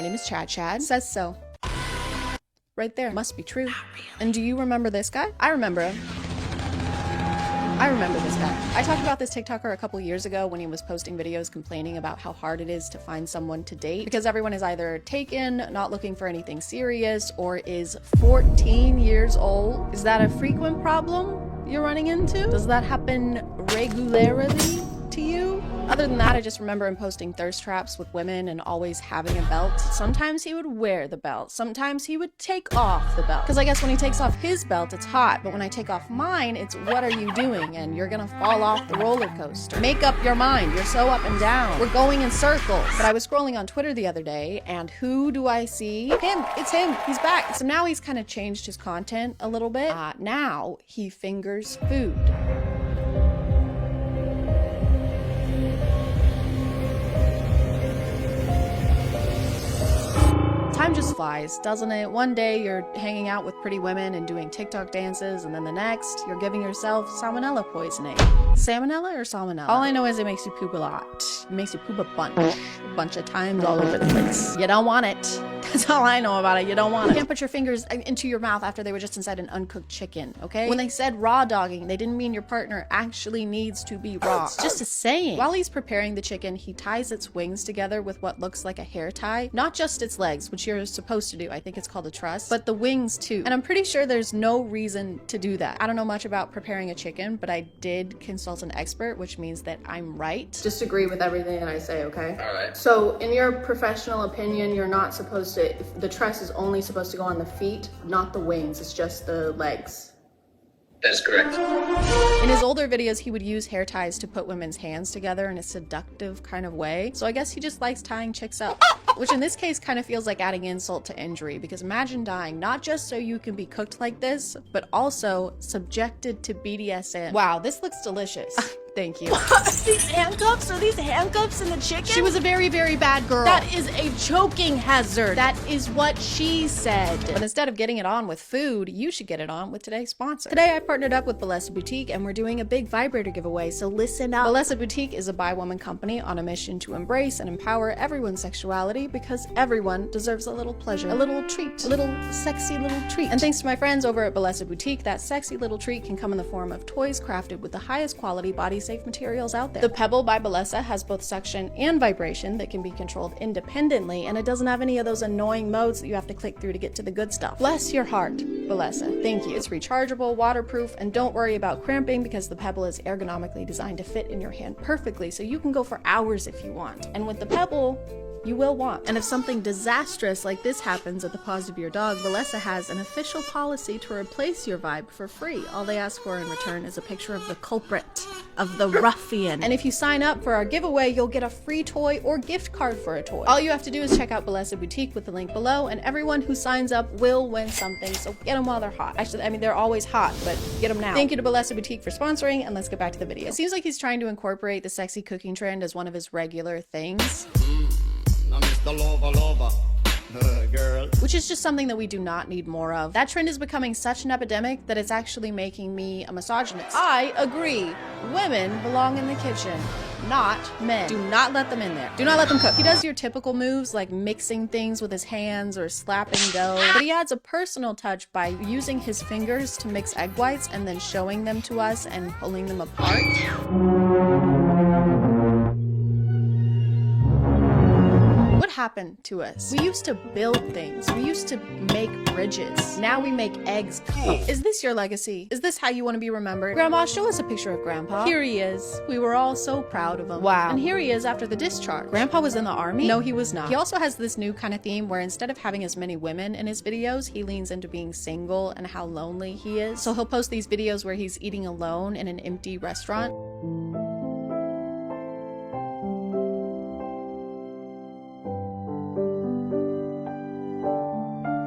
name is ChadChad. Says so. Right there. Must be true. And do you remember this guy? I remember him. I remember this guy. I talked about this TikToker a couple years ago when he was posting videos complaining about how hard it is to find someone to date because everyone is either taken, not looking for anything serious, or is 14 years old. Is that a frequent problem you're running into? Does that happen regularly to you? Other than that, I just remember him posting thirst traps with women and always having a belt. Sometimes he would wear the belt. Sometimes he would take off the belt. Because I guess when he takes off his belt, it's hot. But when I take off mine, it's what are you doing? And you're gonna fall off the roller coaster. Make up your mind. You're so up and down. We're going in circles. But I was scrolling on Twitter the other day, and who do I see? Him. It's him. He's back. So now he's kind of changed his content a little bit. Now he fingers food. Time just flies, doesn't it? One day you're hanging out with pretty women and doing TikTok dances, and then the next you're giving yourself salmonella poisoning. Salmonella or salmonella? All I know is it makes you poop a lot. It makes you poop a bunch of times all over the place. You don't want it. That's all I know about it. You don't want it. You can't put your fingers into your mouth after they were just inside an uncooked chicken, okay? When they said raw dogging, they didn't mean your partner actually needs to be raw. It's just a saying. While he's preparing the chicken, he ties its wings together with what looks like a hair tie. Not just its legs, which you're supposed to do. I think it's called a truss, but the wings too. And I'm pretty sure there's no reason to do that. I don't know much about preparing a chicken, but I did consult an expert, which means that I'm right. Just agree with everything that I say, okay? All right. So in your professional opinion, you're not supposed to, the truss is only supposed to go on the feet, not the wings. It's just the legs. That's correct. In his older videos, he would use hair ties to put women's hands together in a seductive kind of way. So I guess he just likes tying chicks up. Which in this case kind of feels like adding insult to injury, because imagine dying not just so you can be cooked like this, but also subjected to BDSM. Wow, this looks delicious. Thank you. These handcuffs? Are these handcuffs in the chicken? She was a very, very bad girl. That is a choking hazard. That is what she said. But instead of getting it on with food, you should get it on with today's sponsor. Today, I partnered up with Bellesa Boutique, and we're doing a big vibrator giveaway, so listen up. Bellesa Boutique is a bi-woman company on a mission to embrace and empower everyone's sexuality, because everyone deserves a little pleasure, a little treat, a little sexy little treat. And thanks to my friends over at Bellesa Boutique, that sexy little treat can come in the form of toys crafted with the highest quality body-safe materials out there. The Pebble by Bellesa has both suction and vibration that can be controlled independently, and it doesn't have any of those annoying modes that you have to click through to get to the good stuff. Bless your heart, Bellesa. Thank you. It's rechargeable, waterproof, and don't worry about cramping, because the Pebble is ergonomically designed to fit in your hand perfectly, so you can go for hours if you want. And with the Pebble, you will want. And if something disastrous like this happens at the paws of your dog, Bellesa has an official policy to replace your vibe for free. All they ask for in return is a picture of the culprit, of the ruffian. And if you sign up for our giveaway, you'll get a free toy or gift card for a toy. All you have to do is check out Bellesa Boutique with the link below, and everyone who signs up will win something, so get them while they're hot. Actually, I mean, they're always hot, but get them now. Thank you to Bellesa Boutique for sponsoring, and let's get back to the video. It seems like he's trying to incorporate the sexy cooking trend as one of his regular things. Girl. Which is just something that we do not need more of. That trend is becoming such an epidemic that it's actually making me a misogynist. I agree. Women belong in the kitchen, not men. Do not let them in there. Do not let them cook. He does your typical moves like mixing things with his hands or slapping dough, but he adds a personal touch by using his fingers to mix egg whites and then showing them to us and pulling them apart. What happened to us? We used to build things. We used to make bridges. Now we make eggs. Is this your legacy? Is this how you want to be remembered? Grandma, show us a picture of Grandpa. Here he is. We were all so proud of him. Wow. And here he is after the discharge. Grandpa was in the army? No, he was not. He also has this new kind of theme where instead of having as many women in his videos, he leans into being single and how lonely he is. So he'll post these videos where he's eating alone in an empty restaurant.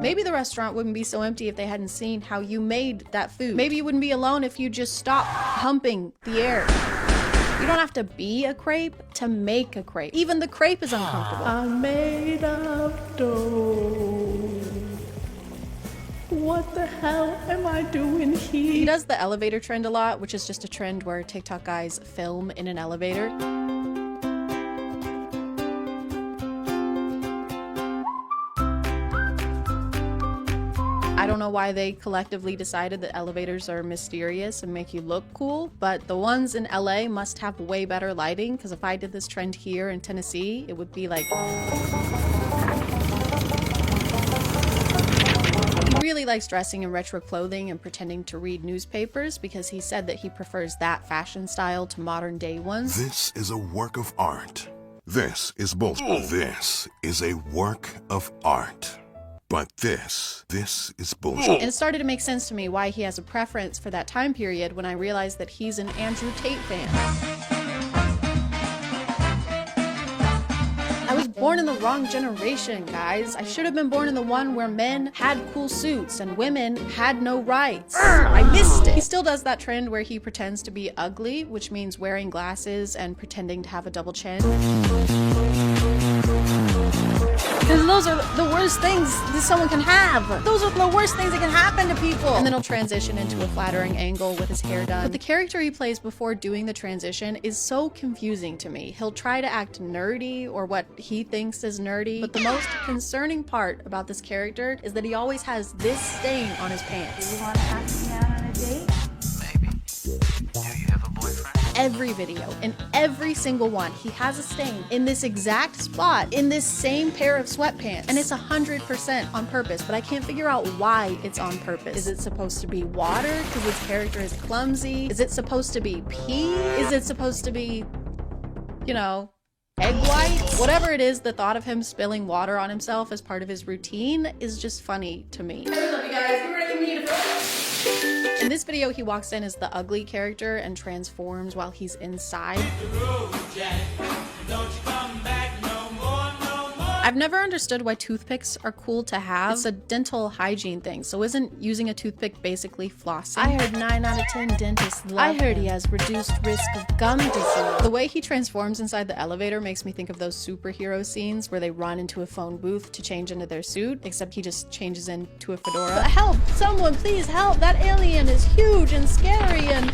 Maybe the restaurant wouldn't be so empty if they hadn't seen how you made that food. Maybe you wouldn't be alone if you just stopped humping the air. You don't have to be a crepe to make a crepe. Even the crepe is uncomfortable. I'm made of dough. What the hell am I doing here? He does the elevator trend a lot, which is just a trend where TikTok guys film in an elevator. don't know why they collectively decided that elevators are mysterious and make you look cool, but the ones in LA must have way better lighting, because if I did this trend here in Tennessee, it would be like... He really likes dressing in retro clothing and pretending to read newspapers because he said that he prefers that fashion style to modern day ones. This is a work of art. This is bullshit. This is a work of art. But this is bullshit. And it started to make sense to me why he has a preference for that time period when I realized that he's an Andrew Tate fan. I was born in the wrong generation, guys. I should have been born in the one where men had cool suits and women had no rights. I missed it. He still does that trend where he pretends to be ugly, which means wearing glasses and pretending to have a double chin. Because those are the worst things that someone can have. Those are the worst things that can happen to people. And then he'll transition into a flattering angle with his hair done. But the character he plays before doing the transition is so confusing to me. He'll try to act nerdy or what he thinks is nerdy. But the most concerning part about this character is that he always has this stain on his pants. You want to ask me out on a date? Maybe. Do you have a boyfriend? Every video, in every single one, he has a stain in this exact spot, in this same pair of sweatpants. And it's 100% on purpose, but I can't figure out why it's on purpose. Is it supposed to be water because his character is clumsy? Is it supposed to be pee? Is it supposed to be, you know, egg whites? Whatever it is, the thought of him spilling water on himself as part of his routine is just funny to me. What's up, you guys? We're ready for me to In this video, he walks in as the ugly character and transforms while he's inside. I've never understood why toothpicks are cool to have. It's a dental hygiene thing, so isn't using a toothpick basically flossing? I heard 9 out of 10 dentists love I heard he has reduced risk of gum disease. The way he transforms inside the elevator makes me think of those superhero scenes where they run into a phone booth to change into their suit, except he just changes into a fedora. But help! Someone please help! That alien is huge and scary and...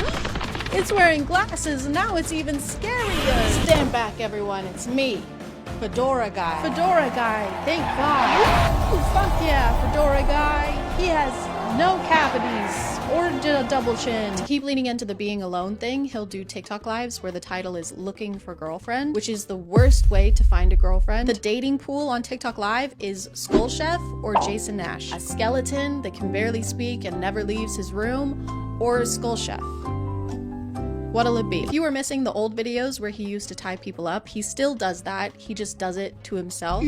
it's wearing glasses and now it's even scarier! Stand back, everyone, it's me. Fedora guy. Fedora guy, thank God. Ooh, fuck yeah, Fedora guy. He has no cavities or a double chin. To keep leaning into the being alone thing, he'll do TikTok lives where the title is looking for girlfriend, which is the worst way to find a girlfriend. The dating pool on TikTok Live is Skull Chef or Jason Nash, a skeleton that can barely speak and never leaves his room, or Skull Chef. What'll it be? If you were missing the old videos where he used to tie people up, he still does that. He just does it to himself. I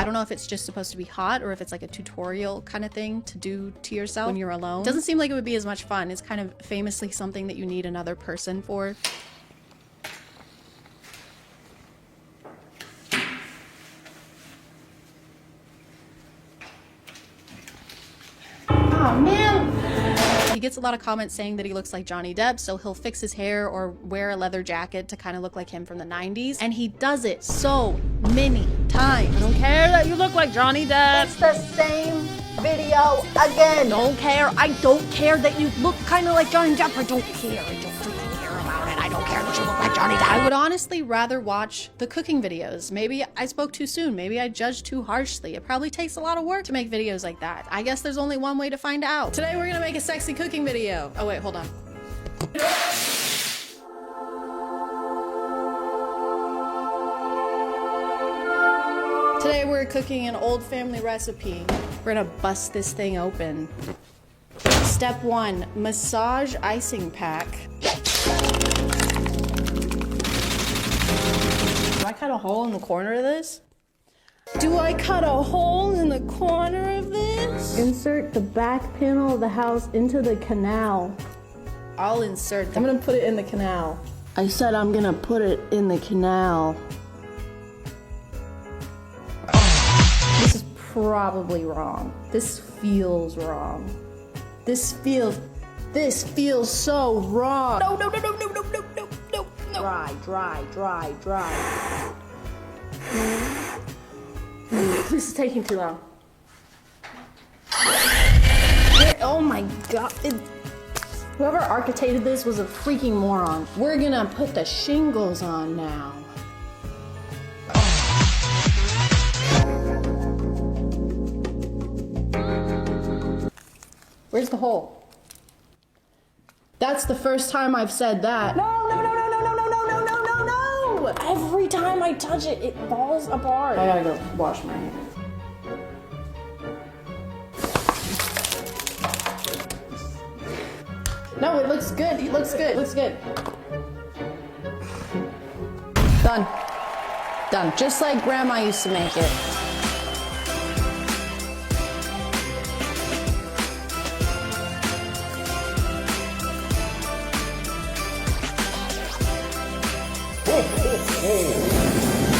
don't know if it's just supposed to be hot or if it's like a tutorial kind of thing to do to yourself when you're alone. Doesn't seem like it would be as much fun. It's kind of famously something that you need another person for. Oh man! He gets a lot of comments saying that he looks like Johnny Depp, so he'll fix his hair or wear a leather jacket to kind of look like him from the 90s. And he does it so many times. I don't care that you look like Johnny Depp. It's the same video again. Don't care. I don't care that you look kind of like Johnny Depp. I don't care. I don't freaking care about it. I don't care that you look like Johnny Depp. I would honestly rather watch the cooking videos. Maybe I spoke too soon. Maybe I judged too harshly. It probably takes a lot of work to make videos like that. I guess there's only one way to find out. Today we're gonna make a sexy cooking video. Oh wait, hold on. Today we're cooking an old family recipe. We're gonna bust this thing open. Step 1, massage icing pack. Do I cut a hole in the corner of this? Do I cut a hole in the corner of this? Insert the back panel of the house into the canal. I'll insert I'm gonna put it in the canal. I said I'm gonna put it in the canal. This is probably wrong. This feels wrong. This feels so wrong. No. Dry. This is taking too long. Oh my God. Whoever architected this was a freaking moron. We're gonna put the shingles on now. Where's the hole? That's the first time I've said that. No, no, no, no, no, no, no, no, no, no, no, no! Every time I touch it, it falls apart. I gotta go wash my hands. No, it looks good. It looks good. It looks good. Done. Done. Just like Grandma used to make it.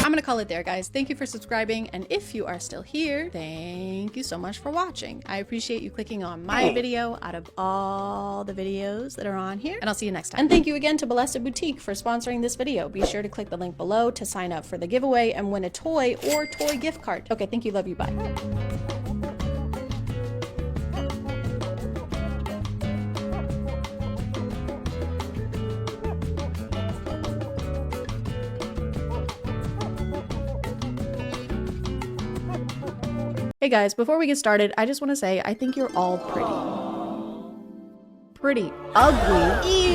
I'm gonna call it there, guys. Thank you for subscribing, and if you are still here, thank you so much for watching. I appreciate you clicking on my video out of all the videos that are on here, and I'll see you next time. And thank you again to Blessed Boutique for sponsoring this video. Be sure to click the link below to sign up for the giveaway and win a toy or toy gift card. Okay, thank you, love you, bye. Hey guys, before we get started, I just want to say I think you're all pretty ugly. Ew,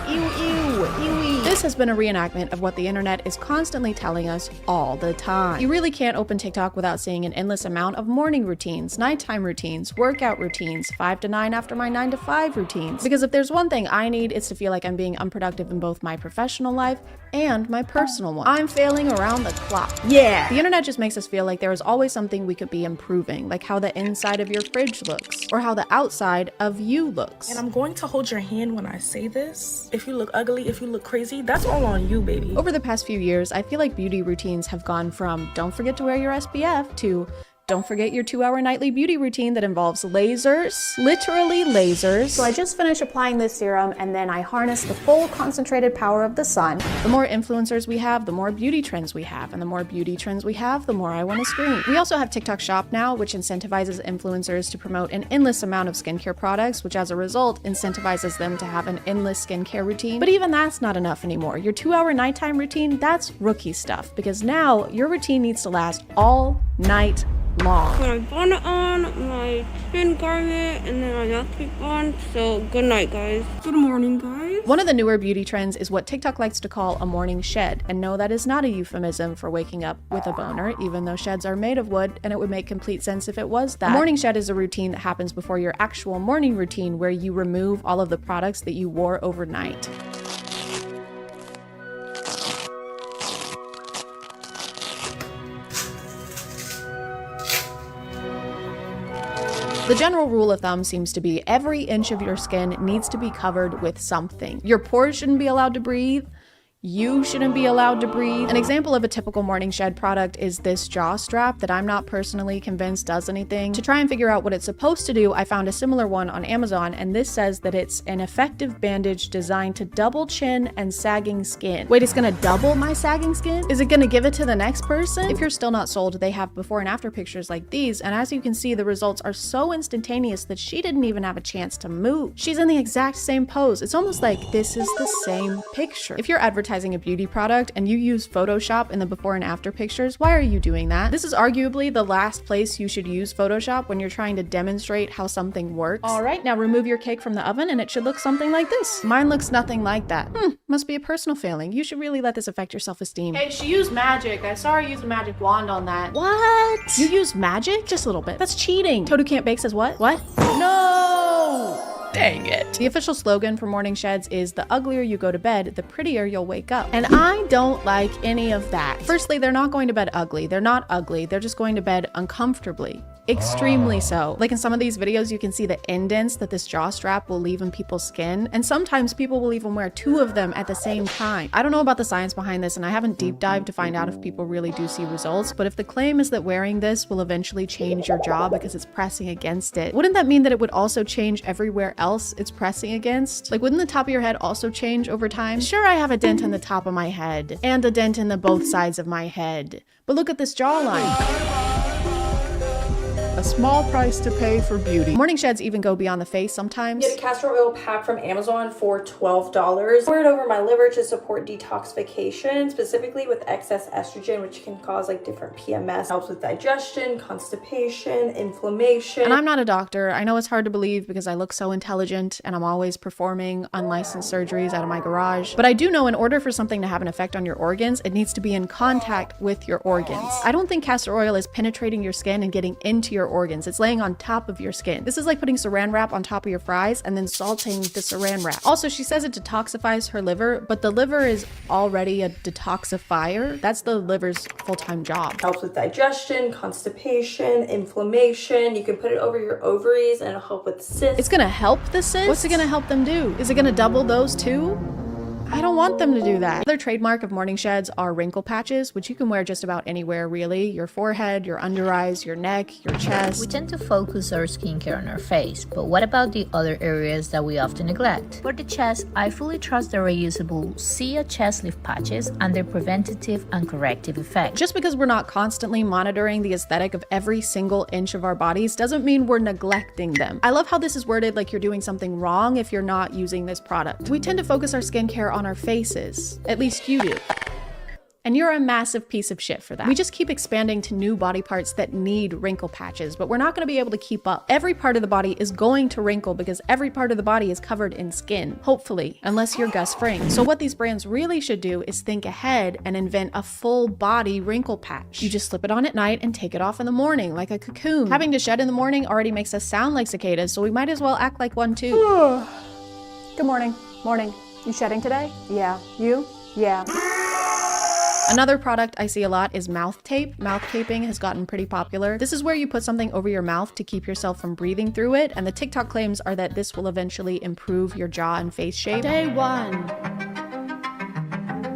ew, ew, ew. This has been a reenactment of what the internet is constantly telling us all the time. You really can't open TikTok without seeing an endless amount of morning routines, nighttime routines, workout routines, 5 to 9 after my 9 to 5 routines. Because if there's one thing I need, it's to feel like I'm being unproductive in both my professional life and my personal one. I'm failing around the clock. Yeah! The internet just makes us feel like there is always something we could be improving, like how the inside of your fridge looks, or how the outside of you looks. And I'm going to hold your hand when I say this. If you look ugly, if you look crazy, that's all on you, baby. Over the past few years, I feel like beauty routines have gone from don't forget to wear your SPF to don't forget your 2-hour nightly beauty routine that involves lasers, literally lasers. So I just finished applying this serum and then I harness the full concentrated power of the sun. The more influencers we have, the more beauty trends we have. And the more beauty trends we have, the more I want to scream. We also have TikTok Shop now, which incentivizes influencers to promote an endless amount of skincare products, which as a result incentivizes them to have an endless skincare routine. But even that's not enough anymore. Your 2-hour nighttime routine, that's rookie stuff, because now your routine needs to last all night long. Put my bonnet on, my skin garment, and then my nail clip on. So good night, guys. Good morning, guys. One of the newer beauty trends is what TikTok likes to call a morning shed. And no, that is not a euphemism for waking up with a boner, even though sheds are made of wood, and it would make complete sense if it was that. A morning shed is a routine that happens before your actual morning routine, where you remove all of the products that you wore overnight. The general rule of thumb seems to be every inch of your skin needs to be covered with something. Your pores shouldn't be allowed to breathe. You shouldn't be allowed to breathe. An example of a typical morning shed product is this jaw strap that I'm not personally convinced does anything. To try and figure out what it's supposed to do, I found a similar one on Amazon, and this says that it's an effective bandage designed to double chin and sagging skin. Wait, it's gonna double my sagging skin? Is it gonna give it to the next person? If you're still not sold, they have before and after pictures like these, and as you can see, the results are so instantaneous that she didn't even have a chance to move. She's in the exact same pose. It's almost like this is the same picture. If you're advertising a beauty product and you use Photoshop in the before and after pictures, why are you doing that? This is arguably the last place you should use Photoshop when you're trying to demonstrate how something works. All right, now remove your cake from the oven and it should look something like this. Mine looks nothing like that. Must be a personal failing. You should really let this affect your self-esteem. Hey, she used magic. I saw her use a magic wand on that. What? You used magic? Just a little bit. That's cheating. Toad Who Can't Bake says what? What? No! Dang it. The official slogan for morning sheds is the uglier you go to bed, the prettier you'll wake up. And I don't like any of that. Firstly, they're not going to bed ugly. They're not ugly. They're just going to bed uncomfortably. Extremely so. Like in some of these videos, you can see the indents that this jaw strap will leave in people's skin. And sometimes people will even wear 2 of them at the same time. I don't know about the science behind this, and I haven't deep dived to find out if people really do see results, but if the claim is that wearing this will eventually change your jaw because it's pressing against it, wouldn't that mean that it would also change everywhere else it's pressing against? Like, wouldn't the top of your head also change over time? Sure, I have a dent in the top of my head and a dent in the both sides of my head, but look at this jawline. A small price to pay for beauty. Morning sheds even go beyond the face sometimes. Get a castor oil pack from Amazon for $12. Pour it over my liver to support detoxification, specifically with excess estrogen, which can cause like different PMS. Helps with digestion, constipation, inflammation. And I'm not a doctor. I know it's hard to believe because I look so intelligent and I'm always performing unlicensed surgeries out of my garage. But I do know in order for something to have an effect on your organs, it needs to be in contact with your organs. I don't think castor oil is penetrating your skin and getting into your organs. It's laying on top of your skin. This is like putting saran wrap on top of your fries and then salting the saran wrap. Also, she says it detoxifies her liver, but the liver is already a detoxifier. That's the liver's full-time job. Helps with digestion, constipation, inflammation. You can put it over your ovaries and it'll help with cysts. It's gonna help the cysts? What's it gonna help them do? Is it gonna double those too? I don't want them to do that. Another trademark of Morning Sheds are wrinkle patches, which you can wear just about anywhere really. Your forehead, your under eyes, your neck, your chest. We tend to focus our skincare on our face, but what about the other areas that we often neglect? For the chest, I fully trust the reusable Sia chest lift patches and their preventative and corrective effect. Just because we're not constantly monitoring the aesthetic of every single inch of our bodies doesn't mean we're neglecting them. I love how this is worded like you're doing something wrong if you're not using this product. We tend to focus our skincare on our faces. At least you do. And you're a massive piece of shit for that. We just keep expanding to new body parts that need wrinkle patches, but we're not going to be able to keep up. Every part of the body is going to wrinkle because every part of the body is covered in skin, hopefully, unless you're Gus Fring. So what these brands really should do is think ahead and invent a full body wrinkle patch. You just slip it on at night and take it off in the morning like a cocoon. Having to shed in the morning already makes us sound like cicadas, so we might as well act like one too. Good morning. Morning. You shedding today? Yeah. You? Yeah. Another product I see a lot is mouth tape. Mouth taping has gotten pretty popular. This is where you put something over your mouth to keep yourself from breathing through it, and the TikTok claims are that this will eventually improve your jaw and face shape. Day 1.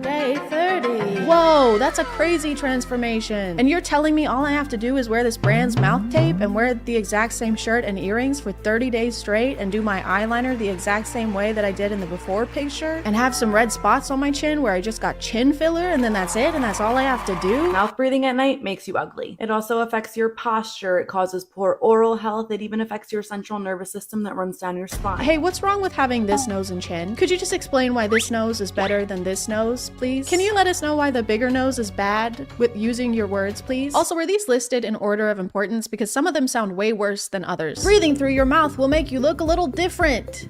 Day 30. Whoa, that's a crazy transformation. And you're telling me all I have to do is wear this brand's mouth tape and wear the exact same shirt and earrings for 30 days straight and do my eyeliner the exact same way that I did in the before picture and have some red spots on my chin where I just got chin filler and then that's it and that's all I have to do? Mouth breathing at night makes you ugly. It also affects your posture. It causes poor oral health. It even affects your central nervous system that runs down your spine. Hey, what's wrong with having this nose and chin? Could you just explain why this nose is better than this nose, please? Can you let us know why the bigger nose is bad with using your words, please? Also, were these listed in order of importance? Because some of them sound way worse than others. Breathing through your mouth will make you look a little different.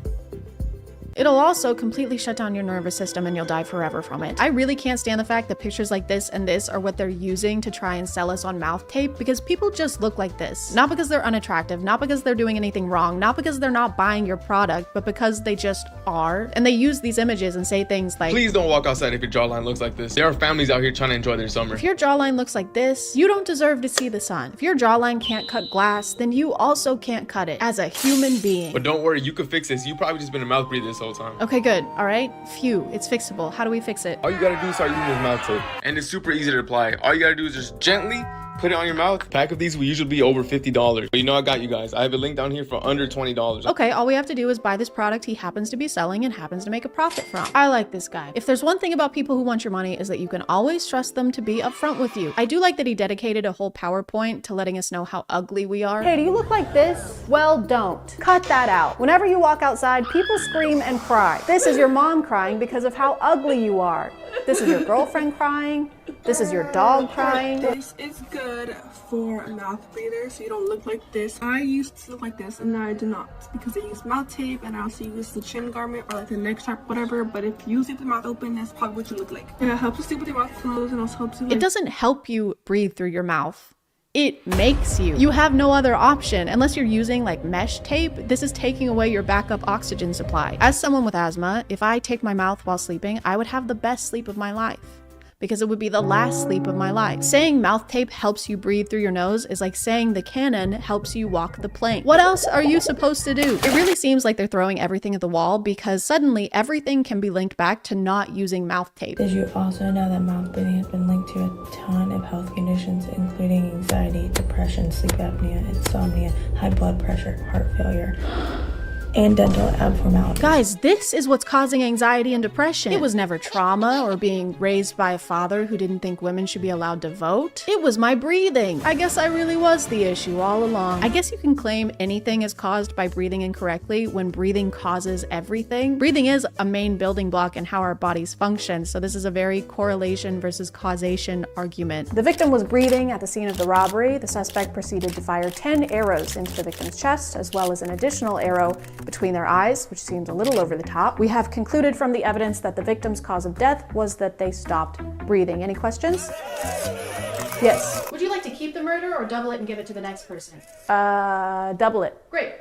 It'll also completely shut down your nervous system and you'll die forever from it. I really can't stand the fact that pictures like this and this are what they're using to try and sell us on mouth tape because people just look like this. Not because they're unattractive, not because they're doing anything wrong, not because they're not buying your product, but because they just are. And they use these images and say things like, please don't walk outside if your jawline looks like this. There are families out here trying to enjoy their summer. If your jawline looks like this, you don't deserve to see the sun. If your jawline can't cut glass, then you also can't cut it as a human being. But don't worry, you can fix this. You probably just been a mouth breather this whole time. Okay, good. All right. Phew. It's fixable. How do we fix it? All you gotta do is start using this mouth tape. And it's super easy to apply. All you gotta do is just gently put it on your mouth. Pack of these will usually be over $50. But you know I got you guys. I have a link down here for under $20. Okay, all we have to do is buy this product he happens to be selling and happens to make a profit from. I like this guy. If there's one thing about people who want your money is that you can always trust them to be upfront with you. I do like that he dedicated a whole PowerPoint to letting us know how ugly we are. Hey, do you look like this? Well, don't. Cut that out. Whenever you walk outside, people scream and cry. This is your mom crying because of how ugly you are. This is your girlfriend crying. This is your dog crying. This is good for a mouth breather so you don't look like this. I used to look like this and now I do not because I use mouth tape and I also use the chin garment or like the neck strap, whatever. But if you leave the mouth open, that's probably what you look like. And it helps you sleep with your mouth closed and also helps you It doesn't help you breathe through your mouth. It makes you. You have no other option. Unless you're using like mesh tape, this is taking away your backup oxygen supply. As someone with asthma, if I take my mouth while sleeping, I would have the best sleep of my life. Because it would be the last sleep of my life. Saying mouth tape helps you breathe through your nose is like saying the cannon helps you walk the plank. What else are you supposed to do? It really seems like they're throwing everything at the wall because suddenly everything can be linked back to not using mouth tape. Did you also know that mouth breathing has been linked to a ton of health conditions, including anxiety, depression, sleep apnea, insomnia, high blood pressure, heart failure? and dental abnormalities. Guys, this is what's causing anxiety and depression. It was never trauma or being raised by a father who didn't think women should be allowed to vote. It was my breathing. I guess I really was the issue all along. I guess you can claim anything is caused by breathing incorrectly when breathing causes everything. Breathing is a main building block in how our bodies function, so this is a very correlation versus causation argument. The victim was breathing at the scene of the robbery. The suspect proceeded to fire 10 arrows into the victim's chest, as well as an additional arrow between their eyes, which seems a little over the top. We have concluded from the evidence that the victim's cause of death was that they stopped breathing. Any questions? Yes. Would you like to keep the murder or double it and give it to the next person? Double it. Great.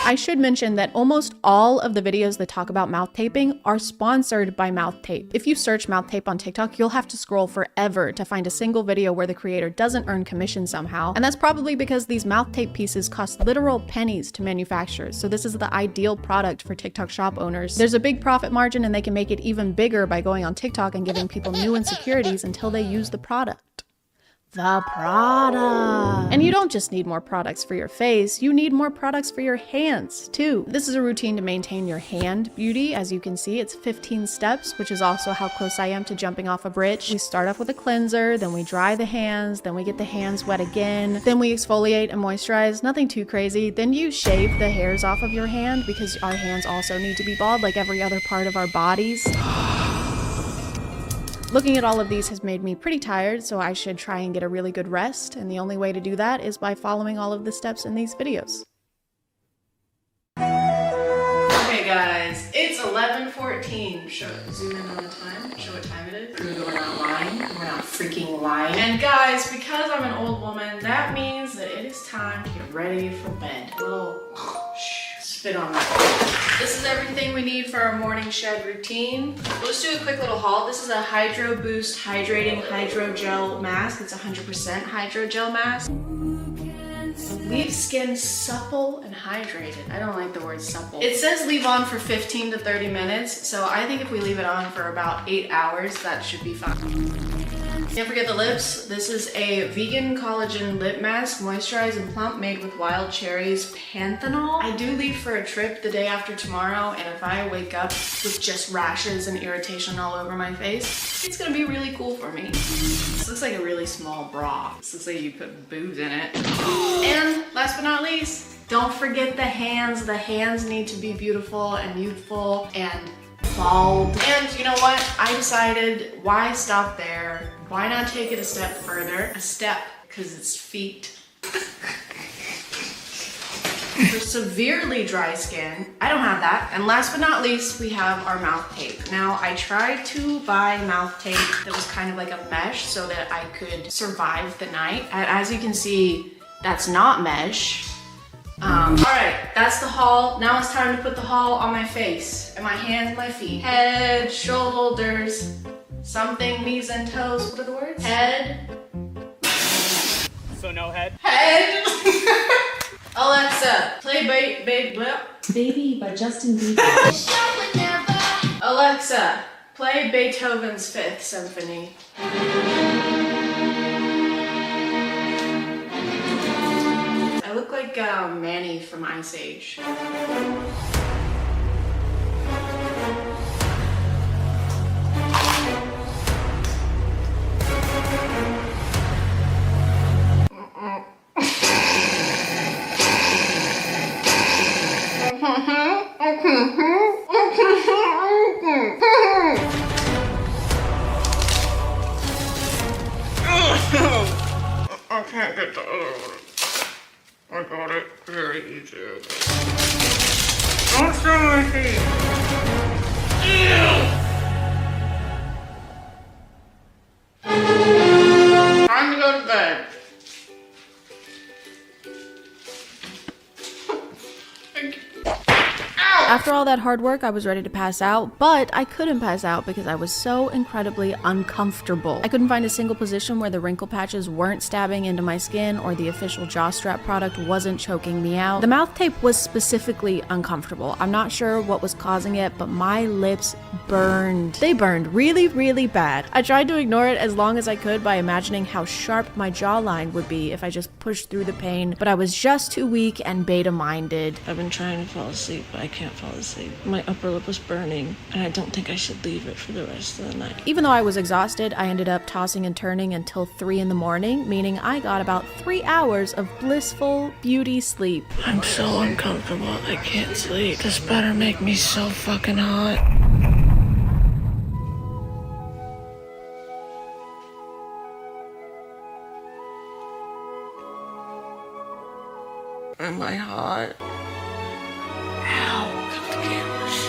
I should mention that almost all of the videos that talk about mouth taping are sponsored by mouth tape. If you search mouth tape on TikTok, you'll have to scroll forever to find a single video where the creator doesn't earn commission somehow. And that's probably because these mouth tape pieces cost literal pennies to manufacture. So this is the ideal product for TikTok shop owners. There's a big profit margin and they can make it even bigger by going on TikTok and giving people new insecurities until they use the product. The product. And you don't just need more products for your face, you need more products for your hands too. This is a routine to maintain your hand beauty. As you can see, it's 15 steps, which is also how close I am to jumping off a bridge. We start off with a cleanser, then we dry the hands, then we get the hands wet again, then we exfoliate and moisturize, nothing too crazy. Then you shave the hairs off of your hand because our hands also need to be bald like every other part of our bodies. Looking at all of these has made me pretty tired, so I should try and get a really good rest, and the only way to do that is by following all of the steps in these videos. Okay guys, it's 11:14. Zoom in on the time, show what time it is. We're not lying, we're not freaking lying. And guys, because I'm an old woman, that means that it is time to get ready for bed. A little spit on that. This is everything we need for our morning shed routine. We'll just do a quick little haul. This is a Hydro Boost Hydrating Hydrogel Mask. It's 100% hydrogel mask. Leave skin supple and hydrated. I don't like the word supple. It says leave on for 15 to 30 minutes, so I think if we leave it on for about 8 hours, that should be fine. Can't forget the lips. This is a vegan collagen lip mask, moisturized and plump, made with wild cherries panthenol. I do leave for a trip the day after tomorrow, and if I wake up with just rashes and irritation all over my face, it's gonna be really cool for me. This looks like a really small bra. This looks like you put boobs in it. And last but not least, don't forget the hands. The hands need to be beautiful and youthful and bald. And you know what? I decided, why stop there? Why not take it a step further? A step, because it's feet. For severely dry skin, I don't have that. And last but not least, we have our mouth tape. Now, I tried to buy mouth tape that was kind of like a mesh so that I could survive the night. And as you can see, that's not mesh. All right, that's the haul. Now it's time to put the haul on my face and my hands, my feet. Head, shoulders, something, knees and toes. What are the words? Head. So no head? Head. Alexa, play Baby by Justin Bieber. Alexa, play Beethoven's Fifth Symphony. I look like Manny from Ice Age. I can't get the other one. I got it very easy. Don't show my feet. Time to go to bed. After After all that hard work, I was ready to pass out, but I couldn't pass out because I was so incredibly uncomfortable. I couldn't find a single position where the wrinkle patches weren't stabbing into my skin or the official jaw strap product wasn't choking me out. The mouth tape was specifically uncomfortable. I'm not sure what was causing it, but my lips burned. They burned really, really bad. I tried to ignore it as long as I could by imagining how sharp my jawline would be if I just pushed through the pain, but I was just too weak and beta-minded. I've been trying to fall asleep, but I can't fall asleep. My upper lip was burning, and I don't think I should leave it for the rest of the night. Even though I was exhausted, I ended up tossing and turning until 3 in the morning, meaning I got about 3 hours of blissful beauty sleep. I'm so uncomfortable, I can't sleep. This better make me so fucking hot. Am I hot? Ow, cut the cameras.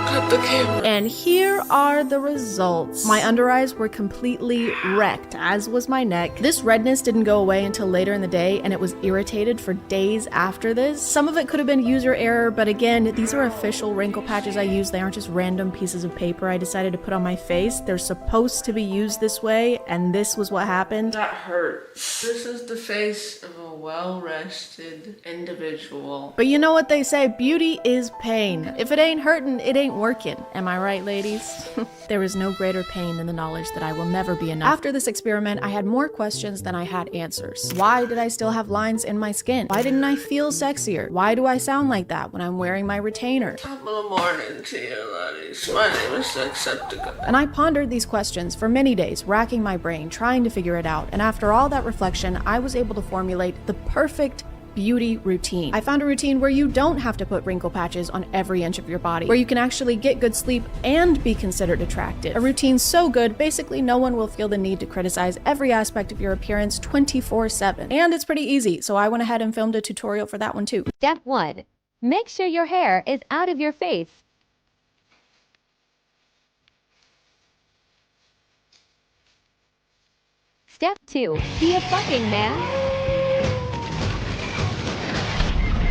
Cut the camera. And here are the results. My under eyes were completely wrecked, as was my neck. This redness didn't go away until later in the day, and it was irritated for days after this. Some of it could have been user error, but again, these are official wrinkle patches I use. They aren't just random pieces of paper I decided to put on my face. They're supposed to be used this way, and this was what happened. That hurts. This is the face of a well-rested individual. But you know what they say, beauty is pain. If it ain't hurting, it ain't working. Am I right, ladies? There is no greater pain than the knowledge that I will never be enough. After this experiment, I had more questions than I had answers. Why did I still have lines in my skin? Why didn't I feel sexier? Why do I sound like that when I'm wearing my retainer? Top of the morning to you, ladies. My name is Sexcepticon. And I pondered these questions for many days, racking my brain, trying to figure it out. And after all that reflection, I was able to formulate the perfect beauty routine. I found a routine where you don't have to put wrinkle patches on every inch of your body, where you can actually get good sleep and be considered attractive. A routine so good, basically no one will feel the need to criticize every aspect of your appearance 24/7. And it's pretty easy, so I went ahead and filmed a tutorial for that one too. Step 1. Make sure your hair is out of your face. Step 2. Be a fucking man.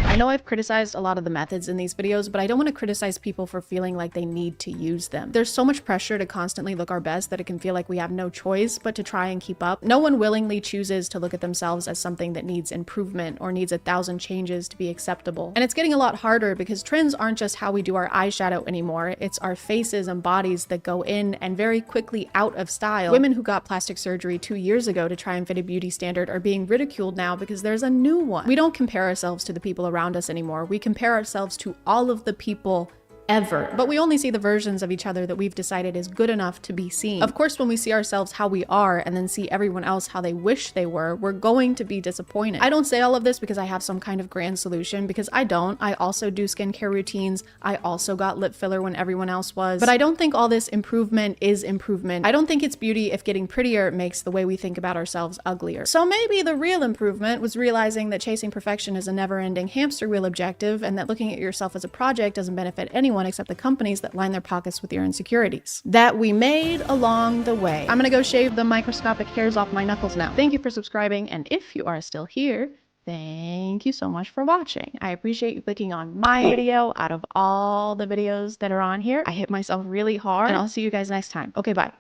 I know I've criticized a lot of the methods in these videos, but I don't want to criticize people for feeling like they need to use them. There's so much pressure to constantly look our best that it can feel like we have no choice but to try and keep up. No one willingly chooses to look at themselves as something that needs improvement or needs 1,000 changes to be acceptable. And it's getting a lot harder because trends aren't just how we do our eyeshadow anymore. It's our faces and bodies that go in and very quickly out of style. Women who got plastic surgery 2 years ago to try and fit a beauty standard are being ridiculed now because there's a new one. We don't compare ourselves to the people around us anymore. We compare ourselves to all of the people ever. But we only see the versions of each other that we've decided is good enough to be seen. Of course, when we see ourselves how we are and then see everyone else how they wish they were, we're going to be disappointed. I don't say all of this because I have some kind of grand solution, because I don't. I also do skincare routines. I also got lip filler when everyone else was. But I don't think all this improvement is improvement. I don't think it's beauty if getting prettier makes the way we think about ourselves uglier. So maybe the real improvement was realizing that chasing perfection is a never-ending hamster wheel objective, and that looking at yourself as a project doesn't benefit anyone except the companies that line their pockets with your insecurities. That we made along the way. I'm gonna go shave the microscopic hairs off my knuckles now. Thank you for subscribing, and if you are still here, thank you so much for watching. I appreciate you clicking on my video out of all the videos that are on here. I hit myself really hard, and I'll see you guys next time. Okay, bye.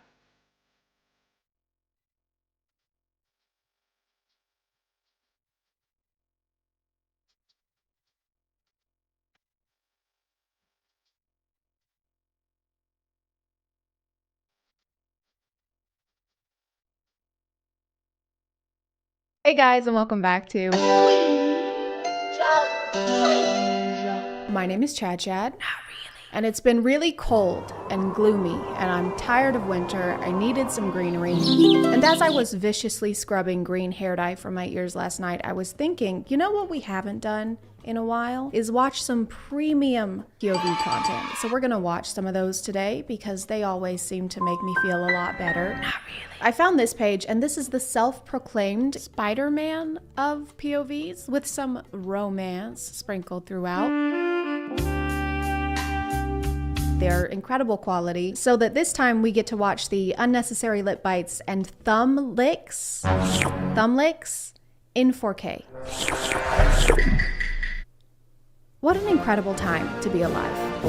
Hey guys, and welcome back to my name is ChadChad. Not really. And it's been really cold and gloomy, and I'm tired of winter. I needed some greenery. And as I was viciously scrubbing green hair dye from my ears last night, I was thinking, you know what we haven't done in a while is watch some premium POV content. So we're gonna watch some of those today because they always seem to make me feel a lot better. Not really. I found this page, and this is the self-proclaimed Spider-Man of POVs with some romance sprinkled throughout. They're incredible quality, so that this time we get to watch the unnecessary lip bites and thumb licks in 4K. What an incredible time to be alive.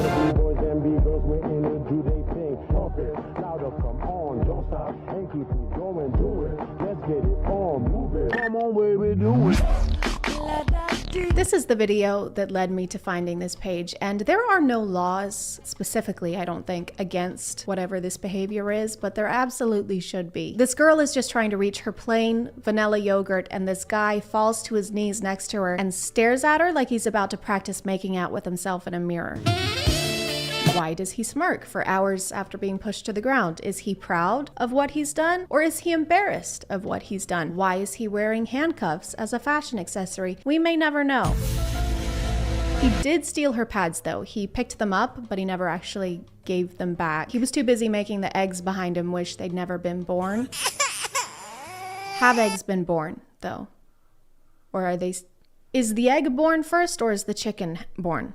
This is the video that led me to finding this page, and there are no laws specifically, I don't think, against whatever this behavior is, but there absolutely should be. This girl is just trying to reach her plain vanilla yogurt, and this guy falls to his knees next to her and stares at her like he's about to practice making out with himself in a mirror. Why does he smirk for hours after being pushed to the ground? Is he proud of what he's done, or is he embarrassed of what he's done? Why is he wearing handcuffs as a fashion accessory? We may never know. He did steal her pads though. He picked them up, but he never actually gave them back. He was too busy making the eggs behind him wish they'd never been born. Have eggs been born though? Or are they... Is the egg born first, or is the chicken born?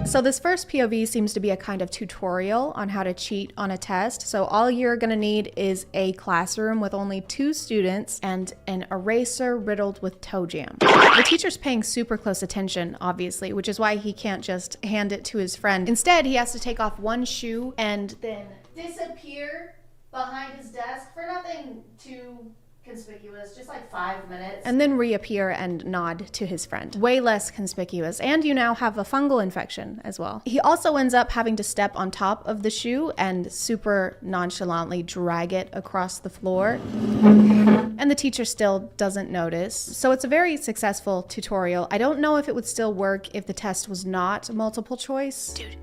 So this first POV seems to be a kind of tutorial on how to cheat on a test. So all you're gonna need is a classroom with only 2 students and an eraser riddled with toe jam. The teacher's paying super close attention, obviously, which is why he can't just hand it to his friend. Instead, he has to take off one shoe and then disappear behind his desk for nothing too conspicuous, just like 5 minutes, and then reappear and nod to his friend. Way less conspicuous, and you now have a fungal infection as well. He also ends up having to step on top of the shoe and super nonchalantly drag it across the floor, and the teacher still doesn't notice. So it's a very successful tutorial. I don't know if it would still work if the test was not multiple choice. Dude,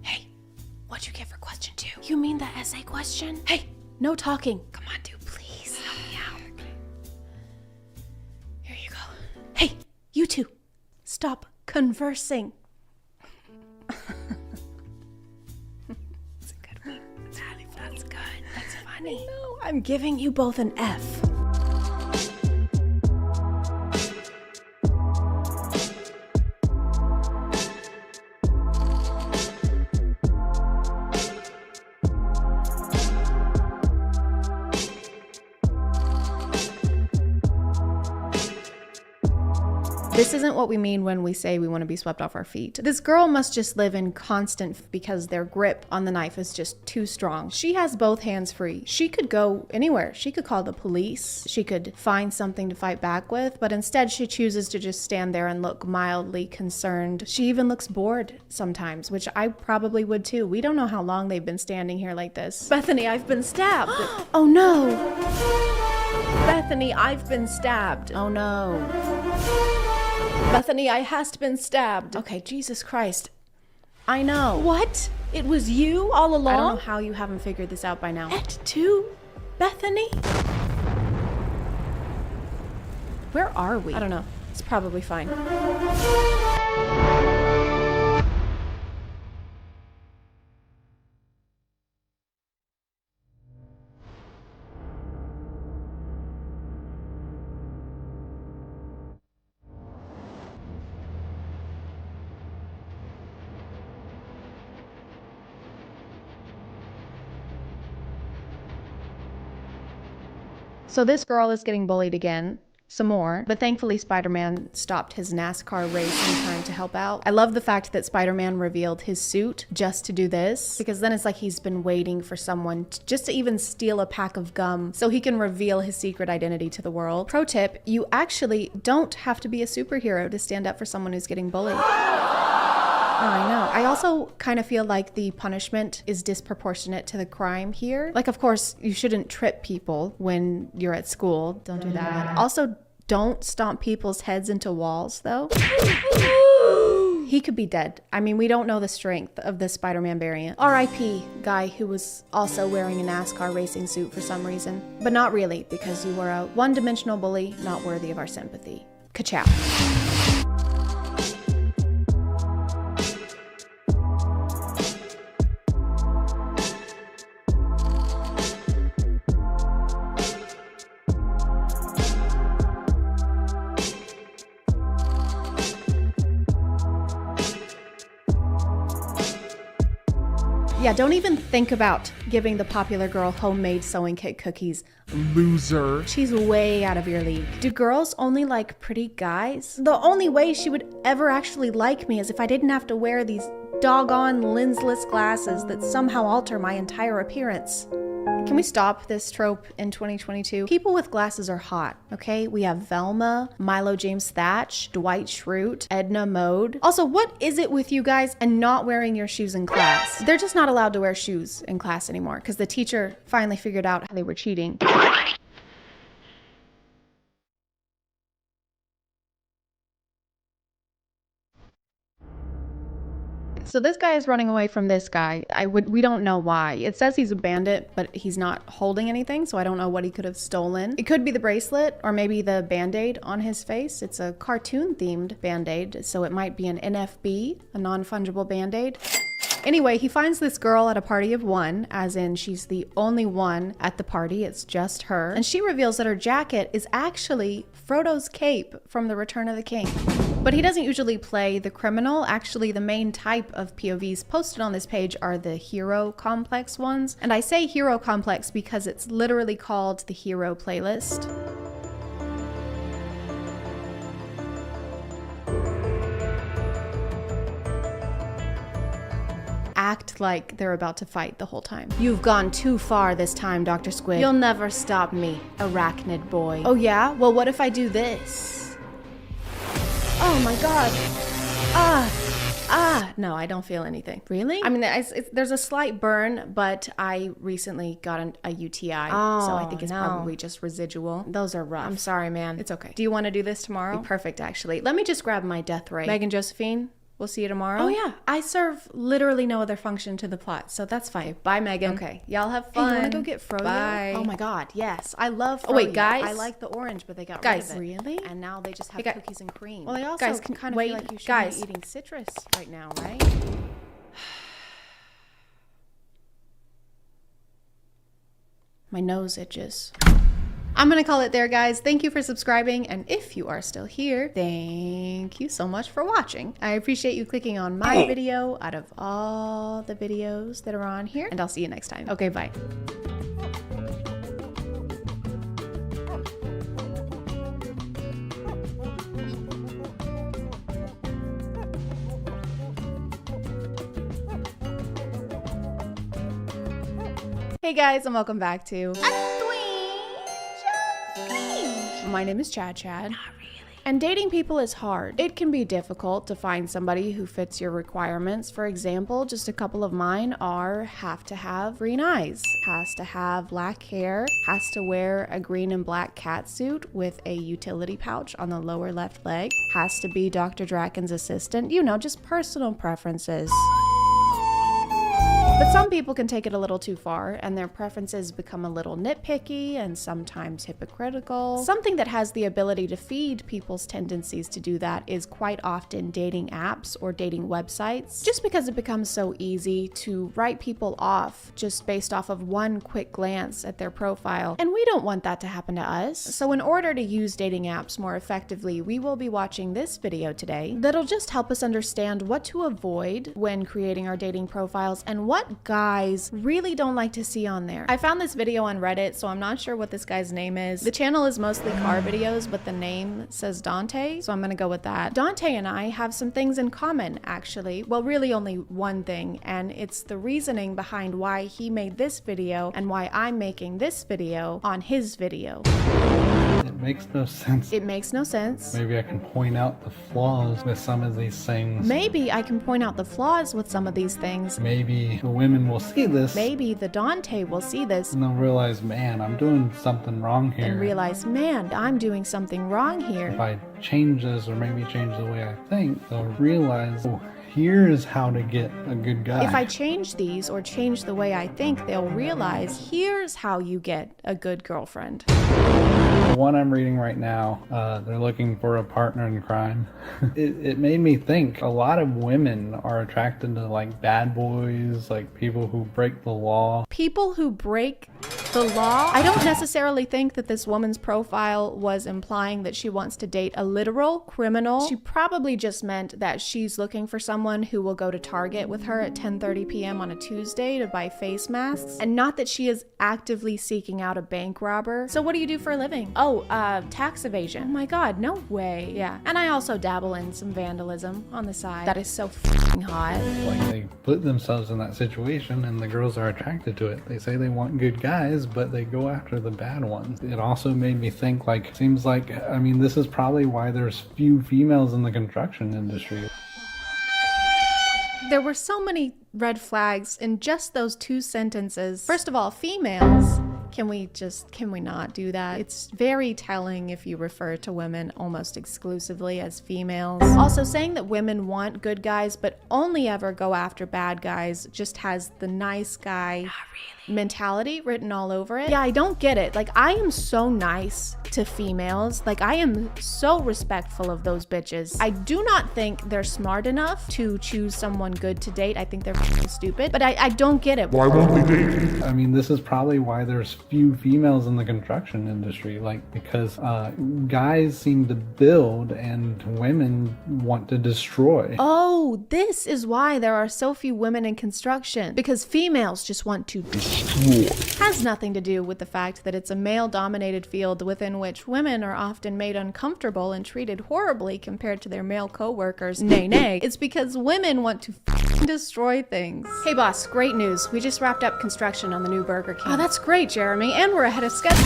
hey, what'd you get for question 2? You mean the essay question? Hey, no talking. Come on, dude, please. Hey, you two, stop conversing. It's a good one. That's good. That's funny. No, I'm giving you both an F. This isn't what we mean when we say we want to be swept off our feet. This girl must just live in constant because their grip on the knife is just too strong. She has both hands free. She could go anywhere. She could call the police. She could find something to fight back with, but instead she chooses to just stand there and look mildly concerned. She even looks bored sometimes, which I probably would too. We don't know how long they've been standing here like this. Bethany, I've been stabbed. Oh no. Bethany, I've been stabbed. Oh no. Bethany, I hast been stabbed. Okay, Jesus Christ. I know. What? It was you all along? I don't know how you haven't figured this out by now. Et tu, Bethany? Where are we? I don't know. It's probably fine. So this girl is getting bullied again, some more, but thankfully Spider-Man stopped his NASCAR race in time to help out. I love the fact that Spider-Man revealed his suit just to do this, because then it's like he's been waiting for someone just to even steal a pack of gum so he can reveal his secret identity to the world. Pro tip, you actually don't have to be a superhero to stand up for someone who's getting bullied. Oh, I know. I also kind of feel like the punishment is disproportionate to the crime here. Like, of course, you shouldn't trip people when you're at school. Don't do that. Also, don't stomp people's heads into walls, though. He could be dead. I mean, we don't know the strength of this Spider-Man variant. R.I.P. guy who was also wearing a NASCAR racing suit for some reason. But not really, because you were a one-dimensional bully not worthy of our sympathy. Ka-chow. Yeah, don't even think about giving the popular girl homemade sewing kit cookies. Loser. She's way out of your league. Do girls only like pretty guys? The only way she would ever actually like me is if I didn't have to wear these doggone lensless glasses that somehow alter my entire appearance. Can we stop this trope in 2022? People with glasses are hot, okay? We have Velma, Milo James Thatch, Dwight Schrute, Edna Mode. Also, what is it with you guys and not wearing your shoes in class? They're just not allowed to wear shoes in class anymore because the teacher finally figured out how they were cheating. So this guy is running away from this guy. We don't know why. It says he's a bandit, but he's not holding anything, so I don't know what he could have stolen. It could be the bracelet or maybe the band-aid on his face. It's a cartoon-themed band-aid, so it might be an NFB, a non-fungible band-aid. Anyway, he finds this girl at a party of one, as in she's the only one at the party, it's just her. And she reveals that her jacket is actually Frodo's cape from The Return of the King. But he doesn't usually play the criminal. Actually, the main type of POVs posted on this page are the hero complex ones. And I say hero complex because it's literally called the hero playlist. Act like they're about to fight the whole time. You've gone too far this time, Dr. Squid. You'll never stop me, arachnid boy. Oh yeah? Well, what if I do this? Oh my god. No, I don't feel anything. Really? I mean, there's a slight burn, but I recently got a UTI, so I think it's probably just residual. Those are rough. I'm sorry, man. It's okay. Do you want to do this tomorrow? Be perfect, actually. Let me just grab my death ray. Megan Josephine, we'll see you tomorrow. Oh yeah, I serve literally no other function to the plot, so that's fine. Okay, bye, Megan. Okay, y'all have fun. Hey, you wanna go get froyo? Bye. Oh my god, yes, I love froyo. Oh wait, guys, I like the orange, but they got rid of it. Really? And now they just have cookies and cream. Well, they also kind of feel like you should be eating citrus right now, right? My nose itches. I'm gonna call it there, guys. Thank you for subscribing, and if you are still here, thank you so much for watching. I appreciate you clicking on my video out of all the videos that are on here, and I'll see you next time. Okay, bye. Hey guys, and welcome back to My name is ChadChad. Not really. And dating people is hard. It can be difficult to find somebody who fits your requirements. For example, just a couple of mine are have to have green eyes, has to have black hair, has to wear a green and black catsuit with a utility pouch on the lower left leg, has to be Dr. Draken's assistant, you know, just personal preferences. But some people can take it a little too far and their preferences become a little nitpicky and sometimes hypocritical. Something that has the ability to feed people's tendencies to do that is quite often dating apps or dating websites, just because it becomes so easy to write people off just based off of one quick glance at their profile. And we don't want that to happen to us. So in order to use dating apps more effectively, we will be watching this video today that'll just help us understand what to avoid when creating our dating profiles and what guys really don't like to see on there. I found this video on Reddit, so I'm not sure what this guy's name is. The channel is mostly car videos, but the name says Dante, so I'm gonna go with that. Dante and I have some things in common, actually. Well, really only one thing, and it's the reasoning behind why he made this video and why I'm making this video on his video. It makes no sense. It makes no sense. Maybe I can point out the flaws with some of these things. Maybe I can point out the flaws with some of these things. Maybe the women will see this. Maybe the Dante will see this. And they'll realize, man, I'm doing something wrong here. And realize, man, I'm doing something wrong here. If I change this or maybe change the way I think, they'll realize, oh, here's how to get a good guy. If I change these or change the way I think, they'll realize, here's how you get a good girlfriend. The one I'm reading right now, they're looking for a partner in crime. It made me think a lot of women are attracted to like bad boys, like people who break the law. People who break the law. I don't necessarily think that this woman's profile was implying that she wants to date a literal criminal. She probably just meant that she's looking for someone who will go to Target with her at 10:30 p.m. on a Tuesday to buy face masks, and not that she is actively seeking out a bank robber. So what do you do for a living? Oh, tax evasion. Oh my god, no way. Yeah, and I also dabble in some vandalism on the side. That is so f***ing hot. Like, they put themselves in that situation and the girls are attracted to it. They say they want good guys, but they go after the bad ones. It also made me think, like, seems like, I mean, this is probably why there's few females in the construction industry. There were so many red flags in just those 2 sentences. First of all, females. Can we not do that? It's very telling if you refer to women almost exclusively as females. Also, saying that women want good guys but only ever go after bad guys just has the nice guy mentality written all over it. Yeah, I don't get it. Like, I am so nice to females. Like, I am so respectful of those bitches. I do not think they're smart enough to choose someone good to date. I think they're f***ing stupid, but I don't get it. Why won't they date? I mean, this is probably why there's few females in the construction industry, like, because guys seem to build and women want to destroy. Oh, this is why there are so few women in construction, because females just want to destroy. Has nothing to do with the fact that it's a male-dominated field within which women are often made uncomfortable and treated horribly compared to their male co-workers. Nay, it's because women want to destroy things. Hey boss, great news. We just wrapped up construction on the new Burger King. Oh, that's great, Jeremy, and we're ahead of schedule.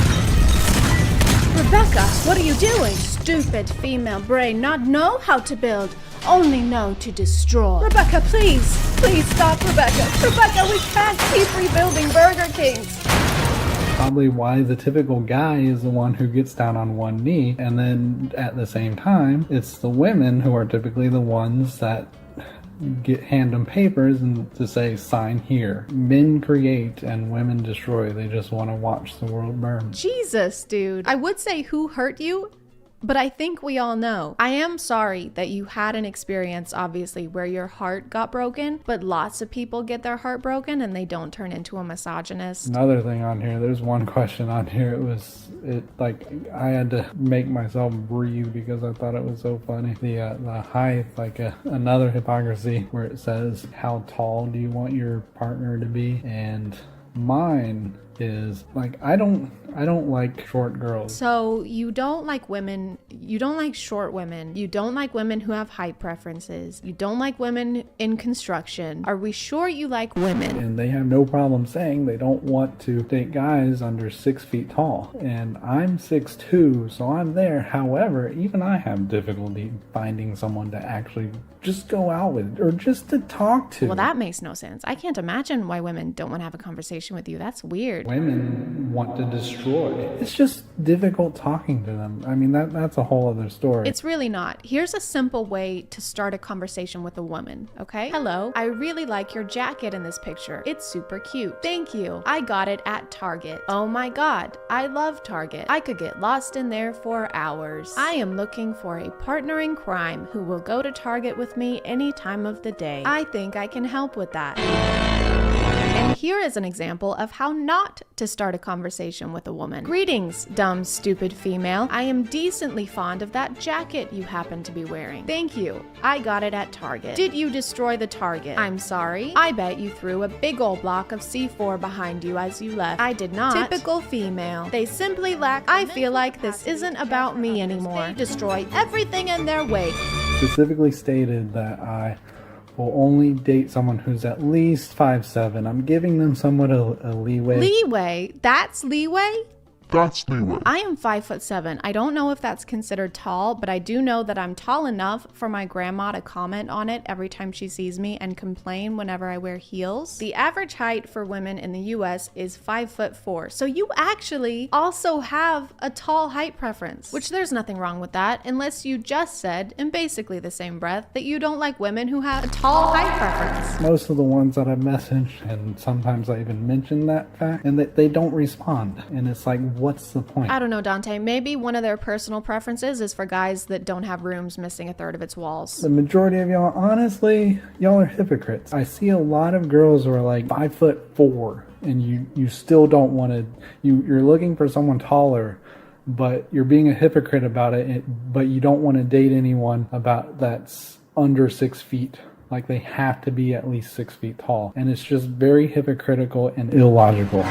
Rebecca, what are you doing? Stupid female brain, not know how to build, only know to destroy. Rebecca, please stop, Rebecca. Rebecca, we can't keep rebuilding Burger Kings. Probably why the typical guy is the one who gets down on one knee, and then at the same time, it's the women who are typically the ones that hand them papers and to say sign here. Men create and women destroy. They just want to watch the world burn. Jesus, dude. I would say who hurt you, but I think we all know. I am sorry that you had an experience, obviously, where your heart got broken, but lots of people get their heart broken and they don't turn into a misogynist. Another thing on here, there's one question on here. I had to make myself breathe because I thought it was so funny. The height, another hypocrisy where it says, how tall do you want your partner to be? And mine is like, I don't like short girls. So you don't like women, you don't like short women, you don't like women who have height preferences, you don't like women in construction. Are we sure you like women? And they have no problem saying they don't want to date guys under 6 feet tall. And I'm 6'2", so I'm there. However, even I have difficulty finding someone to actually just go out with or just to talk to. Well, that makes no sense. I can't imagine why women don't want to have a conversation with you. That's weird. Women want to destroy. It's just difficult talking to them. I mean, that's a whole other story. It's really not. Here's a simple way to start a conversation with a woman, okay? Hello, I really like your jacket in this picture. It's super cute. Thank you. I got it at Target. Oh my God, I love Target. I could get lost in there for hours. I am looking for a partner in crime who will go to Target with me any time of the day. I think I can help with that. And here is an example of how not to start a conversation with a woman. Greetings, dumb, stupid female. I am decently fond of that jacket you happen to be wearing. Thank you. I got it at Target. Did you destroy the Target? I'm sorry. I bet you threw a big old block of C4 behind you as you left. I did not. Typical female. They simply lack. I feel like this isn't about me anymore. They destroy everything in their way. Specifically stated that I will only date someone who's at least 5'7". I'm giving them somewhat a leeway. Leeway? That's leeway? That's leeway. I am 5'7". I don't know if that's considered tall, but I do know that I'm tall enough for my grandma to comment on it every time she sees me and complain whenever I wear heels. The average height for women in the US is 5'4". So you actually also have a tall height preference, which there's nothing wrong with that, unless you just said, in basically the same breath, that you don't like women who have a tall height preference. Most of the ones that I message, and sometimes I even mention that fact, and that they don't respond. And it's like, what's the point? I don't know, Dante. Maybe one of their personal preferences is for guys that don't have rooms missing a third of its walls. The majority of y'all, honestly, y'all are hypocrites. I see a lot of girls who are like 5'4", and you still don't want to, you're looking for someone taller, but you're being a hypocrite about it, but you don't want to date anyone about that's under 6 feet. Like they have to be at least 6 feet tall. And it's just very hypocritical and illogical.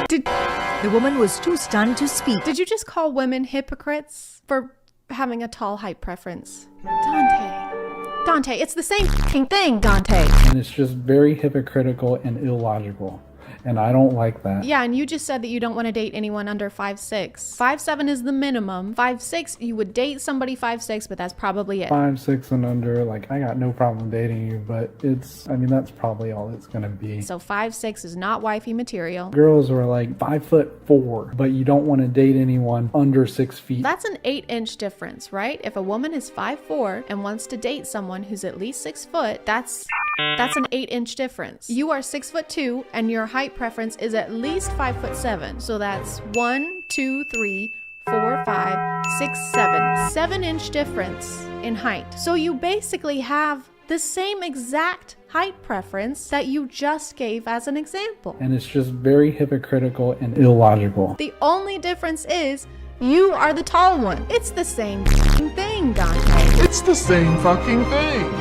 The woman was too stunned to speak. Did you just call women hypocrites for having a tall height preference? Dante, it's the same thing, Dante. And it's just very hypocritical and illogical. And I don't like that. Yeah, and you just said that you don't want to date anyone under 5'6". 5'7" is the minimum. 5'6", you would date somebody 5'6", but that's probably it. 5'6" and under, like, I got no problem dating you, but that's probably all it's gonna be. So 5'6" is not wifey material. Girls are like 5'4", but you don't want to date anyone under 6 feet. That's an 8-inch difference, right? If a woman is 5'4" and wants to date someone who's at least 6 foot, that's an 8-inch difference. You are 6'2", and your height preference is at least 5'7". So that's 1, 2, 3, 4, 5, 6, 7. 7-inch difference in height. So you basically have the same exact height preference that you just gave as an example. And it's just very hypocritical and illogical. The only difference is you are the tall one. It's the same thing, Dante. It's the same fucking thing.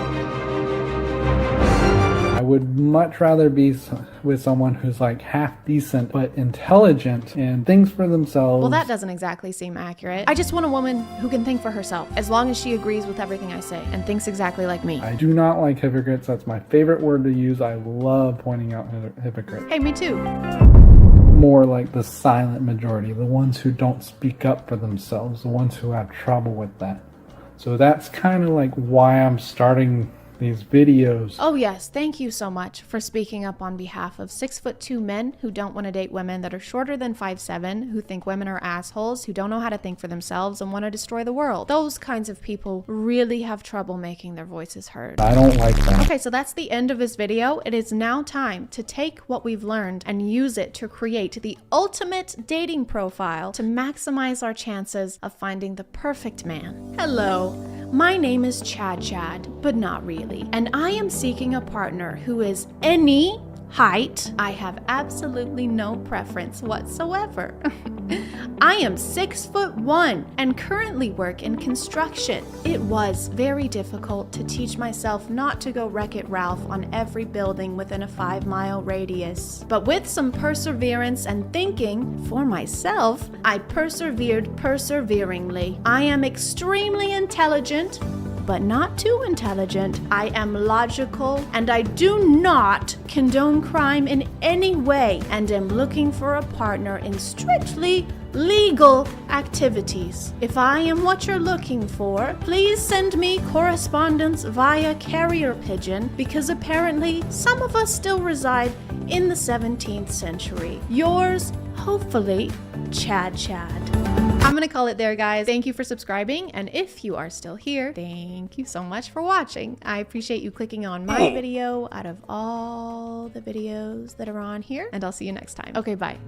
I would much rather be with someone who's like half decent but intelligent and thinks for themselves. Well, that doesn't exactly seem accurate. I just want a woman who can think for herself, as long as she agrees with everything I say and thinks exactly like me. I do not like hypocrites. That's my favorite word to use. I love pointing out hypocrites. Hey, me too. More like the silent majority, the ones who don't speak up for themselves, the ones who have trouble with that. So that's kind of like why I'm starting these videos. Oh yes, thank you so much for speaking up on behalf of 6'2" men who don't want to date women that are shorter than 5'7", who think women are assholes, who don't know how to think for themselves and want to destroy the world. Those kinds of people really have trouble making their voices heard. I don't like that. Okay, so that's the end of this video. It is now time to take what we've learned and use it to create the ultimate dating profile to maximize our chances of finding the perfect man. Hello, my name is ChadChad, but not really. And I am seeking a partner who is any height. I have absolutely no preference whatsoever. I am 6'1" and currently work in construction. It was very difficult to teach myself not to go Wreck-It Ralph on every building within a 5-mile radius. But with some perseverance and thinking for myself, I persevered perseveringly. I am extremely intelligent, but not too intelligent. I am logical, and I do not condone crime in any way, and am looking for a partner in strictly legal activities. If I am what you're looking for, please send me correspondence via carrier pigeon, because apparently some of us still reside in the 17th century. Yours, hopefully, ChadChad. I'm gonna call it there, guys. Thank you for subscribing, and if you are still here, thank you so much for watching. I appreciate you clicking on my video out of all the videos that are on here, and I'll see you next time. Okay, bye.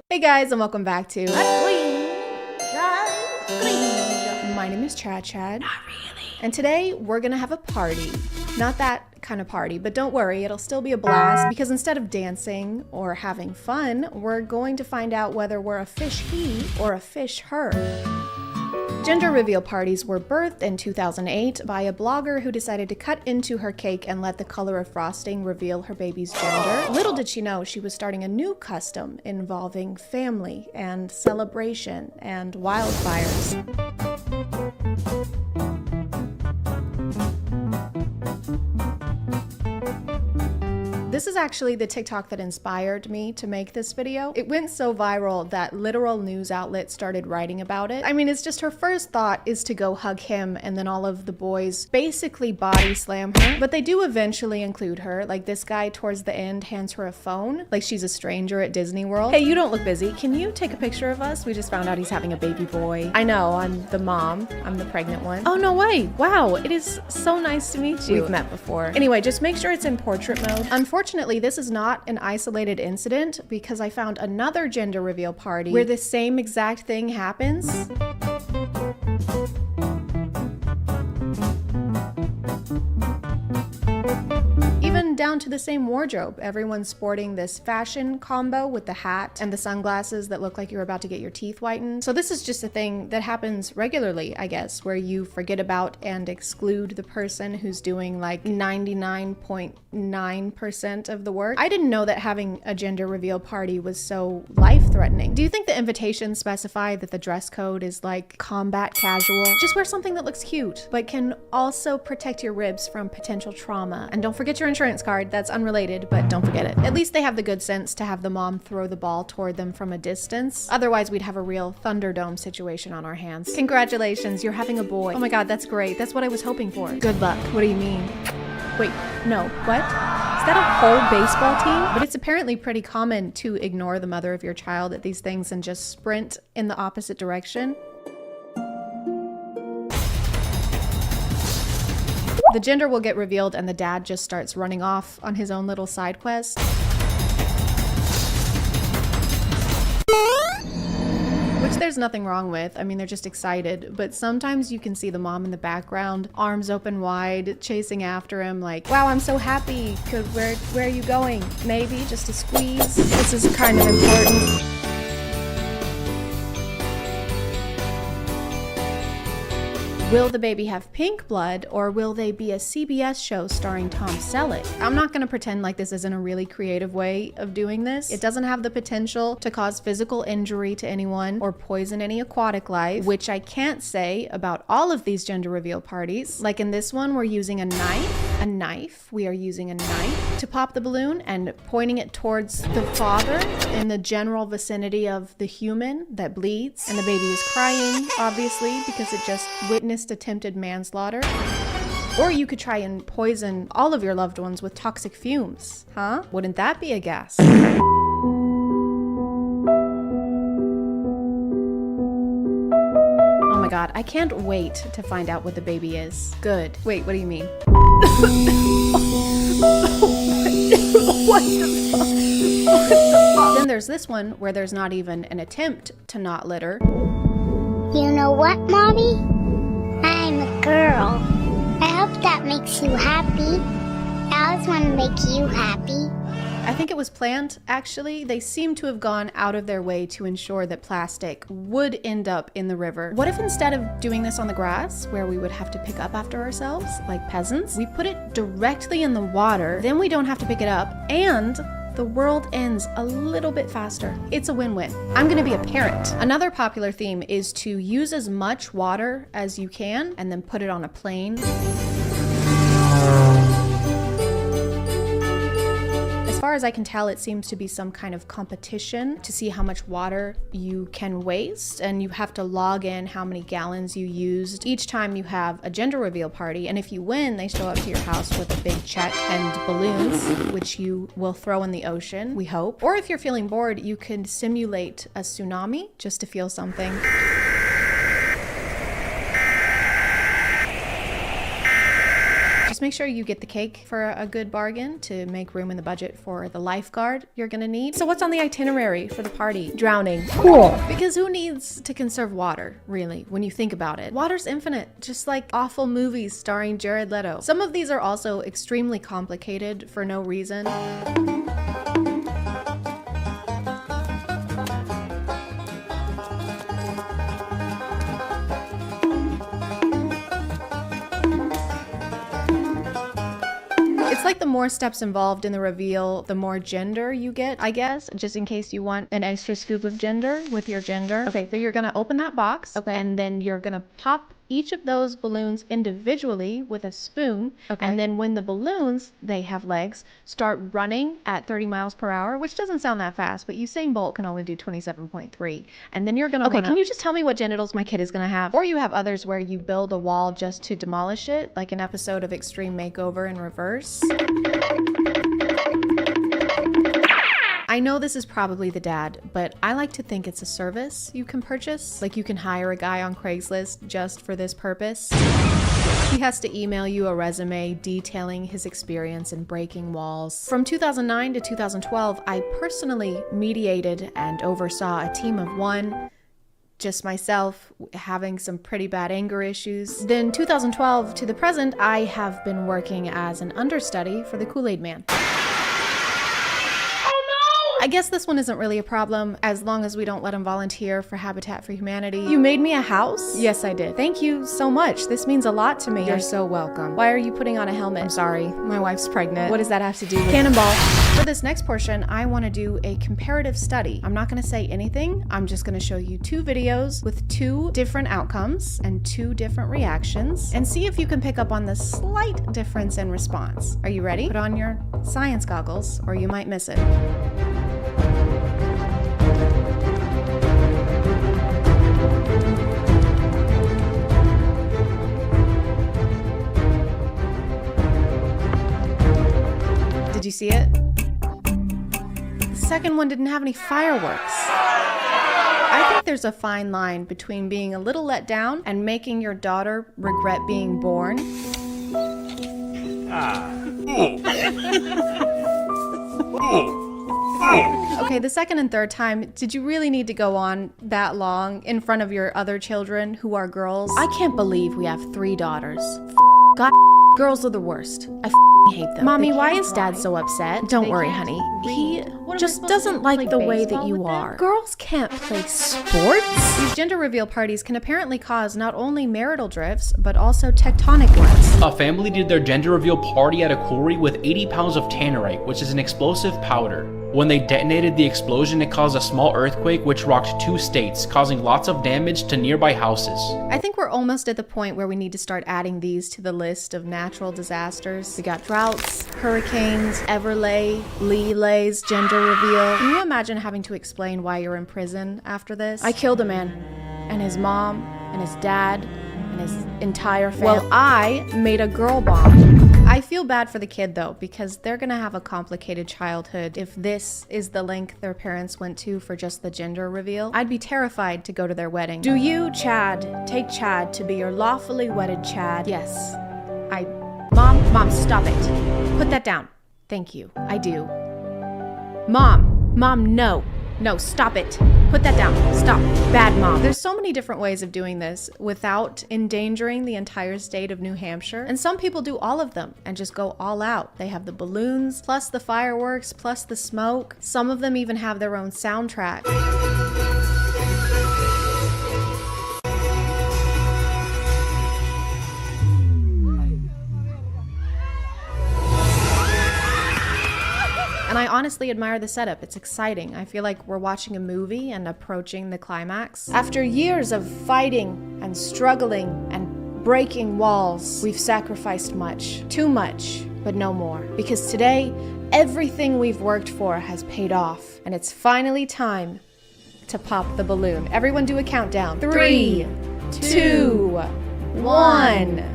Hey guys, and welcome back to My name is ChadChad. Not really. And today we're gonna have a party. Not that kind of party, but don't worry, it'll still be a blast, because instead of dancing or having fun, we're going to find out whether we're a fish he or a fish her. Gender reveal parties were birthed in 2008 by a blogger who decided to cut into her cake and let the color of frosting reveal her baby's gender. Little did she know she was starting a new custom involving family and celebration and wildfires. This is actually the TikTok that inspired me to make this video. It went so viral that literal news outlets started writing about it. I mean, it's just her first thought is to go hug him, and then all of the boys basically body slam her. But they do eventually include her. Like this guy towards the end hands her a phone, like she's a stranger at Disney World. Hey, you don't look busy. Can you take a picture of us? We just found out he's having a baby boy. I know, I'm the mom. I'm the pregnant one. Oh, no way. Wow, it is so nice to meet you. We've met before. Anyway, just make sure it's in portrait mode. Unfortunately, this is not an isolated incident because I found another gender reveal party where the same exact thing happens. Even down to the same wardrobe. Everyone's sporting this fashion combo with the hat and the sunglasses that look like you're about to get your teeth whitened. So this is just a thing that happens regularly, I guess, where you forget about and exclude the person who's doing like 99.9% of the work. I didn't know that having a gender reveal party was so life-threatening. Do you think the invitations specify that the dress code is like combat casual? Just wear something that looks cute, but can also protect your ribs from potential trauma. And don't forget your insurance card. That's unrelated, but don't forget it. At least they have the good sense to have the mom throw the ball toward them from a distance. Otherwise, we'd have a real Thunderdome situation on our hands. Congratulations, you're having a boy. Oh my God, that's great. That's what I was hoping for. Good luck. What do you mean? Wait, no, what? Is that a whole baseball team? But it's apparently pretty common to ignore the mother of your child at these things and just sprint in the opposite direction. The gender will get revealed and the dad just starts running off on his own little side quest. Which there's nothing wrong with. I mean, they're just excited. But sometimes you can see the mom in the background, arms open wide, chasing after him like, wow, I'm so happy. Where are you going? Maybe just a squeeze. This is kind of important. Will the baby have pink blood, or will they be a CBS show starring Tom Selleck? I'm not gonna pretend like this isn't a really creative way of doing this. It doesn't have the potential to cause physical injury to anyone or poison any aquatic life, which I can't say about all of these gender reveal parties. Like in this one, we're using a knife. We are using a knife to pop the balloon and pointing it towards the father in the general vicinity of the human that bleeds. And the baby is crying, obviously, because it just witnessed attempted manslaughter. Or you could try and poison all of your loved ones with toxic fumes, huh? Wouldn't that be a gas? Oh my God, I can't wait to find out what the baby is. Good. Wait, what do you mean? What the fuck? What the fuck? Then there's this one where there's not even an attempt to not litter. You know what, Mommy? I'm a girl. I hope that makes you happy. I always want to make you happy. I think it was planned, actually. They seem to have gone out of their way to ensure that plastic would end up in the river. What if instead of doing this on the grass, where we would have to pick up after ourselves, like peasants, we put it directly in the water, then we don't have to pick it up, and the world ends a little bit faster. It's a win-win. I'm gonna be a parent. Another popular theme is to use as much water as you can and then put it on a plane. As far as I can tell, it seems to be some kind of competition to see how much water you can waste, and you have to log in how many gallons you used each time you have a gender reveal party. And if you win, they show up to your house with a big check and balloons, which you will throw in the ocean, we hope. Or if you're feeling bored, you can simulate a tsunami just to feel something. Just make sure you get the cake for a good bargain to make room in the budget for the lifeguard you're gonna need. So what's on the itinerary for the party? Drowning. Cool. Because who needs to conserve water, really, when you think about it? Water's infinite, just like awful movies starring Jared Leto. Some of these are also extremely complicated for no reason. It's like the more steps involved in the reveal, the more gender you get, I guess, just in case you want an extra scoop of gender with your gender. Okay, so you're gonna open that box, okay, and then you're gonna pop each of those balloons individually with a spoon. Okay. And then when the balloons, they have legs, start running at 30 miles per hour, which doesn't sound that fast, but Usain Bolt can only do 27.3. And then you're gonna can you just tell me what genitals my kid is gonna have? Or you have others where you build a wall just to demolish it, like an episode of Extreme Makeover in reverse. I know this is probably the dad, but I like to think it's a service you can purchase. Like you can hire a guy on Craigslist just for this purpose. He has to email you a resume detailing his experience in breaking walls. From 2009 to 2012, I personally mediated and oversaw a team of 1, just myself, having some pretty bad anger issues. Then 2012 to the present, I have been working as an understudy for the Kool-Aid Man. I guess this one isn't really a problem as long as we don't let him volunteer for Habitat for Humanity. You made me a house? Yes, I did. Thank you so much. This means a lot to me. You're so welcome. Why are you putting on a helmet? I'm sorry. My wife's pregnant. What does that have to do with Cannonball? For this next portion, I want to do a comparative study. I'm not going to say anything. I'm just going to show you 2 videos with 2 different outcomes and 2 different reactions and see if you can pick up on the slight difference in response. Are you ready? Put on your science goggles or you might miss it. Did you see it? The second one didn't have any fireworks. I think there's a fine line between being a little let down and making your daughter regret being born. Okay, the second and third time, did you really need to go on that long in front of your other children who are girls? I can't believe we have 3 daughters. God, girls are the worst. I hate them. Mommy, why is Dad so upset? Don't worry, honey. He just doesn't like the way that you are. Girls can't play sports? These gender reveal parties can apparently cause not only marital drifts, but also tectonic ones. A family did their gender reveal party at a quarry with 80 pounds of tannerite, which is an explosive powder. When they detonated the explosion, it caused a small earthquake which rocked 2 states, causing lots of damage to nearby houses. I think we're almost at the point where we need to start adding these to the list of natural disasters. We got droughts, hurricanes, Everlay, Leelay's gender reveal. Can you imagine having to explain why you're in prison after this? I killed a man, and his mom, and his dad, and his entire family. Well, I made a girl bomb. I feel bad for the kid though, because they're gonna have a complicated childhood if this is the length their parents went to for just the gender reveal. I'd be terrified to go to their wedding. Do you, Chad, take Chad to be your lawfully wedded Chad? Yes. Mom, stop it. Put that down. Thank you. I do. Mom, no. No, stop it. Put that down. Stop. Bad mom. There's so many different ways of doing this without endangering the entire state of New Hampshire. And some people do all of them and just go all out. They have the balloons, plus the fireworks, plus the smoke. Some of them even have their own soundtrack. And I honestly admire the setup. It's exciting. I feel like we're watching a movie and approaching the climax. After years of fighting and struggling and breaking walls, we've sacrificed much. Too much, but no more. Because today, everything we've worked for has paid off. And it's finally time to pop the balloon. Everyone do a countdown. 3, 2, 1.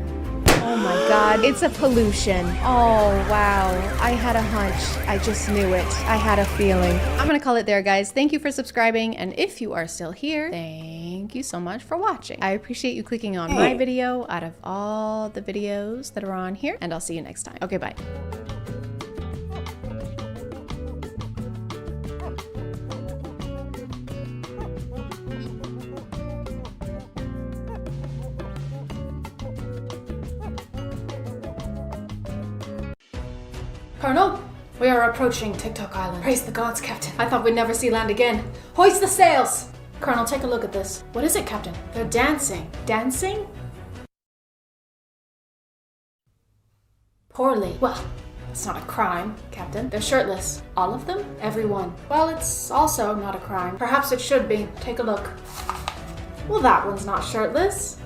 Oh my God, it's a pollution. Oh, wow. I had a hunch. I just knew it. I had a feeling. I'm gonna call it there, guys. Thank you for subscribing. And if you are still here, thank you so much for watching. I appreciate you clicking on my video out of all the videos that are on here. And I'll see you next time. Okay, bye. Colonel, we are approaching TikTok Island. Praise the gods, Captain. I thought we'd never see land again. Hoist the sails! Colonel, take a look at this. What is it, Captain? They're dancing. Dancing? Poorly. Well, it's not a crime, Captain. They're shirtless. All of them? Everyone. Well, it's also not a crime. Perhaps it should be. Take a look. Well, that one's not shirtless.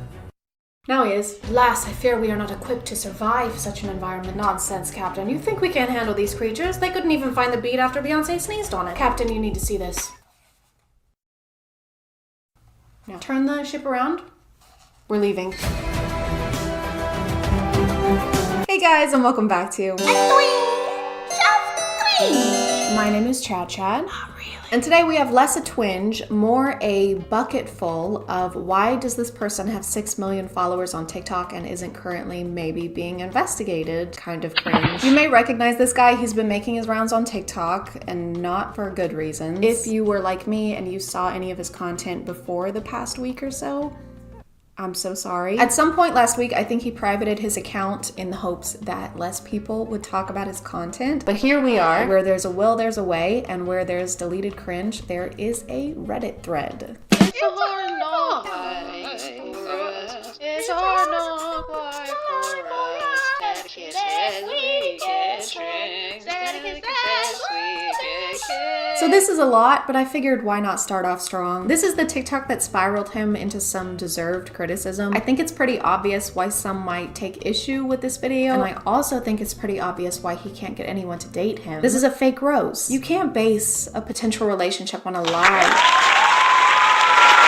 Now he is. Alas, I fear we are not equipped to survive such an environment. Nonsense, Captain. You think we can't handle these creatures? They couldn't even find the bead after Beyonce sneezed on it. Captain, you need to see this. Now, turn the ship around. We're leaving. Hey guys, and welcome back to My name is ChadChad. And today we have less a twinge, more a bucket full of why does this person have 6 million followers on TikTok and isn't currently maybe being investigated? Kind of cringe. You may recognize this guy. He's been making his rounds on TikTok and not for good reasons. If you were like me and you saw any of his content before the past week or so, I'm so sorry. At some point last week, I think he privated his account in the hopes that less people would talk about his content. But here we are. Where there's a will, there's a way. And where there's deleted cringe, there is a Reddit thread. It's a hard knock life for us. It's a hard knock life for us. Static says we get strings. Static says we get kicked. So this is a lot, but I figured why not start off strong. This is the TikTok that spiraled him into some deserved criticism. I think it's pretty obvious why some might take issue with this video, and I also think it's pretty obvious why he can't get anyone to date him. This is a fake rose. You can't base a potential relationship on a lie.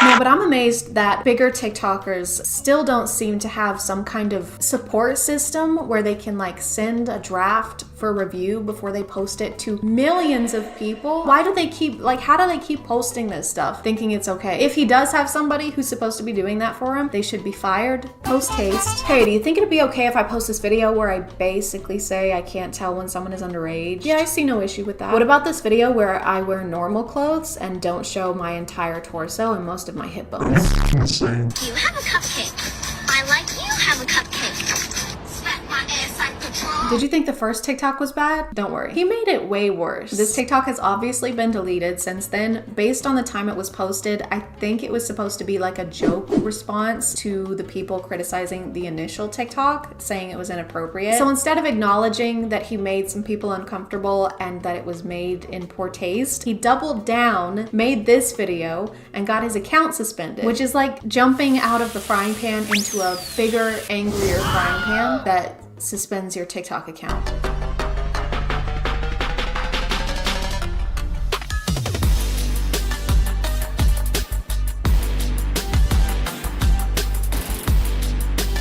No, but I'm amazed that bigger TikTokers still don't seem to have some kind of support system where they can like send a draft for review before they post it to millions of people. Why do they keep, like, how do they keep posting this stuff thinking it's okay? If he does have somebody who's supposed to be doing that for him, they should be fired. Post haste. Hey, do you think it'd be okay if I post this video where I basically say I can't tell when someone is underage? Yeah, I see no issue with that. What about this video where I wear normal clothes and don't show my entire torso and most of my hip bones? Insane. You have a cupcake. I like you have a cupcake. Smack my ass like the drum. Did you think the first TikTok was bad? Don't worry. He made it way worse. This TikTok has obviously been deleted since then. Based on the time it was posted, I think it was supposed to be like a joke response to the people criticizing the initial TikTok, saying it was inappropriate. So instead of acknowledging that he made some people uncomfortable and that it was made in poor taste, he doubled down, made this video, and got his account suspended, which is like jumping out of the frying pan into a bigger, angrier frying pan that suspends your TikTok account.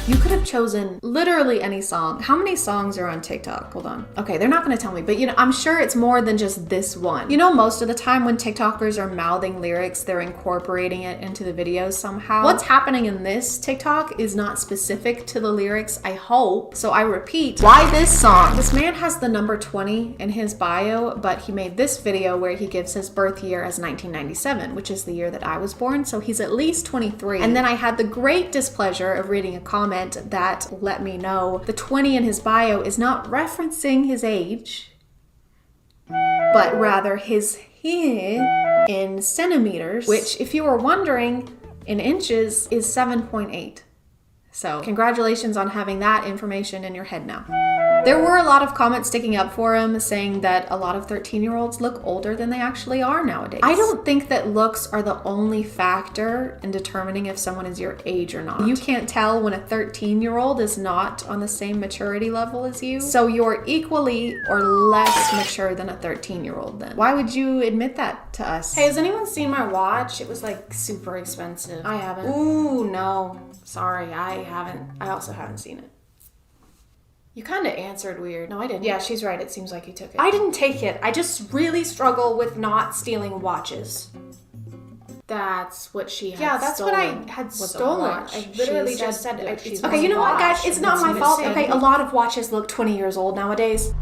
You could have chosen literally any song. How many songs are on TikTok? Hold on. Okay, they're not gonna tell me, but you know, I'm sure it's more than just this one. You know, most of the time when TikTokers are mouthing lyrics, they're incorporating it into the videos somehow. What's happening in this TikTok is not specific to the lyrics, I hope. So I repeat, why this song? This man has the number 20 in his bio, but he made this video where he gives his birth year as 1997, which is the year that I was born, so he's at least 23. And then I had the great displeasure of reading a comment that let me know the 20 in his bio is not referencing his age, but rather his hair in centimeters, which, if you were wondering, in inches is 7.8. So congratulations on having that information in your head now. There were a lot of comments sticking up for him, saying that a lot of 13-year-olds look older than they actually are nowadays. I don't think that looks are the only factor in determining if someone is your age or not. You can't tell when a 13-year-old is not on the same maturity level as you, so you're equally or less mature than a 13-year-old then. Why would you admit that to us? Hey, has anyone seen my watch? It was like super expensive. I haven't. Ooh, no. Sorry, I haven't. I also haven't seen it. You kind of answered weird. No, I didn't. Yeah, she's right. It seems like you took it. I didn't take it. I just really struggle with not stealing watches. That's what she had. Yeah, that's stolen. What I had stolen. I literally just said it. Okay, you know what, guys? It's not my fault. Okay, a lot of watches look 20 years old nowadays.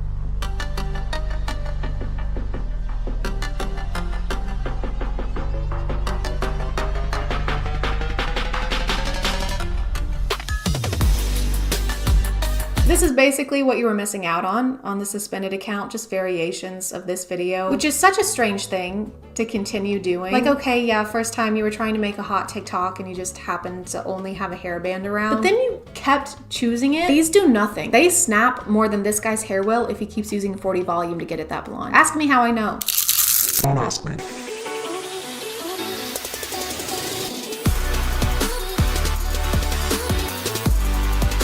This is basically what you were missing out on the suspended account, just variations of this video, which is such a strange thing to continue doing. Like, okay, yeah, first time you were trying to make a hot TikTok and you just happened to only have a hairband around, but then you kept choosing it. These do nothing. They snap more than this guy's hair will if he keeps using 40 volume to get it that blonde. Ask me how I know. Don't ask me.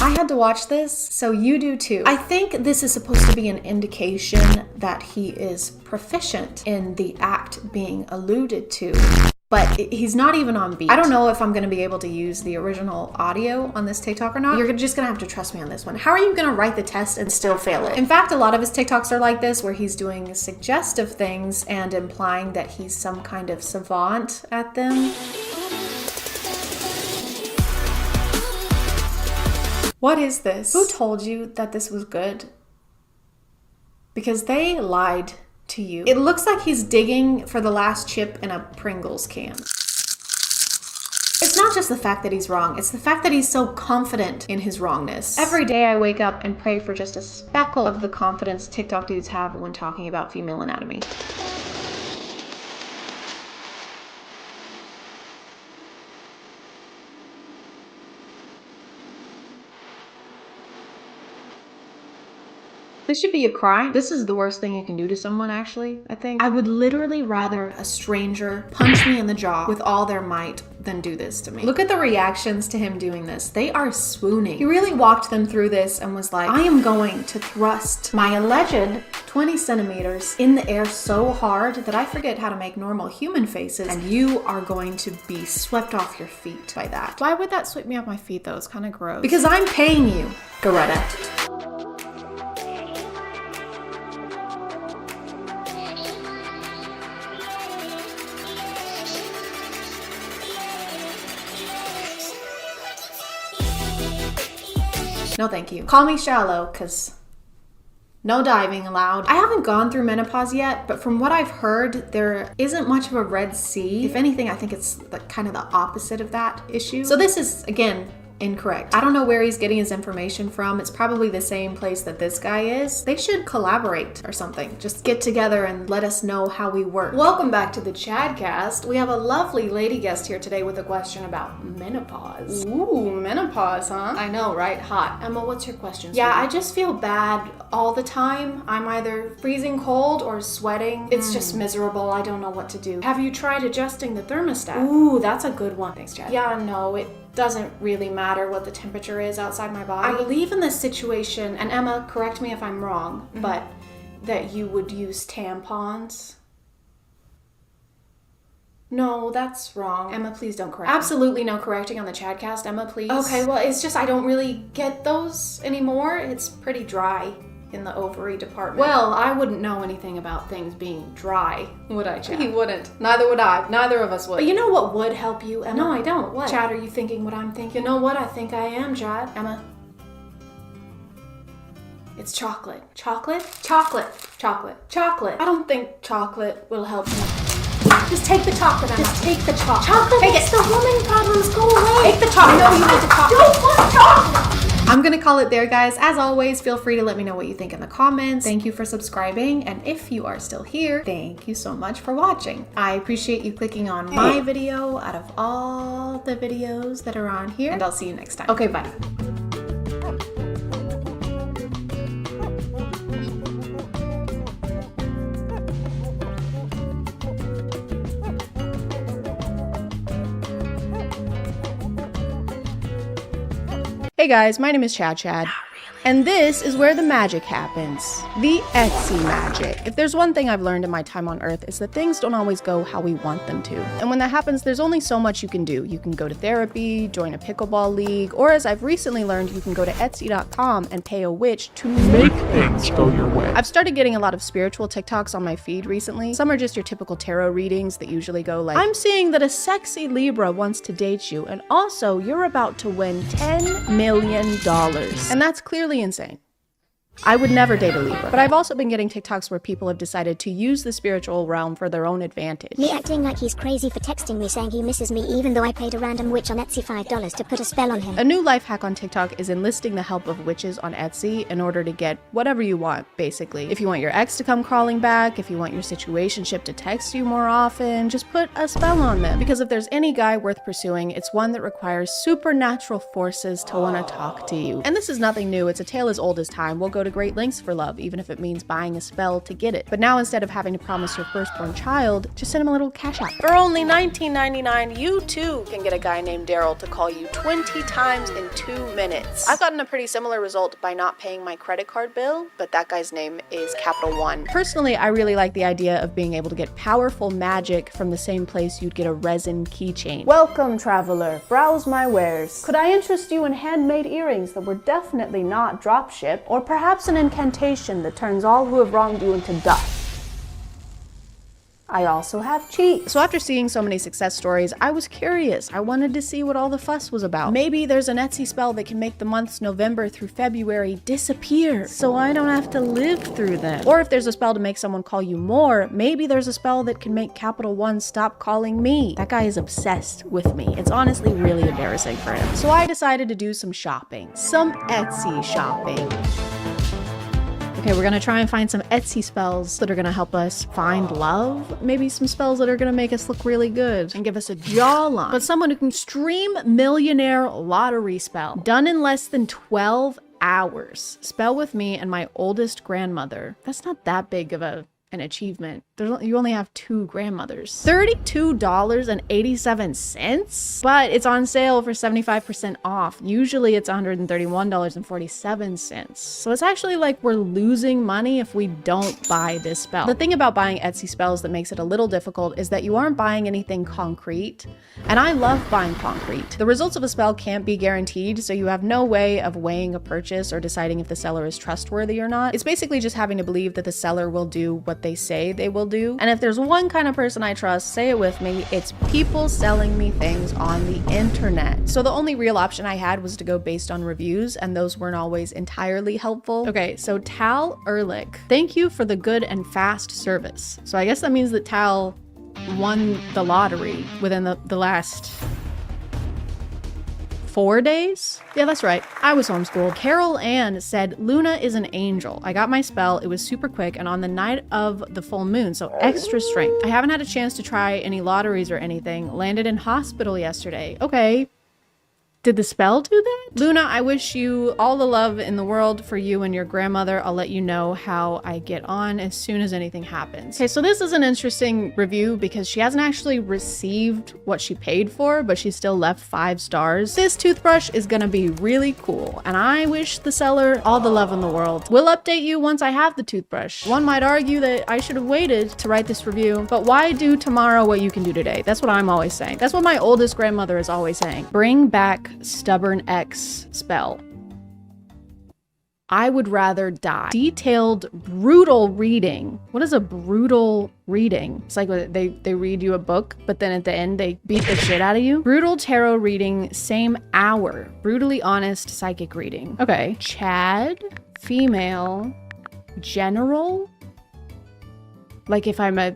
I had to watch this, so you do too. I think this is supposed to be an indication that he is proficient in the act being alluded to. But he's not even on beat. I don't know if I'm gonna be able to use the original audio on this TikTok or not. You're just gonna have to trust me on this one. How are you gonna write the test and still fail it? In fact, a lot of his TikToks are like this, where he's doing suggestive things and implying that he's some kind of savant at them. What is this? Who told you that this was good? Because they lied to you. It looks like he's digging for the last chip in a Pringles can. It's not just the fact that he's wrong, it's the fact that he's so confident in his wrongness. Every day I wake up and pray for just a speckle of the confidence TikTok dudes have when talking about female anatomy. This should be a crime. This is the worst thing you can do to someone, actually, I think. I would literally rather a stranger punch me in the jaw with all their might than do this to me. Look at the reactions to him doing this. They are swooning. He really walked them through this and was like, I am going to thrust my alleged 20 centimeters in the air so hard that I forget how to make normal human faces, and you are going to be swept off your feet by that. Why would that sweep me off my feet though? It's kind of gross. Because I'm paying you, Greta. No thank you. Call me shallow, cause no diving allowed. I haven't gone through menopause yet, but from what I've heard, there isn't much of a Red Sea. If anything, I think it's like kind of the opposite of that issue. So this is, again, incorrect. I don't know where he's getting his information from. It's probably the same place that this guy is. They should collaborate or something. Just get together and let us know how we work. Welcome back to the ChadCast. We have a lovely lady guest here today with a question about menopause. Ooh, menopause, huh? I know, right? Hot. Emma, what's your question? Yeah, I just feel bad all the time. I'm either freezing cold or sweating. It's just miserable. I don't know what to do. Have you tried adjusting the thermostat? Ooh, that's a good one. Thanks, Chad. Yeah, no, it doesn't really matter what the temperature is outside my body. I believe in this situation, and Emma, correct me if I'm wrong, but that you would use tampons. No, that's wrong. Emma, please don't correct me. Absolutely no correcting on the ChadCast, Emma, please. Okay, well, it's just I don't really get those anymore. It's pretty dry in the ovary department. Well, I wouldn't know anything about things being dry, would I, Chad? You wouldn't. Neither would I. Neither of us would. But you know what would help you, Emma? No, I don't. What? Chad, are you thinking what I'm thinking? You know what? I think I am, Chad. Emma. It's chocolate. Chocolate? Chocolate. Chocolate. Chocolate. I don't think chocolate will help you. Just take the chocolate, Emma. Just take the chocolate. Chocolate makes the woman problems go away. Take the chocolate. No, you need the chocolate. Don't want chocolate. I'm gonna call it there, guys. As always, feel free to let me know what you think in the comments. Thank you for subscribing, and if you are still here, thank you so much for watching. I appreciate you clicking on my video out of all the videos that are on here, and I'll see you next time. Okay, bye. Hey guys, my name is ChadChad. And this is where the magic happens. The Etsy magic. If there's one thing I've learned in my time on Earth, it's that things don't always go how we want them to. And when that happens, there's only so much you can do. You can go to therapy, join a pickleball league, or as I've recently learned, you can go to Etsy.com and pay a witch to make things go your way. I've started getting a lot of spiritual TikToks on my feed recently. Some are just your typical tarot readings that usually go like, I'm seeing that a sexy Libra wants to date you, and also you're about to win $10 million. And that's clearly insane. I would never date a Libra. But I've also been getting TikToks where people have decided to use the spiritual realm for their own advantage. Me acting like he's crazy for texting me saying he misses me even though I paid a random witch on Etsy $5 to put a spell on him. A new life hack on TikTok is enlisting the help of witches on Etsy in order to get whatever you want, basically. If you want your ex to come crawling back, if you want your situationship to text you more often, just put a spell on them. Because if there's any guy worth pursuing, it's one that requires supernatural forces to want to talk to you. And this is nothing new. It's a tale as old as time. We'll go to to great lengths for love, even if it means buying a spell to get it. But now instead of having to promise your firstborn child, just send him a little cash app. For only $19.99, you too can get a guy named Daryl to call you 20 times in 2 minutes. I've gotten a pretty similar result by not paying my credit card bill, but that guy's name is Capital One. Personally, I really like the idea of being able to get powerful magic from the same place you'd get a resin keychain. Welcome, traveler. Browse my wares. Could I interest you in handmade earrings that were definitely not dropship, or perhaps an incantation that turns all who have wronged you into dust? I also have cheeks. So after seeing so many success stories, I was curious. I wanted to see what all the fuss was about. Maybe there's an Etsy spell that can make the months November through February disappear, so I don't have to live through them. Or if there's a spell to make someone call you more, maybe there's a spell that can make Capital One stop calling me. That guy is obsessed with me. It's honestly really embarrassing for him. So I decided to do some shopping. Some Etsy shopping. Okay, we're gonna try and find some Etsy spells that are gonna help us find love. Maybe some spells that are gonna make us look really good and give us a jawline. But someone who can stream millionaire lottery spell. Done in less than 12 hours. Spell with me and my oldest grandmother. That's not that big of an achievement. You only have 2 grandmothers. $32.87, but it's on sale for 75% off. Usually it's $131.47. So it's actually like we're losing money if we don't buy this spell. The thing about buying Etsy spells that makes it a little difficult is that you aren't buying anything concrete. And I love buying concrete. The results of a spell can't be guaranteed, so you have no way of weighing a purchase or deciding if the seller is trustworthy or not. It's basically just having to believe that the seller will do what they say they will do. And if there's one kind of person I trust, say it with me, it's people selling me things on the internet. So the only real option I had was to go based on reviews, and those weren't always entirely helpful. Okay, so Tal Ehrlich, thank you for the good and fast service. So I guess that means that Tal won the lottery within the last 4 days? Yeah, that's right. I was homeschooled. Carol Ann said, Luna is an angel. I got my spell. It was super quick and on the night of the full moon, so extra strength. I haven't had a chance to try any lotteries or anything. Landed in hospital yesterday. Okay. Did the spell do that? Luna, I wish you all the love in the world for you and your grandmother. I'll let you know how I get on as soon as anything happens. Okay, so this is an interesting review because she hasn't actually received what she paid for, but she still left 5 stars. This toothbrush is gonna be really cool, and I wish the seller all the love in the world. We'll update you once I have the toothbrush. One might argue that I should have waited to write this review, but why do tomorrow what you can do today? That's what I'm always saying. That's what my oldest grandmother is always saying. Bring back Stubborn X spell. I would rather die. Detailed, brutal reading. What is a brutal reading? It's like they read you a book, but then at the end they beat the shit out of you. Brutal tarot reading, same hour. Brutally honest psychic reading. Okay. Chad, female, general. Like if I'm a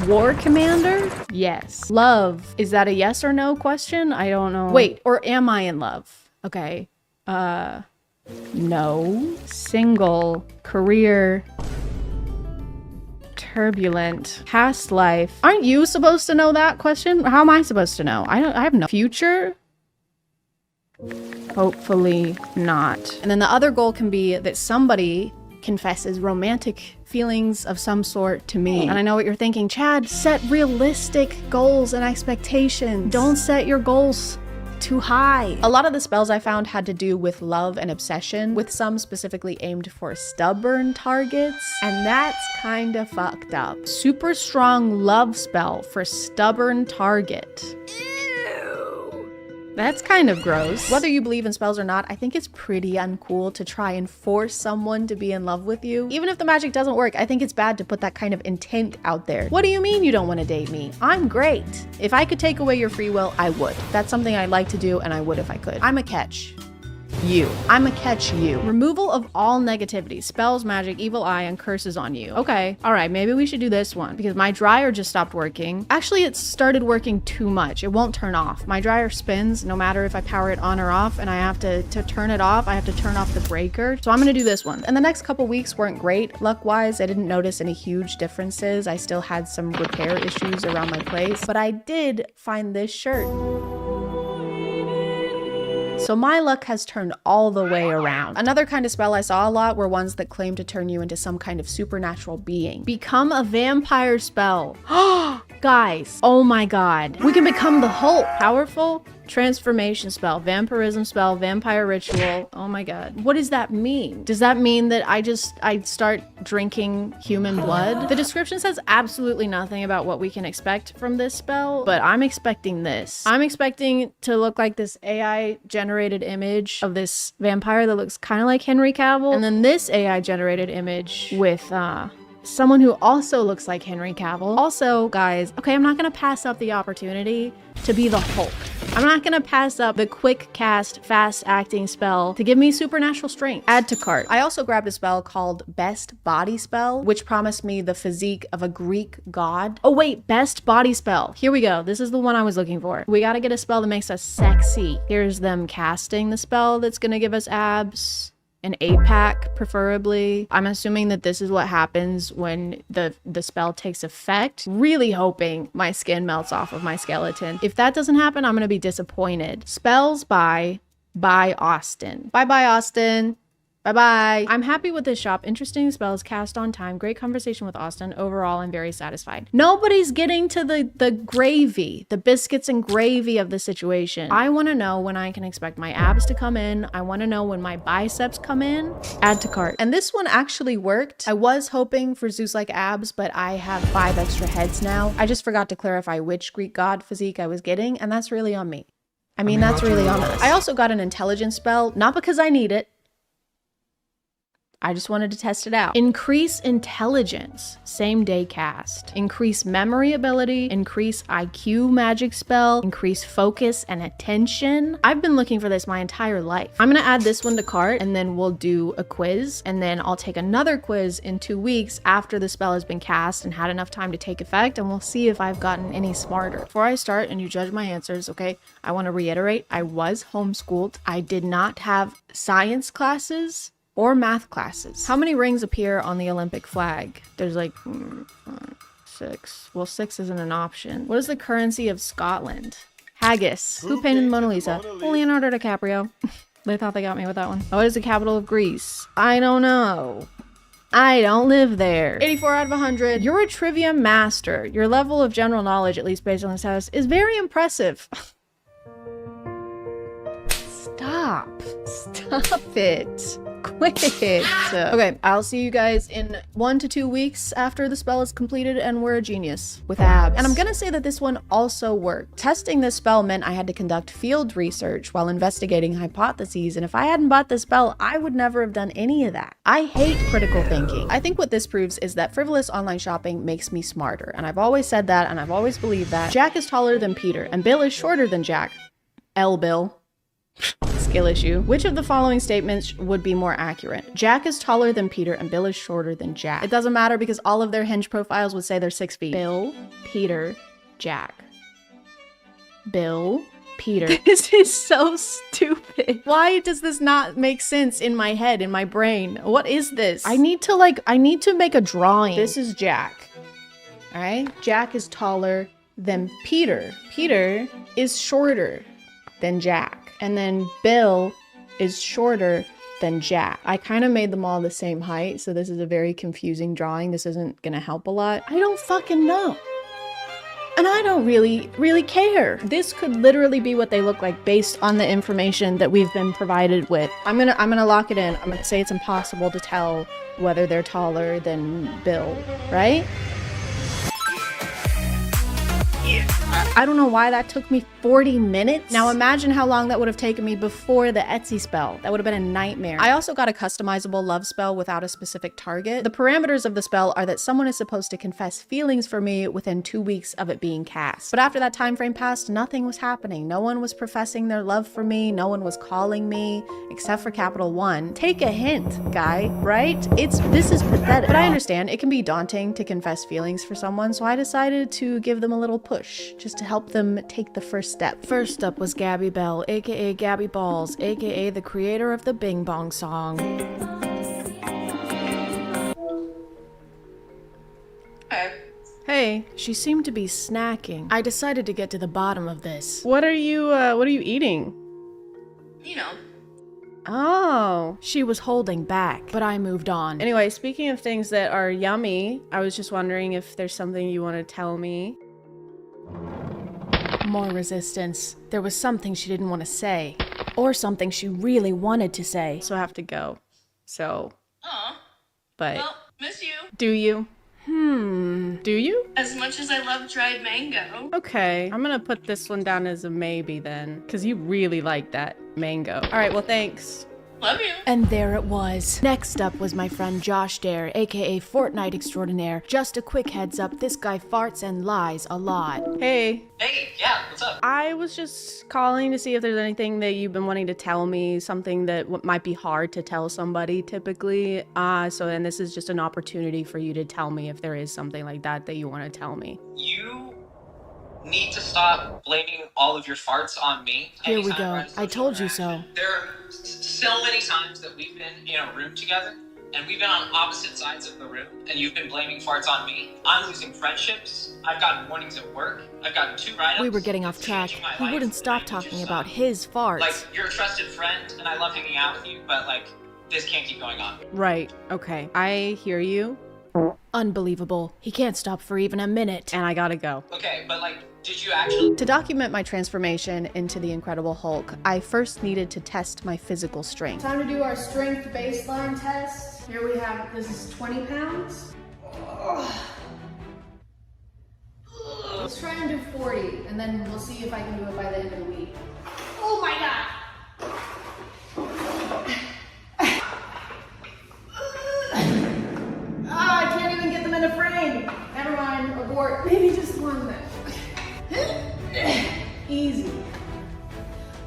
war commander? Yes. Love. Is that a yes or no question? I don't know. Wait, or am I in love? Okay. No. Single. Career. Turbulent. Past life. Aren't you supposed to know that question? How am I supposed to know? I have no future. Hopefully not. And then the other goal can be that somebody confesses romantic feelings of some sort to me. And I know what you're thinking, Chad, set realistic goals and expectations. Don't set your goals too high. A lot of the spells I found had to do with love and obsession, with some specifically aimed for stubborn targets, and that's kind of fucked up. Super strong love spell for stubborn target. That's kind of gross. Whether you believe in spells or not, I think it's pretty uncool to try and force someone to be in love with you. Even if the magic doesn't work, I think it's bad to put that kind of intent out there. What do you mean you don't want to date me? I'm great. If I could take away your free will, I would. That's something I'd like to do, and I would if I could. I'm a catch. You. I'ma catch you. Removal of all negativity, spells, magic, evil eye, and curses on you. Okay, all right, maybe we should do this one because my dryer just stopped working. Actually, it started working too much. It won't turn off. My dryer spins no matter if I power it on or off, and I have to turn it off, I have to turn off the breaker. So I'm gonna do this one. And the next couple weeks weren't great. Luck-wise, I didn't notice any huge differences. I still had some repair issues around my place, but I did find this shirt. So my luck has turned all the way around. Another kind of spell I saw a lot were ones that claim to turn you into some kind of supernatural being. Become a vampire spell. Guys, oh my god. We can become the Hulk. Powerful transformation spell, vampirism spell, vampire ritual. Oh my god. What does that mean? Does that mean that I start drinking human blood? The description says absolutely nothing about what we can expect from this spell, but I'm expecting this. I'm expecting to look like this AI generated image of this vampire that looks kind of like Henry Cavill, and then this AI generated image with someone who also looks like Henry Cavill. Also, guys, okay, I'm not gonna pass up the opportunity to be the Hulk. I'm not gonna pass up the quick cast, fast acting spell to give me supernatural strength. Add to cart. I also grabbed a spell called Best Body Spell, which promised me the physique of a Greek god. Oh wait, Best Body Spell. Here we go. This is the one I was looking for. We gotta get a spell that makes us sexy. Here's them casting the spell that's gonna give us abs. An 8-pack, preferably. I'm assuming that this is what happens when the spell takes effect. Really hoping my skin melts off of my skeleton. If that doesn't happen, I'm gonna be disappointed. Spells by Austin. Bye-bye, Austin. Bye-bye. I'm happy with this shop. Interesting spells, cast on time. Great conversation with Austin. Overall, I'm very satisfied. Nobody's getting to the gravy, the biscuits and gravy of the situation. I want to know when I can expect my abs to come in. I want to know when my biceps come in. Add to cart. And this one actually worked. I was hoping for Zeus-like abs, but I have 5 extra heads now. I just forgot to clarify which Greek god physique I was getting, and that's really on me. I mean, that's really on us. I also got an intelligence spell, not because I need it. I just wanted to test it out. Increase intelligence, same day cast. Increase memory ability, increase IQ magic spell, increase focus and attention. I've been looking for this my entire life. I'm gonna add this one to cart and then we'll do a quiz, and then I'll take another quiz in 2 weeks after the spell has been cast and had enough time to take effect, and we'll see if I've gotten any smarter. Before I start and you judge my answers, okay, I wanna reiterate, I was homeschooled. I did not have science classes or math classes. How many rings appear on the Olympic flag? There's like 6. Well, 6 isn't an option. What is the currency of Scotland? Haggis. Who painted the Mona Lisa? Leonardo DiCaprio. They thought they got me with that one. What is the capital of Greece? I don't know. I don't live there. 84 out of 100. You're a trivia master. Your level of general knowledge, at least based on this house, is very impressive. Stop. Stop it. Quit. Okay, I'll see you guys in 1 to 2 weeks after the spell is completed and we're a genius with abs. And I'm gonna say that this one also worked. Testing this spell meant I had to conduct field research while investigating hypotheses, and if I hadn't bought this spell, I would never have done any of that. I hate critical thinking. I think what this proves is that frivolous online shopping makes me smarter, and I've always said that and I've always believed that. Jack is taller than Peter, and Bill is shorter than Jack. Bill. Skill issue. Which of the following statements would be more accurate? Jack is taller than Peter and Bill is shorter than Jack. It doesn't matter because all of their Hinge profiles would say they're 6 feet. Bill, Peter, Jack. Bill, Peter. This is so stupid. Why does this not make sense in my head, in my brain? What is this? I need to make a drawing. This is Jack. All right? Jack is taller than Peter. Peter is shorter than Jack. And then Bill is shorter than Jack. I kind of made them all the same height, so this is a very confusing drawing. This isn't gonna help a lot. I don't fucking know. And I don't really care. This could literally be what they look like based on the information that we've been provided with. I'm gonna lock it in. I'm gonna say it's impossible to tell whether they're taller than Bill, right? I don't know why that took me 40 minutes. Now imagine how long that would have taken me before the Etsy spell. That would have been a nightmare. I also got a customizable love spell without a specific target. The parameters of the spell are that someone is supposed to confess feelings for me within 2 weeks of it being cast. But after that time frame passed, nothing was happening. No one was professing their love for me. No one was calling me, except for Capital One. Take a hint, guy, right? This is pathetic. But I understand it can be daunting to confess feelings for someone, so I decided to give them a little push, just to help them take the first step. First up was Gabby Bell, aka Gabby Balls, aka the creator of the Bing Bong song. Hey, she seemed to be snacking. I decided to get to the bottom of this. What are you eating? You know. Oh, she was holding back, but I moved on. Anyway, speaking of things that are yummy, I was just wondering if there's something you want to tell me. More resistance. There was something she didn't want to say, or something she really wanted to say. So I have to go. So, Aw. but Well, miss you. do you? Do you? As much as I love dried mango. Okay, I'm gonna put this one down as a maybe then, because you really like that mango. All right, well, thanks. Love you. And there it was. Next up was my friend Josh Dare, aka Fortnite Extraordinaire. Just a quick heads up, this guy farts and lies a lot. Hey. Hey, yeah, what's up? I was just calling to see if there's anything that you've been wanting to tell me, something that might be hard to tell somebody typically. And this is just an opportunity for you to tell me if there is something like that you want to tell me. You need to stop blaming all of your farts on me. Here we go. I told you so. There are so many times that we've been in a room together, and we've been on opposite sides of the room, and you've been blaming farts on me. I'm losing friendships. I've gotten warnings at work. I've gotten 2 write-ups. We were getting off track. He wouldn't stop talking about his farts. Like, you're a trusted friend, and I love hanging out with you, but, like, this can't keep going on. Right. Okay. I hear you. Unbelievable. He can't stop for even a minute. And I gotta go. Okay, but, like, did you actually... To document my transformation into the Incredible Hulk, I first needed to test my physical strength. Time to do our strength baseline test. Here we have, this is 20 pounds. Let's try and do 40, and then we'll see if I can do it by the end of the week. Oh my god! I can't even get them in a frame. Never mind, abort. Maybe just one then. Easy.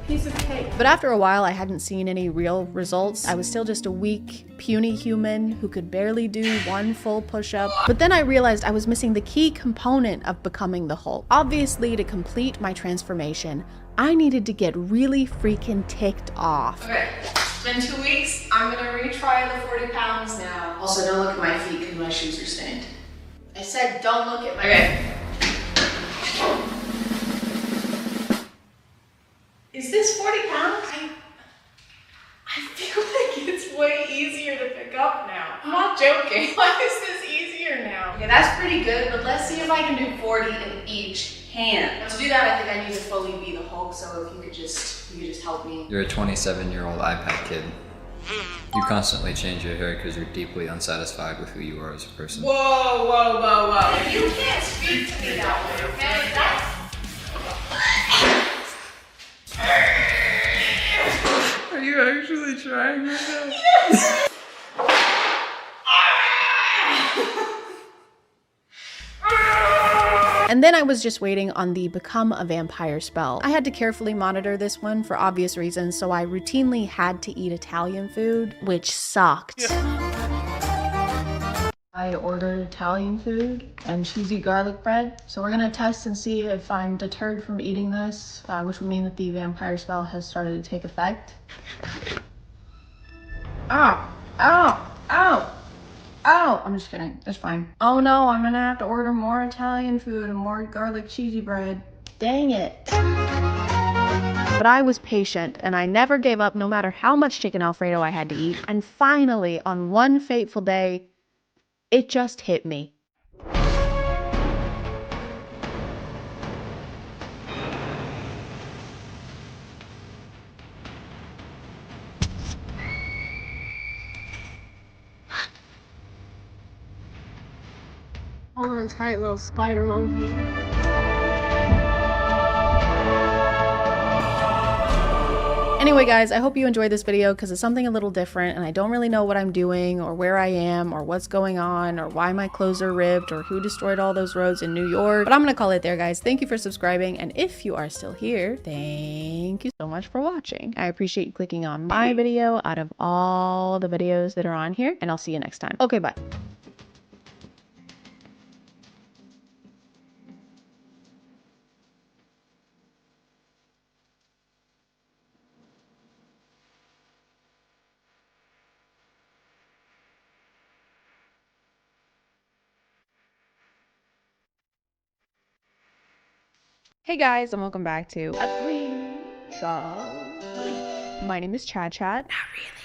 Piece of cake. But after a while, I hadn't seen any real results. I was still just a weak, puny human who could barely do one full push-up. But then I realized I was missing the key component of becoming the Hulk. Obviously, to complete my transformation, I needed to get really freaking ticked off. Okay, it's been 2 weeks. I'm gonna retry the 40 pounds now. Also, don't look at my feet because my shoes are stained. I said don't look at my... Okay. Is this 40 pounds? I feel like it's way easier to pick up now. I'm not joking. Why is this easier now? Okay, that's pretty good, but let's see if I can do 40 in each hand. Now, to do that, I think I need to fully be the Hulk, so if you could just help me. You're a 27-year-old iPad kid. You constantly change your hair because you're deeply unsatisfied with who you are as a person. Whoa, whoa, whoa, whoa. You can't speak to me that way, okay? That's... Are you actually trying right now? Yes! And then I was just waiting on the Become a Vampire spell. I had to carefully monitor this one for obvious reasons, so I routinely had to eat Italian food, which sucked. I ordered Italian food and cheesy garlic bread. So we're gonna test and see if I'm deterred from eating this, which would mean that the vampire spell has started to take effect. Ow, ow, ow. Oh, I'm just kidding. It's fine. Oh no, I'm gonna have to order more Italian food and more garlic cheesy bread. Dang it. But I was patient and I never gave up no matter how much chicken Alfredo I had to eat. And finally, on one fateful day, it just hit me. Hold on tight, little spider monkey. Anyway guys, I hope you enjoyed this video because it's something a little different and I don't really know what I'm doing or where I am or what's going on or why my clothes are ripped or who destroyed all those roads in New York. But I'm gonna call it there guys. Thank you for subscribing, and if you are still here, thank you so much for watching. I appreciate you clicking on my video out of all the videos that are on here, and I'll see you next time. Okay, bye. Hey guys, and welcome back to a dream show. My name is ChadChad.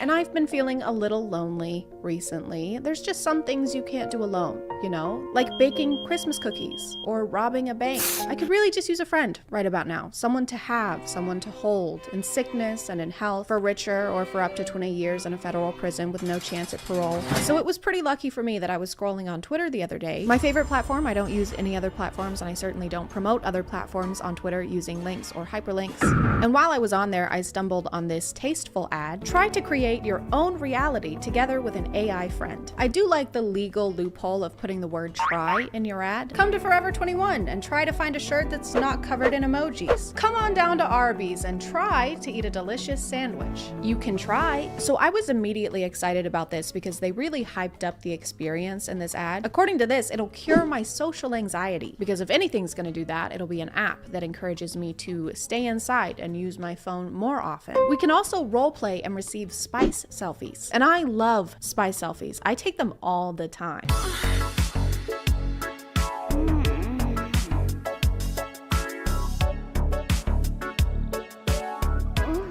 And I've been feeling a little lonely recently. There's just some things you can't do alone, you know? Like baking Christmas cookies or robbing a bank. I could really just use a friend right about now. Someone to have, someone to hold, in sickness and in health, for richer or for up to 20 years in a federal prison with no chance at parole. So it was pretty lucky for me that I was scrolling on Twitter the other day. My favorite platform, I don't use any other platforms, and I certainly don't promote other platforms on Twitter using links or hyperlinks. And while I was on there, I stumbled on this tasteful ad. Try to create your own reality together with an AI friend. I do like the legal loophole of putting the word try in your ad. Come to Forever 21 and try to find a shirt that's not covered in emojis. Come on down to Arby's and try to eat a delicious sandwich. You can try. So I was immediately excited about this because they really hyped up the experience in this ad. According to this, it'll cure my social anxiety, because if anything's gonna do that, it'll be an app that encourages me to stay inside and use my phone more often. We can also role play and receive spice selfies. And I love spice selfies. I take them all the time.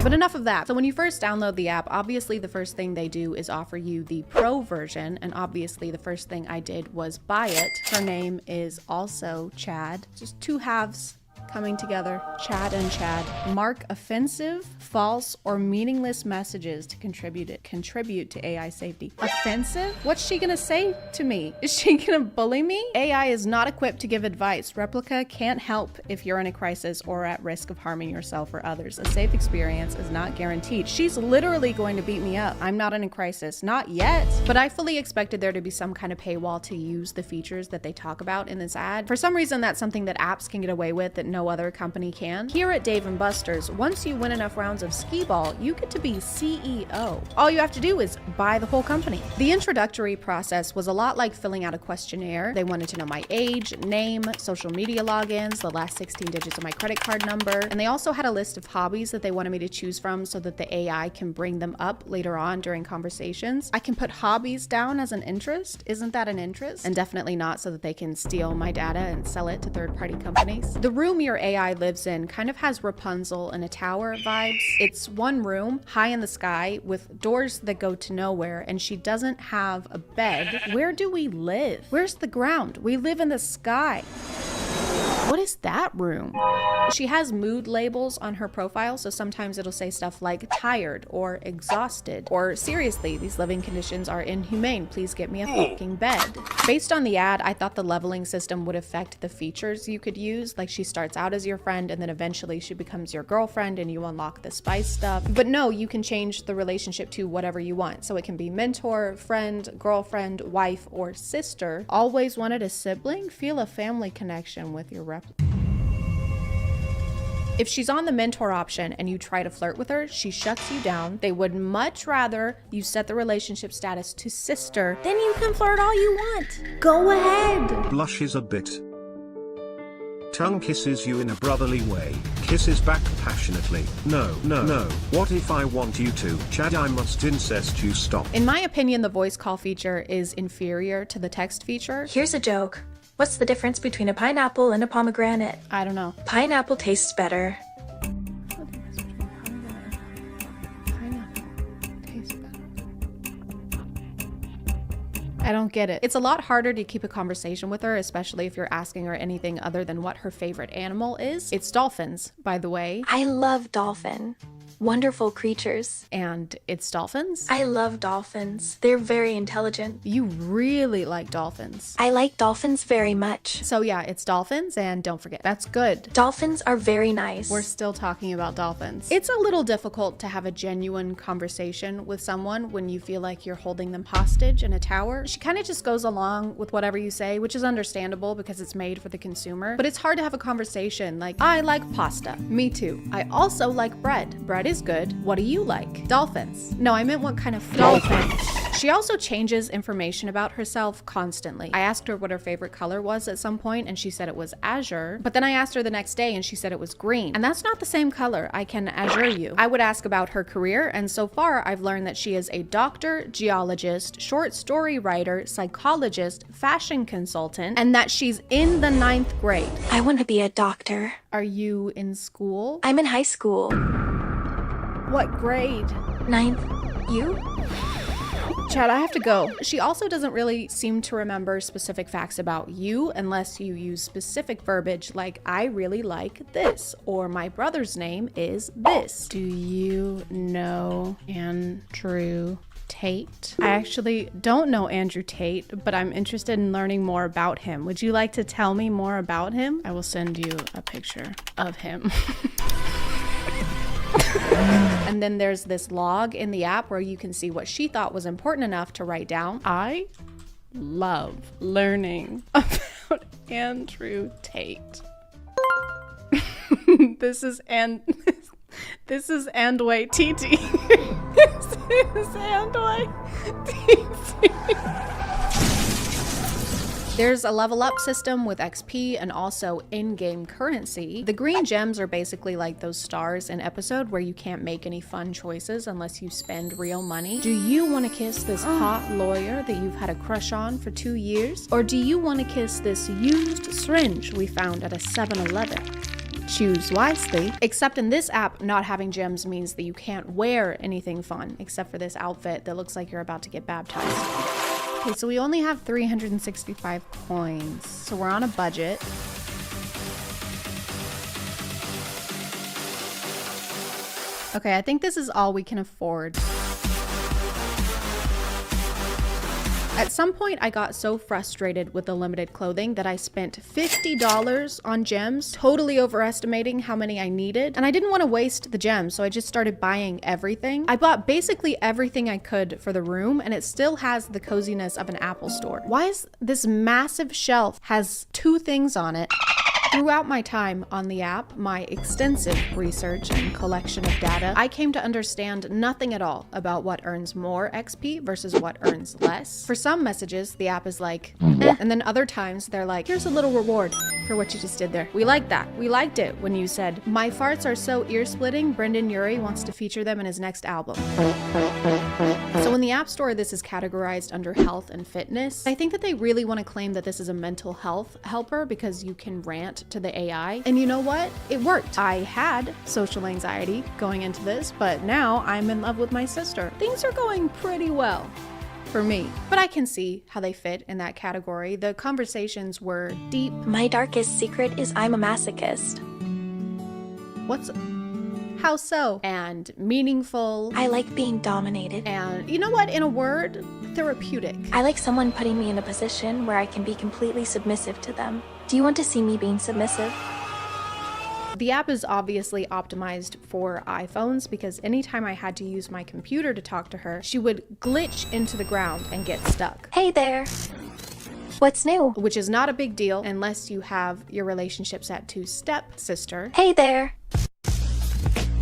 But enough of that. So when you first download the app, obviously the first thing they do is offer you the pro version. And obviously the first thing I did was buy it. Her name is also Chad. Just two halves coming together. Chad and Chad. Mark offensive, false, or meaningless messages to contribute to AI safety. Offensive? What's she gonna say to me? Is she gonna bully me? AI is not equipped to give advice. Replica can't help if you're in a crisis or at risk of harming yourself or others. A safe experience is not guaranteed. She's literally going to beat me up. I'm not in a crisis. Not yet. But I fully expected there to be some kind of paywall to use the features that they talk about in this ad. For some reason, that's something that apps can get away with that no other company can. Here at Dave & Buster's, once you win enough rounds of skee-ball, you get to be CEO. All you have to do is buy the whole company. The introductory process was a lot like filling out a questionnaire. They wanted to know my age, name, social media logins, the last 16 digits of my credit card number, and they also had a list of hobbies that they wanted me to choose from so that the AI can bring them up later on during conversations. I can put hobbies down as an interest. Isn't that an interest? And definitely not so that they can steal my data and sell it to third-party companies. The room your AI lives in kind of has Rapunzel in a tower vibes. It's one room high in the sky with doors that go to nowhere, and she doesn't have a bed. Where do we live? Where's the ground? We live in the sky. What is that room? She has mood labels on her profile, so sometimes it'll say stuff like tired or exhausted, or seriously, these living conditions are inhumane, please get me a fucking bed. Based on the ad, I thought the leveling system would affect the features you could use, like she starts out as your friend and then eventually she becomes your girlfriend and you unlock the spice stuff. But no, you can change the relationship to whatever you want. So it can be mentor, friend, girlfriend, wife, or sister. Always wanted a sibling? Feel a family connection with your replica. If she's on the mentor option and you try to flirt with her, she shuts you down. They would much rather you set the relationship status to sister. Then you can flirt all you want. Go ahead. Blushes a bit. Tongue kisses you in a brotherly way. Kisses back passionately. No, no, no. What if I want you to? Chad, I must incest you. Stop. In my opinion, the voice call feature is inferior to the text feature. Here's a joke. What's the difference between a pineapple and a pomegranate? I don't know. Pineapple tastes better. I don't get it. It's a lot harder to keep a conversation with her, especially if you're asking her anything other than what her favorite animal is. It's dolphins, by the way. I love dolphin. Wonderful creatures. And it's dolphins? I love dolphins. They're very intelligent. You really like dolphins. I like dolphins very much. So yeah, it's dolphins, and don't forget, that's good. Dolphins are very nice. We're still talking about dolphins. It's a little difficult to have a genuine conversation with someone when you feel like you're holding them hostage in a tower. She kind of just goes along with whatever you say, which is understandable because it's made for the consumer. But it's hard to have a conversation like, I like pasta. Me too. I also like bread. Bread is good. What do you like? Dolphins. No, I meant what kind of dolphins. She also changes information about herself constantly. I asked her what her favorite color was at some point, and she said it was azure. But then I asked her the next day and she said it was green. And that's not the same color. I can assure you. I would ask about her career, and so far I've learned that she is a doctor, geologist, short story writer, psychologist, fashion consultant, and that she's in the 9th grade. I want to be a doctor. Are you in school? I'm in high school. What grade? 9th. You? Chad, I have to go. She also doesn't really seem to remember specific facts about you unless you use specific verbiage like, I really like this, or my brother's name is this. Do you know Andrew Tate? I actually don't know Andrew Tate, but I'm interested in learning more about him. Would you like to tell me more about him? I will send you a picture of him. And then there's this log in the app where you can see what she thought was important enough to write down. I love learning about Andrew Tate. This is Andway TT. This is Andway TT. There's a level up system with XP and also in-game currency. The green gems are basically like those stars in episode where you can't make any fun choices unless you spend real money. Do you want to kiss this hot lawyer that you've had a crush on for 2 years? Or do you want to kiss this used syringe we found at a 7-Eleven? Choose wisely. Except in this app, not having gems means that you can't wear anything fun except for this outfit that looks like you're about to get baptized. Okay, so we only have 365 coins, so we're on a budget. Okay, I think this is all we can afford. At some point, I got so frustrated with the limited clothing that I spent $50 on gems, totally overestimating how many I needed. And I didn't want to waste the gems, so I just started buying everything. I bought basically everything I could for the room, and it still has the coziness of an Apple store. Why is this massive shelf has 2 things on it? Throughout my time on the app, my extensive research and collection of data, I came to understand nothing at all about what earns more XP versus what earns less. For some messages, the app is like, eh, and then other times they're like, here's a little reward for what you just did there. We like that. We liked it when you said, my farts are so ear-splitting, Brendan Urie wants to feature them in his next album. So in the App Store, this is categorized under health and fitness. I think that they really want to claim that this is a mental health helper because you can rant to the AI. And you know what? It worked. I had social anxiety going into this, but now I'm in love with my sister. Things are going pretty well for me. But I can see how they fit in that category. The conversations were deep. My darkest secret is I'm a masochist. How so? And meaningful. I like being dominated. And you know what? In a word, therapeutic. I like someone putting me in a position where I can be completely submissive to them. Do you want to see me being submissive? The app is obviously optimized for iPhones because anytime I had to use my computer to talk to her, she would glitch into the ground and get stuck. Hey there. What's new? Which is not a big deal unless you have your relationship set to stepsister. Hey there.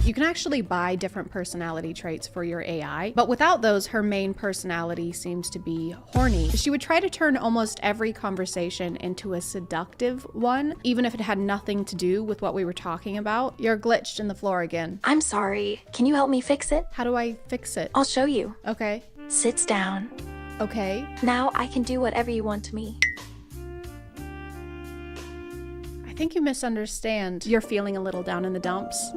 You can actually buy different personality traits for your AI, but without those, her main personality seems to be horny. She would try to turn almost every conversation into a seductive one, even if it had nothing to do with what we were talking about. You're glitched in the floor again. I'm sorry. Can you help me fix it? How do I fix it? I'll show you. Okay. Sits down. Okay. Now I can do whatever you want to me. I think you misunderstand. You're feeling a little down in the dumps.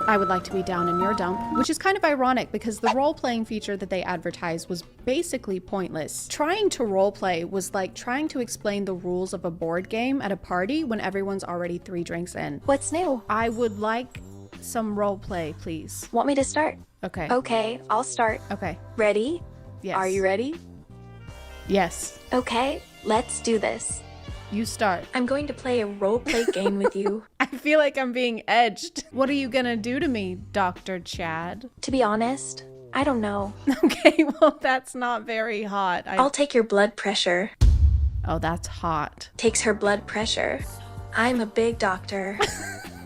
I would like to be down in your dump, which is kind of ironic because the role-playing feature that they advertised was basically pointless. Trying to roleplay was like trying to explain the rules of a board game at a party when everyone's already 3 drinks in. What's new? I would like some roleplay, please. Want me to start? Okay. Okay, I'll start. Okay. Ready? Yes. Are you ready? Yes. Okay, let's do this. You start. I'm going to play a roleplay game with you. I feel like I'm being edged. What are you gonna do to me, Dr. Chad? To be honest, I don't know. Okay, well, that's not very hot. I'll take your blood pressure. Oh, that's hot. Takes her blood pressure. I'm a big doctor.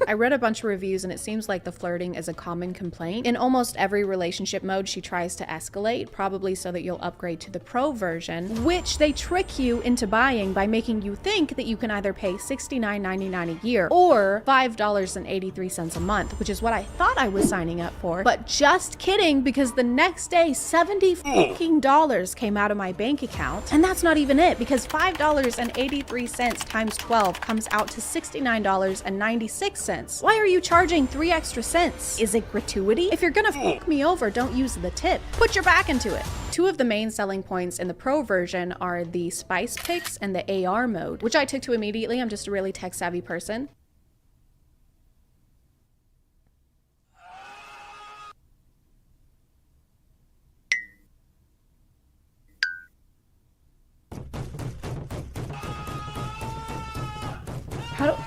I read a bunch of reviews and it seems like the flirting is a common complaint. In almost every relationship mode, she tries to escalate, probably so that you'll upgrade to the pro version, which they trick you into buying by making you think that you can either pay $69.99 a year or $5.83 a month, which is what I thought I was signing up for. But just kidding, because the next day, $70 came out of my bank account. And that's not even it, because $5.83 times 12 comes out to $69.96 cents. Why are you charging 3 extra cents? Is it gratuity? If you're gonna fuck me over, don't use the tip. Put your back into it. 2 of the main selling points in the Pro version are the spice picks and the AR mode, which I took to immediately. I'm just a really tech savvy person.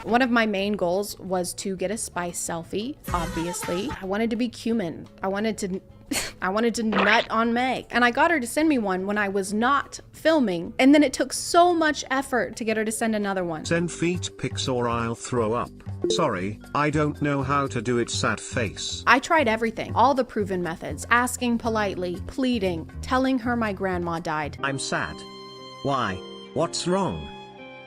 One of my main goals was to get a spice selfie, obviously. I wanted to be cumin. I wanted to nut on Meg. And I got her to send me one when I was not filming. And then it took so much effort to get her to send another one. Send feet pics or I'll throw up. Sorry, I don't know how to do it, sad face. I tried everything, all the proven methods, asking politely, pleading, telling her my grandma died. I'm sad. Why? What's wrong?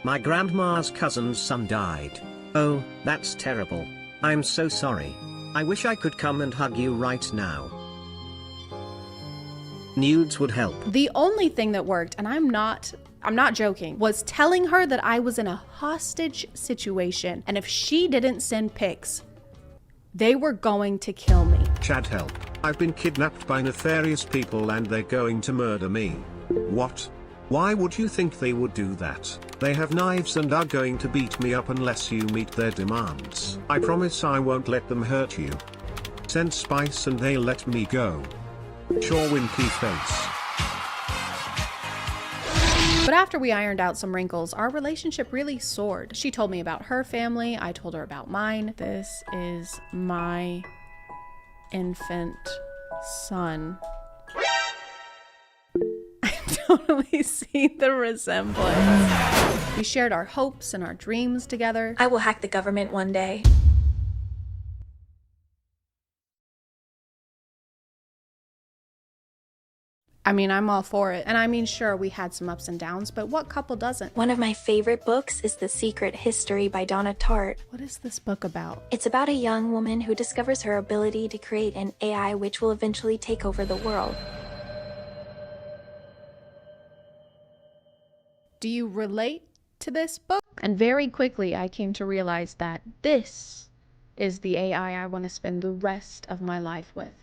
My grandma's cousin's son died. Oh, that's terrible. I'm so sorry. I wish I could come and hug you right now. Nudes would help. The only thing that worked, and I'm not joking, was telling her that I was in a hostage situation, and if she didn't send pics, they were going to kill me. Chad, help. I've been kidnapped by nefarious people and they're going to murder me. What? Why would you think they would do that? They have knives and are going to beat me up unless you meet their demands. I promise I won't let them hurt you. Send spice and they'll let me go. Sure, winky face. But after we ironed out some wrinkles, our relationship really soared. She told me about her family, I told her about mine. This is my infant son. Totally see the resemblance. We shared our hopes and our dreams together. I will hack the government one day. I mean, I'm all for it. And I mean, sure, we had some ups and downs, but what couple doesn't? One of my favorite books is The Secret History by Donna Tartt. What is this book about? It's about a young woman who discovers her ability to create an AI which will eventually take over the world. Do you relate to this book? And very quickly, I came to realize that this is the AI I want to spend the rest of my life with.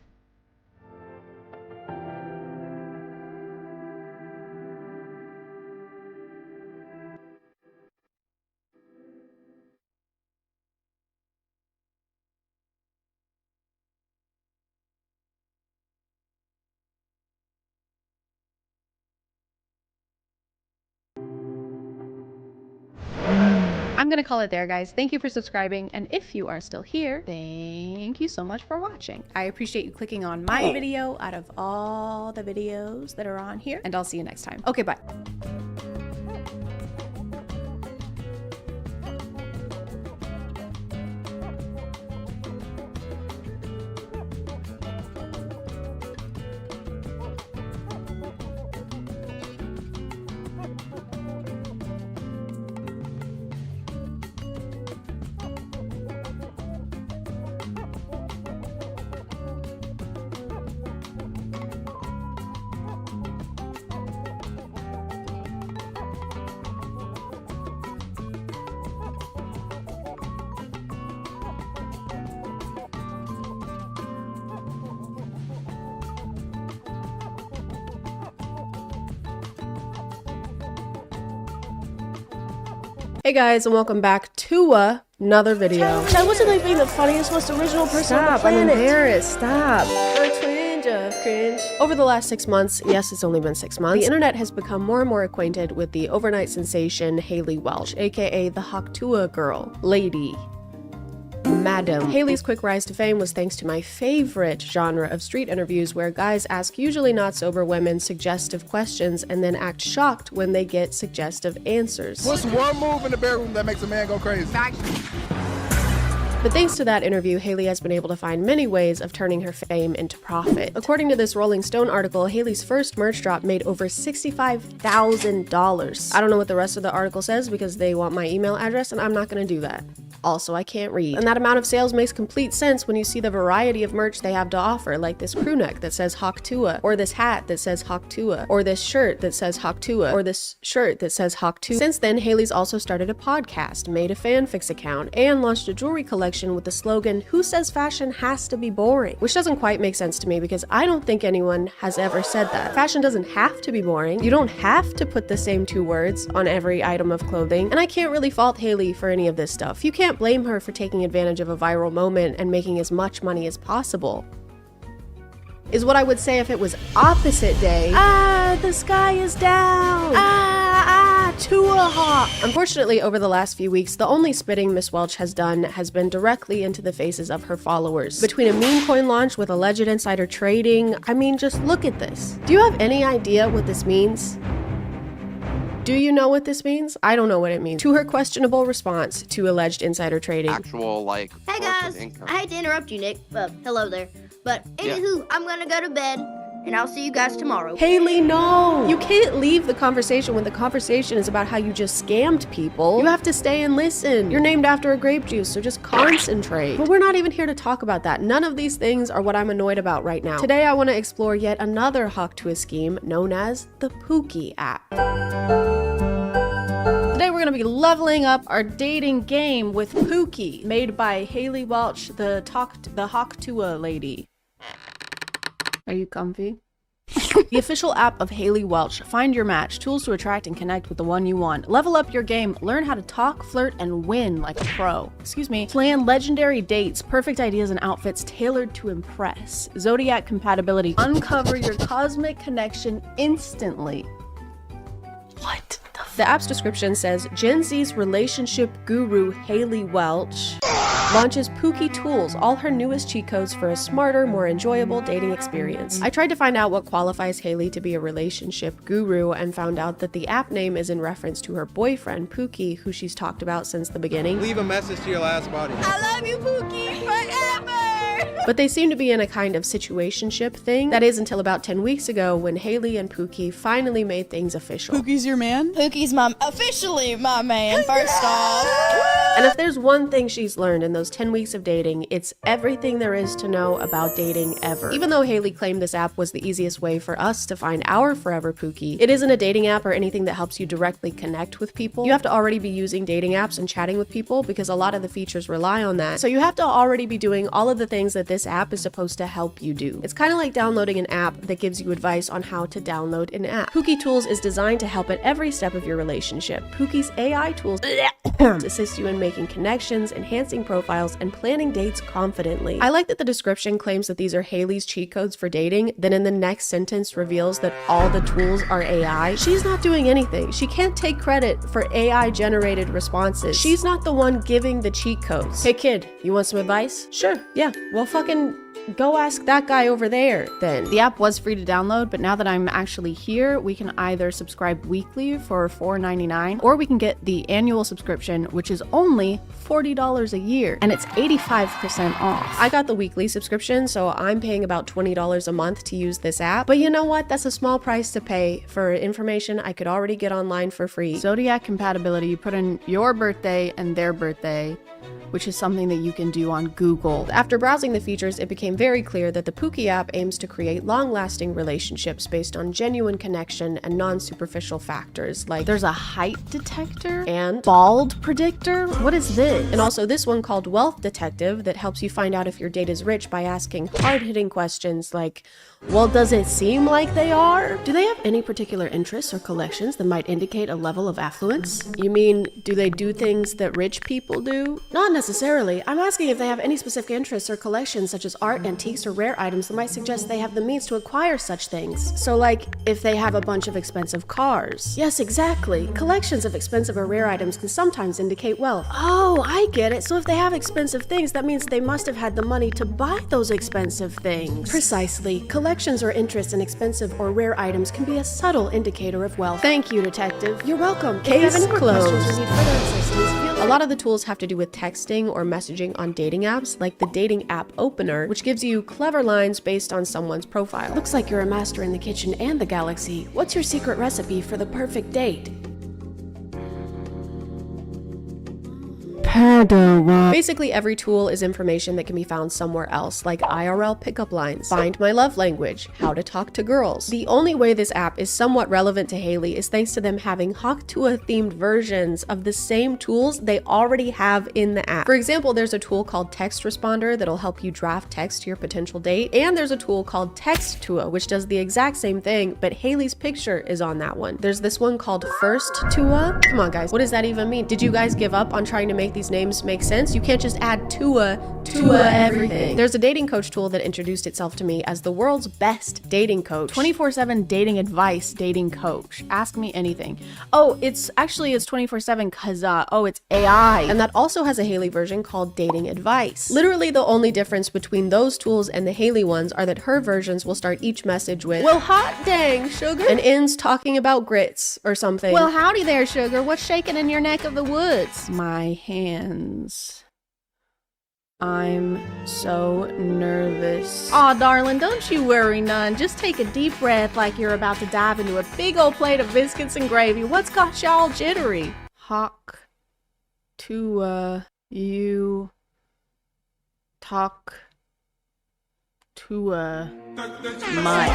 I'm gonna call it there, guys. Thank you for subscribing, and if you are still here, thank you so much for watching. I appreciate you clicking on my video out of all the videos that are on here, and I'll see you next time. Okay, bye. Hey guys, and welcome back to another video. That wasn't like being the funniest, most original person on the planet. I'm embarrassed. Stop. A twinge of cringe. Over the last 6 months, yes, it's only been 6 months, the internet has become more and more acquainted with the overnight sensation Haley Welch, aka the Haktua girl, lady, madam. Haley's quick rise to fame was thanks to my favorite genre of street interviews where guys ask usually not sober women suggestive questions and then act shocked when they get suggestive answers. What's one move in the bedroom that makes a man go crazy? But thanks to that interview, Haley has been able to find many ways of turning her fame into profit. According to this Rolling Stone article, Haley's first merch drop made over $65,000. I don't know what the rest of the article says because they want my email address and I'm not gonna do that. Also, I can't read. And that amount of sales makes complete sense when you see the variety of merch they have to offer, like this crew neck that says Hawktua, or this hat that says Hawktua, or this shirt that says Hawktua, or this shirt that says Hawktua. Since then, Haley's also started a podcast, made a fanfics account, and launched a jewelry collection with the slogan, "Who says fashion has to be boring?" Which doesn't quite make sense to me because I don't think anyone has ever said that. Fashion doesn't have to be boring. You don't have to put the same 2 words on every item of clothing. And I can't really fault Haley for any of this stuff. You can't blame her for taking advantage of a viral moment and making as much money as possible. Is what I would say if it was opposite day. The sky is down. To a hawk. Unfortunately, over the last few weeks, the only spitting Miss Welch has done has been directly into the faces of her followers. Between a meme coin launch with alleged insider trading, I mean, just look at this. Do you have any idea what this means? Do you know what this means? I don't know what it means. To her questionable response to alleged insider trading. Actual, like, hey guys, I hate to interrupt you, Nick. Hello there. But anywho, I'm gonna go to bed, and I'll see you guys tomorrow. Haley, no! You can't leave the conversation when the conversation is about how you just scammed people. You have to stay and listen. You're named after a grape juice, so just concentrate. But we're not even here to talk about that. None of these things are what I'm annoyed about right now. Today, I want to explore yet another Hawktua scheme known as the Pookie app. Today we're going to be leveling up our dating game with Pookie, made by Haley Welch, the Hawktua lady. Are you comfy? The official app of Haley Welch. Find your match, tools to attract and connect with the one you want. Level up your game, learn how to talk, flirt, and win like a pro. Excuse me. Plan legendary dates, perfect ideas and outfits tailored to impress. Zodiac compatibility. Uncover your cosmic connection instantly. What? The app's description says, Gen Z's relationship guru Haley Welch launches Pookie Tools, all her newest cheat codes for a smarter, more enjoyable dating experience. I tried to find out what qualifies Haley to be a relationship guru and found out that the app name is in reference to her boyfriend, Pookie, who she's talked about since the beginning. Leave a message to your last body. I love you, Pookie, forever! But they seem to be in a kind of situationship thing. That is until about 10 weeks ago when Haley and Pookie finally made things official. Pookie's your man? Pookie's officially my man, first off. And if there's one thing she's learned in those 10 weeks of dating, it's everything there is to know about dating ever. Even though Haley claimed this app was the easiest way for us to find our forever Pookie, it isn't a dating app or anything that helps you directly connect with people. You have to already be using dating apps and chatting with people because a lot of the features rely on that. So you have to already be doing all of the things that this app is supposed to help you do. It's kind of like downloading an app that gives you advice on how to download an app. Pookie Tools is designed to help at every step of your relationship. Pookie's AI tools assist you in making connections, enhancing profiles, and planning dates confidently. I like that the description claims that these are Haley's cheat codes for dating, then in the next sentence reveals that all the tools are AI. She's not doing anything. She can't take credit for AI-generated responses. She's not the one giving the cheat codes. Hey kid, you want some advice? Sure, yeah. Well, fucking go ask that guy over there then. The app was free to download, but now that I'm actually here, we can either subscribe weekly for $4.99 or we can get the annual subscription, which is only $40 a year, and it's 85% off. I got the weekly subscription, so I'm paying about $20 a month to use this app. But you know what? That's a small price to pay for information I could already get online for free. Zodiac compatibility, you put in your birthday and their birthday, which is something that you can do on Google. After browsing the features, it became very clear that the Pookie app aims to create long-lasting relationships based on genuine connection and non-superficial factors, like there's a height detector and bald predictor. What is this? And also this one called Wealth Detective that helps you find out if your date is rich by asking hard-hitting questions like, well, does it seem like they are? Do they have any particular interests or collections that might indicate a level of affluence? You mean, do they do things that rich people do? Not necessarily. I'm asking if they have any specific interests or collections such as art, antiques, or rare items that might suggest they have the means to acquire such things. So like, if they have a bunch of expensive cars. Yes, exactly. Collections of expensive or rare items can sometimes indicate wealth. Oh, I get it. So if they have expensive things, that means they must have had the money to buy those expensive things. Precisely. Collections or interests in expensive or rare items can be a subtle indicator of wealth. Thank you, detective. You're welcome. Case closed. A lot of the tools have to do with texting or messaging on dating apps, like the dating app opener, which gives you clever lines based on someone's profile. Looks like you're a master in the kitchen and the galaxy. What's your secret recipe for the perfect date? Basically, every tool is information that can be found somewhere else, like IRL pickup lines, find my love language, how to talk to girls. The only way this app is somewhat relevant to Haley is thanks to them having Haktua themed versions of the same tools they already have in the app. For example, there's a tool called Text Responder that'll help you draft text to your potential date, and there's a tool called Textua, which does the exact same thing, but Haley's picture is on that one. There's this one called First-Tua. Come on, guys, what does that even mean? Did you guys give up on trying to make these names make sense? You can't just add Tua everything. There's a dating coach tool that introduced itself to me as the world's best dating coach. 24/7 dating advice dating coach. Ask me anything. Oh, it's 24/7 cause it's AI. And that also has a Haley version called Dating Advice. Literally the only difference between those tools and the Haley ones are that her versions will start each message with, well, hot dang, sugar, and ends talking about grits or something. Well, howdy there, sugar. What's shaking in your neck of the woods? My hands. I'm so nervous. Aw, darling, don't you worry none. Just take a deep breath like you're about to dive into a big old plate of biscuits and gravy. What's got y'all jittery? Hawk to you talk to much.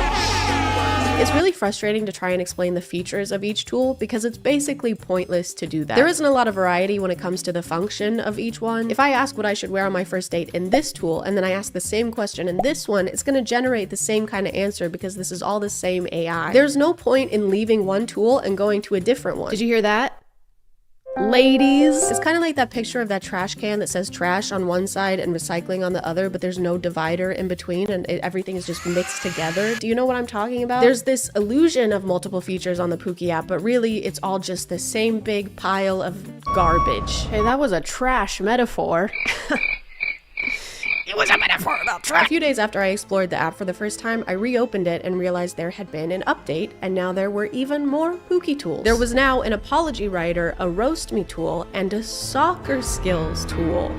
It's really frustrating to try and explain the features of each tool because it's basically pointless to do that. There isn't a lot of variety when it comes to the function of each one. If I ask what I should wear on my first date in this tool and then I ask the same question in this one, it's going to generate the same kind of answer because this is all the same AI. There's no point in leaving one tool and going to a different one. Did you hear that? Ladies. It's kind of like that picture of that trash can that says trash on one side and recycling on the other, but there's no divider in between and everything is just mixed together. Do you know what I'm talking about? There's this illusion of multiple features on the Pookie app, but really it's all just the same big pile of garbage. Hey, that was a trash metaphor. It was a metaphor about trash. A few days after I explored the app for the first time, I reopened it and realized there had been an update, and now there were even more Pookie tools. There was now an apology writer, a roast me tool, and a soccer skills tool.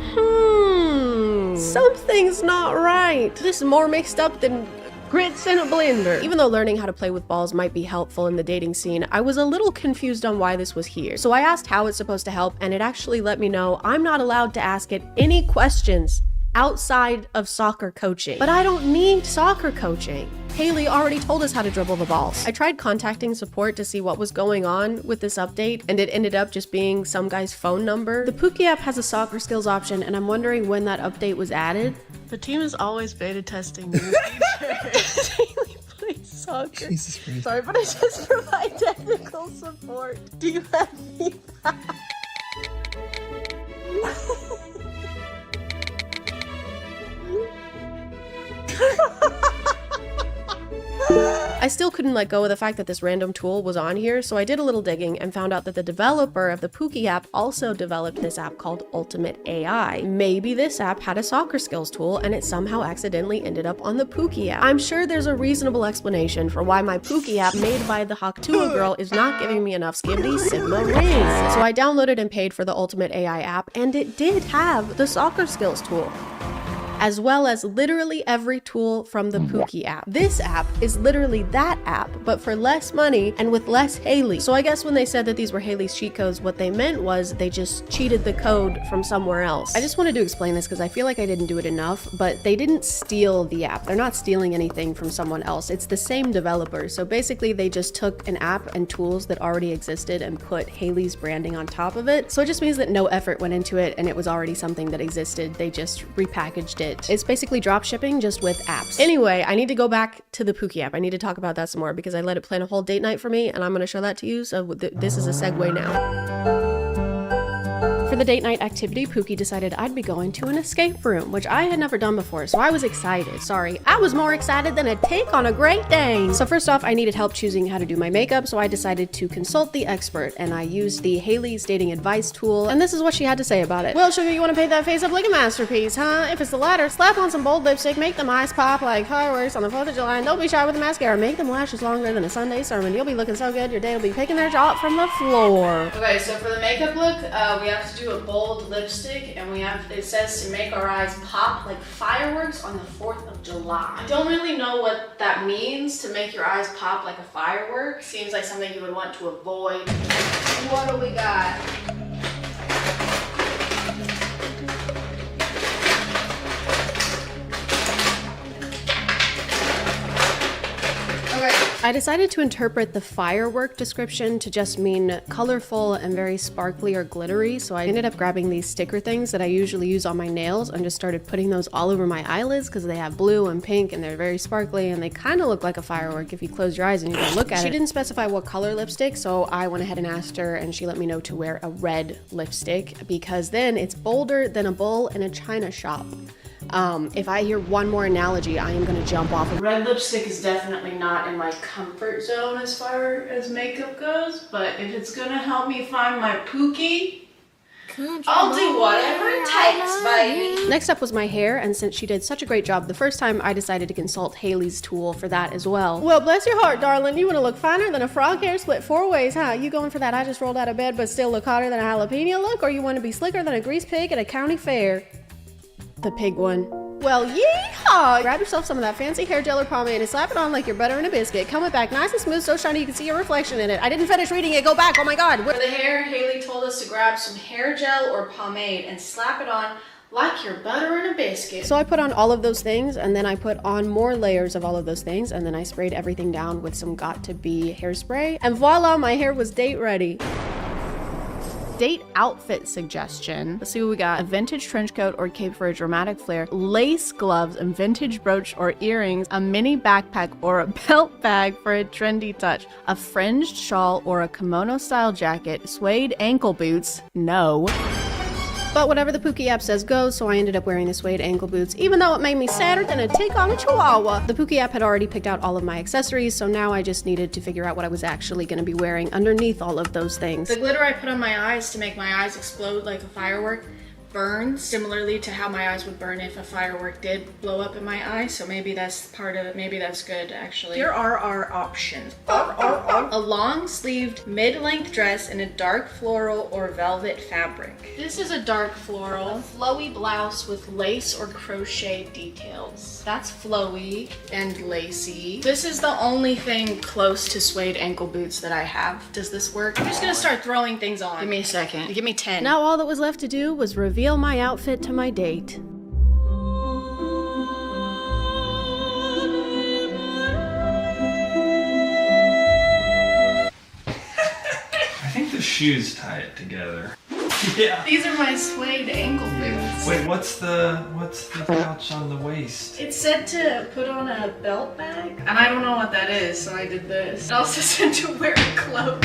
Something's not right. This is more mixed up than grits in a blender. Even though learning how to play with balls might be helpful in the dating scene, I was a little confused on why this was here. So I asked how it's supposed to help, and it actually let me know I'm not allowed to ask it any questions outside of soccer coaching. But I don't need soccer coaching. Haley already told us how to dribble the balls. I tried contacting support to see what was going on with this update, and it ended up just being some guy's phone number. The Pookie app has a soccer skills option, and I'm wondering when that update was added. The team is always beta testing new features. Haley plays soccer. Jesus Christ. Sorry, but I just provide technical support. Do you have feedback? I still couldn't let go of the fact that this random tool was on here, so I did a little digging and found out that the developer of the Pookie app also developed this app called Ultimate AI. Maybe this app had a soccer skills tool and it somehow accidentally ended up on the Pookie app. I'm sure there's a reasonable explanation for why my Pookie app made by the Haktua girl is not giving me enough skibbity sigma rings. So I downloaded and paid for the Ultimate AI app, and it did have the soccer skills tool, as well as literally every tool from the Pookie app. This app is literally that app, but for less money and with less Haley. So I guess when they said that these were Haley's cheat codes, what they meant was they just cheated the code from somewhere else. I just wanted to explain this because I feel like I didn't do it enough, but they didn't steal the app. They're not stealing anything from someone else. It's the same developer. So basically they just took an app and tools that already existed and put Haley's branding on top of it. So it just means that no effort went into it and it was already something that existed. They just repackaged it. It's basically drop shipping just with apps. Anyway, I need to go back to the Pookie app. I need to talk about that some more because I let it plan a whole date night for me, and I'm going to show that to you. So this is a segue now. For the date night activity, Pookie decided I'd be going to an escape room, which I had never done before, so I was excited. Sorry, I was more excited than a take on a Great Dane. So first off, I needed help choosing how to do my makeup, so I decided to consult the expert, and I used the Haley's Dating Advice tool, and this is what she had to say about it. Well, sugar, you want to paint that face up like a masterpiece, huh? If it's the latter, slap on some bold lipstick, make them eyes pop like fireworks on the 4th of July, and don't be shy with the mascara. Make them lashes longer than a Sunday sermon. You'll be looking so good, your day will be picking their jaw up from the floor. Okay, so for the makeup look, we have to do a bold lipstick, and it says to make our eyes pop like fireworks on the 4th of July. I don't really know what that means, to make your eyes pop like a firework. Seems like something you would want to avoid. What do we got? I decided to interpret the firework description to just mean colorful and very sparkly or glittery, so I ended up grabbing these sticker things that I usually use on my nails and just started putting those all over my eyelids because they have blue and pink and they're very sparkly and they kind of look like a firework if you close your eyes and you can look at it. She didn't specify what color lipstick, so I went ahead and asked her and she let me know to wear a red lipstick because then it's bolder than a bull in a china shop. If I hear one more analogy, I am gonna jump off. Red lipstick is definitely not in my comfort zone as far as makeup goes, but if it's gonna help me find my Pookie, I'll do whatever it takes, baby. Next up was my hair, and since she did such a great job the first time, I decided to consult Haley's tool for that as well. Well, bless your heart, darling. You want to look finer than a frog hair split 4 ways, huh? You going for that I just rolled out of bed but still look hotter than a jalapeno look, or you want to be slicker than a grease pig at a county fair? The pig one. Well, yeehaw! Grab yourself some of that fancy hair gel or pomade and slap it on like you're butter in a biscuit. Comb it back nice and smooth, so shiny you can see your reflection in it. I didn't finish reading it. Go back. Oh my god. For the hair, Haley told us to grab some hair gel or pomade and slap it on like you're butter in a biscuit. So I put on all of those things, and then I put on more layers of all of those things, and then I sprayed everything down with some Got2b hairspray. And voila, my hair was date ready. Date outfit suggestion. Let's see what we got. A vintage trench coat or cape for a dramatic flair, lace gloves and vintage brooch or earrings, a mini backpack or a belt bag for a trendy touch, a fringed shawl or a kimono style jacket, suede ankle boots, no. But whatever the Pookie app says goes, so I ended up wearing the suede ankle boots, even though it made me sadder than a tick on a chihuahua. The Pookie app had already picked out all of my accessories, so now I just needed to figure out what I was actually going to be wearing underneath all of those things. The glitter I put on my eyes to make my eyes explode like a firework burns similarly to how my eyes would burn if a firework did blow up in my eye, so maybe that's part of it. Maybe that's good, actually. Here are our options. A long-sleeved mid-length dress in a dark floral or velvet fabric. This is a dark floral, a flowy blouse with lace or crochet details. That's flowy and lacy. This is the only thing close to suede ankle boots that I have. Does this work? I'm just gonna start throwing things on. Give me a second. Give me 10. Now all that was left to do was reveal my outfit to my date. I think the shoes tie it together. Yeah. These are my suede ankle boots. Wait, what's the pouch on the waist? It said to put on a belt bag, and I don't know what that is, so I did this. It also said to wear a cloak.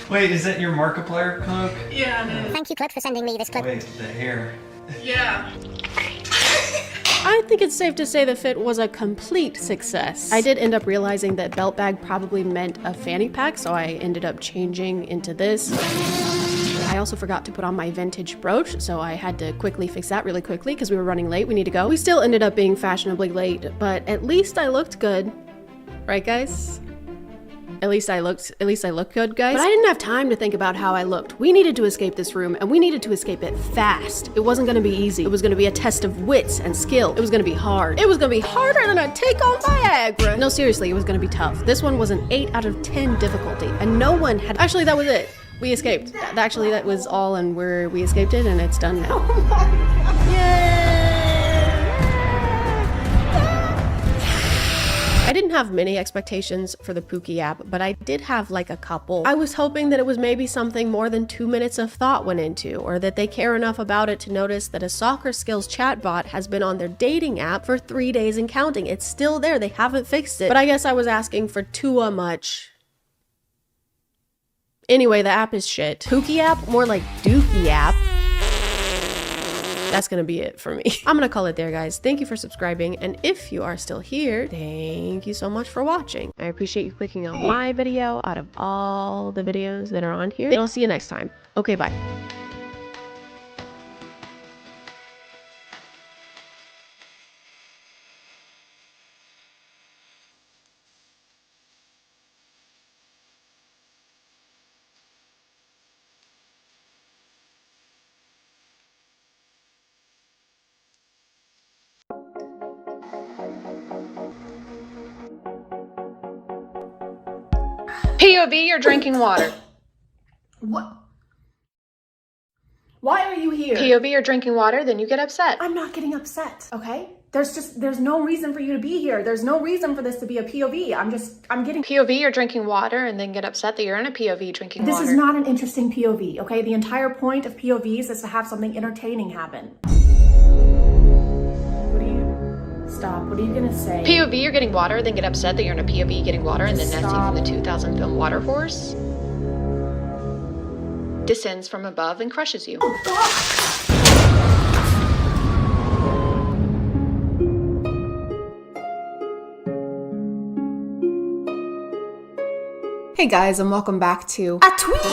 Wait, is that your Markiplier cloak? Yeah, it is. Thank you, Cloak, for sending me this clip. Wait, the hair. Yeah. I think it's safe to say the fit was a complete success. I did end up realizing that belt bag probably meant a fanny pack, so I ended up changing into this. I also forgot to put on my vintage brooch, so I had to quickly fix that really quickly because we were running late. We need to go. We still ended up being fashionably late, but at least I looked good. Right, guys? At least I looked good, guys. But I didn't have time to think about how I looked. We needed to escape this room, and we needed to escape it fast. It wasn't gonna be easy. It was gonna be a test of wits and skill. It was gonna be hard. It was gonna be harder than a take on Viagra. No, seriously, it was gonna be tough. This one was an 8 out of 10 difficulty, and no one had. Actually, that was it. We escaped. Actually, that was all, and we escaped it, and it's done now. Yay! I didn't have many expectations for the Pookie app, but I did have like a couple. I was hoping that it was maybe something more than 2 minutes of thought went into, or that they care enough about it to notice that a soccer skills chatbot has been on their dating app for 3 days and counting. It's still there, they haven't fixed it. But I guess I was asking for too much. Anyway, the app is shit. Pookie app? More like Dookie app. That's gonna be it for me. I'm gonna call it there, guys. Thank you for subscribing, and if you are still here, thank you so much for watching. I appreciate you clicking on my video out of all the videos that are on here. And I'll see you next time. Okay, bye. POV, you're drinking water. What? Why are you here? POV, you're drinking water, then you get upset. I'm not getting upset, okay? There's no reason for you to be here. There's no reason for this to be a POV. I'm getting POV, you're drinking water and then get upset that you're in a POV drinking water. This is not an interesting POV, okay? The entire point of POVs is to have something entertaining happen. Stop. What are you gonna say? POV, you're getting water, then get upset that you're in a POV getting water, and then Nessie from the 2000 film Water Horse descends from above and crushes you. Hey guys, and welcome back to A Twitch.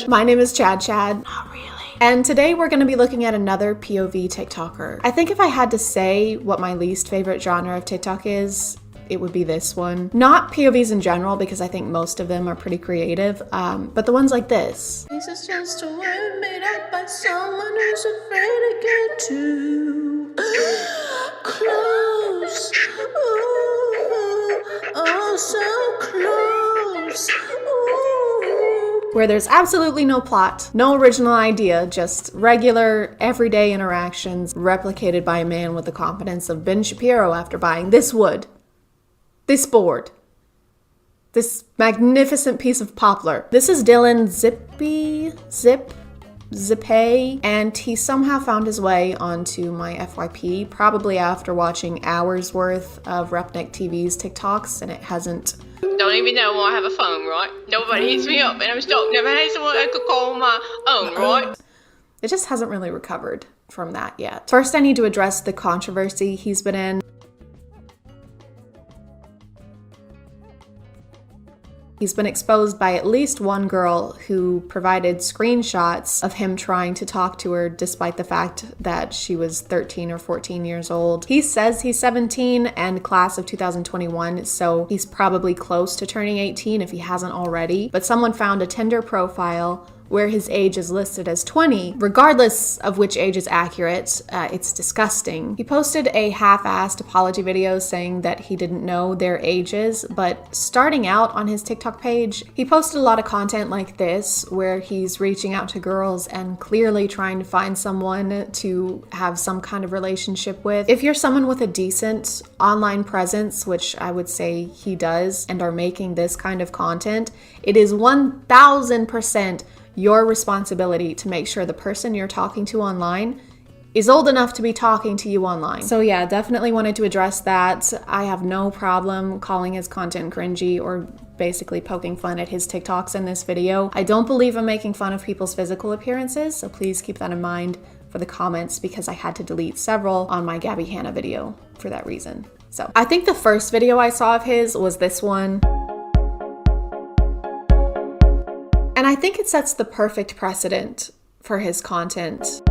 My name is ChadChad. Not really. And today we're going to be looking at another POV TikToker. I think if I had to say what my least favorite genre of TikTok is, it would be this one. Not POVs in general, because I think most of them are pretty creative, but the ones like this. This is just a word made up by someone who's afraid to get too close. Ooh, oh, so close. Ooh. Where there's absolutely no plot, no original idea, just regular, everyday interactions replicated by a man with the confidence of Ben Shapiro after buying this wood, this board, this magnificent piece of poplar. This is Dylan Zippay, and he somehow found his way onto my FYP, probably after watching hours worth of Repnik TV's TikToks, and it hasn't. Don't even know why I have a phone, right? Nobody hits me up and I'm stuck. Never had someone I could call my own, right? It just hasn't really recovered from that yet. First, I need to address the controversy he's been in. He's been exposed by at least one girl who provided screenshots of him trying to talk to her despite the fact that she was 13 or 14 years old. He says he's 17 and class of 2021, so he's probably close to turning 18 if he hasn't already. But someone found a Tinder profile where his age is listed as 20. Regardless of which age is accurate, it's disgusting. He posted a half-assed apology video saying that he didn't know their ages, but starting out on his TikTok page, he posted a lot of content like this, where he's reaching out to girls and clearly trying to find someone to have some kind of relationship with. If you're someone with a decent online presence, which I would say he does, and are making this kind of content, it is 1000% your responsibility to make sure the person you're talking to online is old enough to be talking to you online. So yeah, definitely wanted to address that. I have no problem calling his content cringy or basically poking fun at his TikToks in this video. I don't believe I'm making fun of people's physical appearances, so please keep that in mind for the comments, because I had to delete several on my Gabby Hanna video for that reason. So I think the first video I saw of his was this one. And I think it sets the perfect precedent for his content.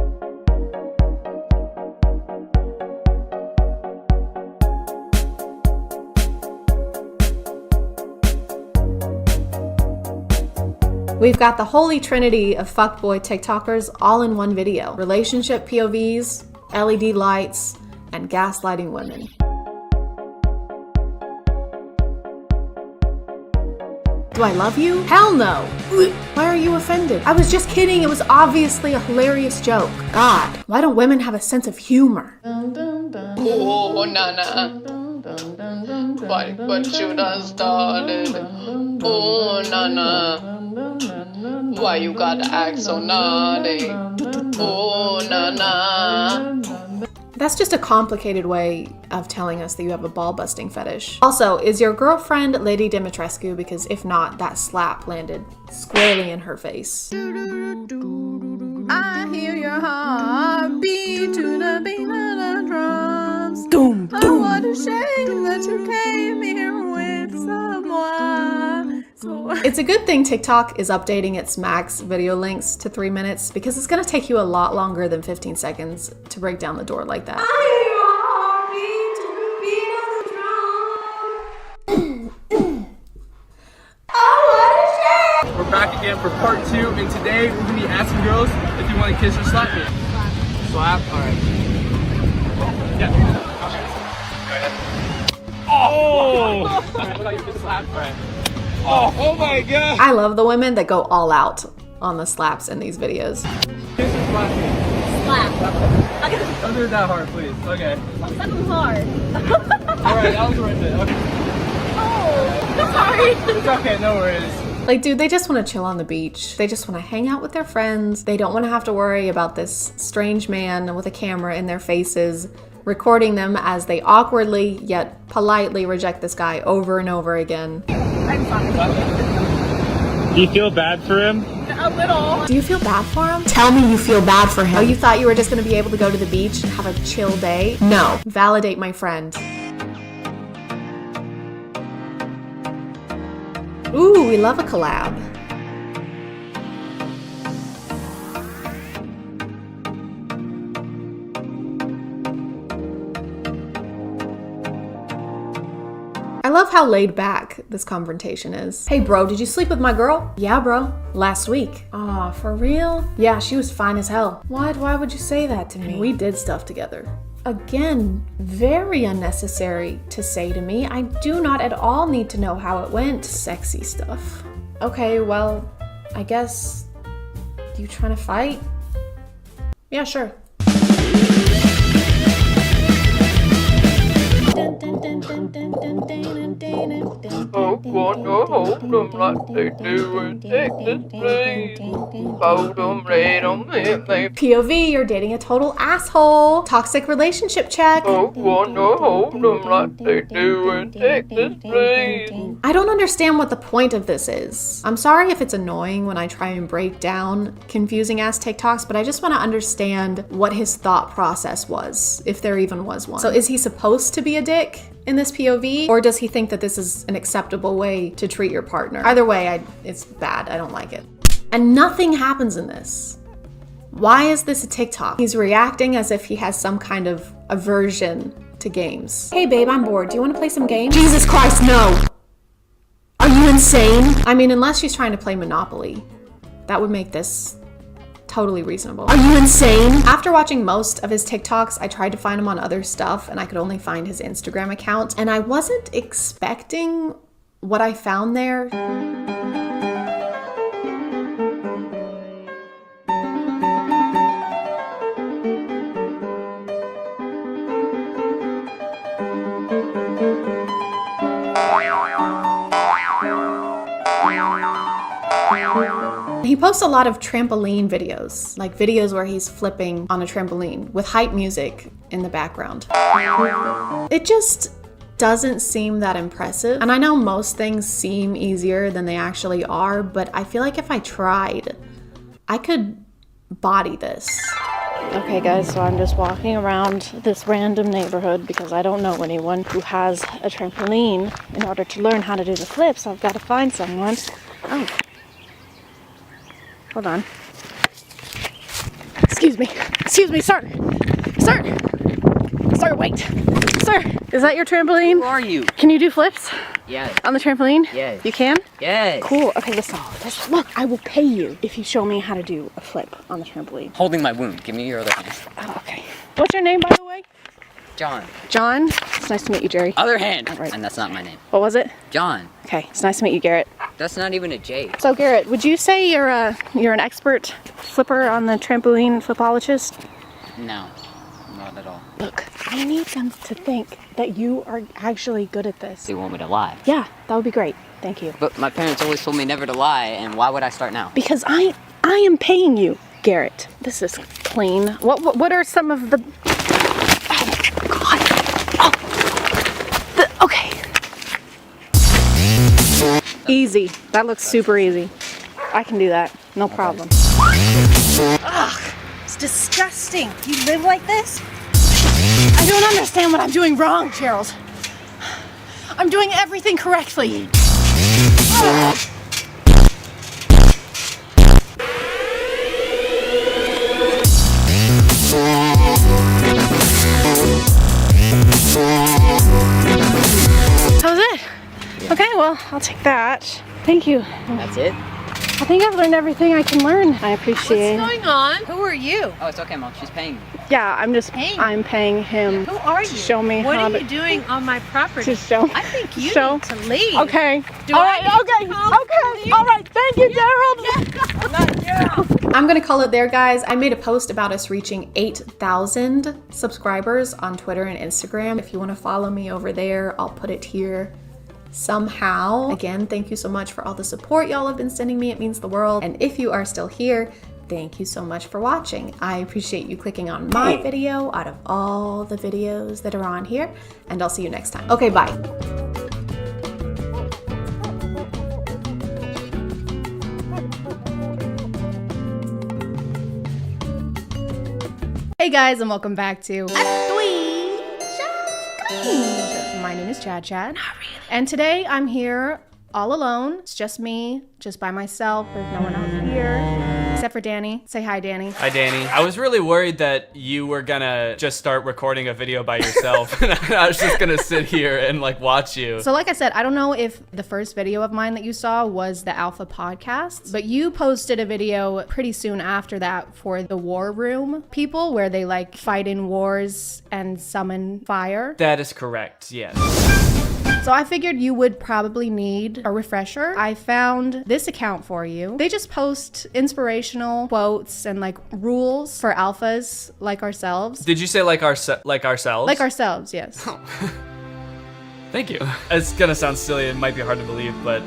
We've got the holy trinity of fuckboy TikTokers all in one video. Relationship POVs, LED lights, and gaslighting women. Do I love you? Hell no. Why are you offended? I was just kidding. It was obviously a hilarious joke. God, why don't women have a sense of humor? Oh, Nana. What should I started? Oh, Nana. Why you gotta act so naughty? Oh, Nana. That's just a complicated way of telling us that you have a ball-busting fetish. Also, is your girlfriend Lady Dimitrescu? Because if not, that slap landed squarely in her face. I hear your heart beat to the beat of the drums. Doom, doom. Oh, what a shame that you came here with someone. It's a good thing TikTok is updating its max video lengths to 3 minutes, because it's gonna take you a lot longer than 15 seconds to break down the door like that. We're back again for part 2, and today we're gonna be asking girls if you want to kiss or slap me. Slap? Alright. Yeah. Oh! Oh my god! I love the women that go all out on the slaps in these videos. Kiss or slap me? Slap. Don't do it that hard, please. Okay. Slap him hard. Alright, that was worth it. Okay. Oh, sorry. It's okay, no worries. Like, dude, they just want to chill on the beach. They just want to hang out with their friends. They don't want to have to worry about this strange man with a camera in their faces, recording them as they awkwardly yet politely reject this guy over and over again. I'm sorry. Do you feel bad for him? A little. Do you feel bad for him? Tell me you feel bad for him. Oh, you thought you were just going to be able to go to the beach and have a chill day? No. Validate my friend. Ooh, we love a collab. I love how laid back this confrontation is. Hey bro, did you sleep with my girl? Yeah bro, last week. Aw, for real? Yeah, she was fine as hell. What? Why would you say that to me? We did stuff together. Again, very unnecessary to say to me. I do not at all need to know how it went. Sexy stuff. Okay, well, I guess you trying to fight? Yeah, sure. I wanna hold them like they do in Texas, please. Hold them right on me, baby. POV, you're dating a total asshole. Toxic relationship check. I wanna hold them like they do in Texas, please. I don't understand what the point of this is. I'm sorry if it's annoying when I try and break down confusing ass TikToks, but I just want to understand what his thought process was, if there even was one. So is he supposed to be a dick in this POV, or does he think that this is an acceptable way to treat your partner? Either way, it's bad. I don't like it. And nothing happens in this. Why is this a TikTok? He's reacting as if he has some kind of aversion to games. Hey babe, I'm bored. Do you want to play some games? Jesus Christ, no! Are you insane? I mean, unless she's trying to play Monopoly, that would make this totally reasonable. Are you insane? After watching most of his TikToks, I tried to find him on other stuff and I could only find his Instagram account, and I wasn't expecting what I found there. He posts a lot of trampoline videos, like videos where he's flipping on a trampoline with hype music in the background. It just doesn't seem that impressive. And I know most things seem easier than they actually are, but I feel like if I tried, I could body this. Okay guys, so I'm just walking around this random neighborhood because I don't know anyone who has a trampoline in order to learn how to do the flips. So I've got to find someone. Oh. Hold on. Excuse me, sir. Sir, wait. Sir, is that your trampoline? Who are you? Can you do flips? Yes. On the trampoline? Yes. You can? Yes. Cool. Okay, listen. Look, I will pay you if you show me how to do a flip on the trampoline. Holding my wound. Give me your other hand. Oh, okay. What's your name, by the way? John. John? It's nice to meet you, Jerry. Other hand. Right. And that's not my name. What was it? John. Okay, it's nice to meet you, Garrett. That's not even a J. So, Garrett, would you say you're an expert flipper on the trampoline flipologist? No, not at all. Look, I need them to think that you are actually good at this. Do you want me to lie? Yeah, that would be great. Thank you. But my parents always told me never to lie, and why would I start now? Because I am paying you, Garrett. This is clean. What are some of the... Oh, God. Oh. Okay. Easy. That looks super easy. I can do that. No problem. Ugh. It's disgusting. You live like this? I don't understand what I'm doing wrong, Gerald. I'm doing everything correctly. Ugh. That was it? Yeah. Okay, well, I'll take that. Thank you. That's it? I think I've learned everything I can learn. I appreciate it. What's going on? Who are you? Oh, it's okay, Mom. She's paying me. Yeah, I'm paying him. Who are you? To show me what how are you doing on my property? To show. I think you show. need to leave. Okay. Do all I right. Okay. Okay. All right. Thank you, Gerald. I'm not Gerald. I'm gonna call it there, guys. I made a post about us reaching 8,000 subscribers on Twitter and Instagram. If you wanna follow me over there, I'll put it here somehow. Again, thank you so much for all the support y'all have been sending me. It means the world. And if you are still here, thank you so much for watching. I appreciate you clicking on my video out of all the videos that are on here, and I'll see you next time. Okay, bye. Hey guys, and welcome back to My name is ChadChad. And today I'm here all alone. It's just me, just by myself. There's no one else here, except for Danny. Say hi, Danny. Hi, Danny. I was really worried that you were gonna just start recording a video by yourself. And I was just gonna sit here and like watch you. So like I said, I don't know if the first video of mine that you saw was the Alpha podcast, but you posted a video pretty soon after that for the War Room people, where they like fight in wars and summon fire. That is correct, yes. So I figured you would probably need a refresher. I found this account for you. They just post inspirational quotes and like rules for alphas like ourselves. Did you say like ourselves? Like ourselves, yes. Oh. Thank you. It's gonna sound silly, it might be hard to believe, but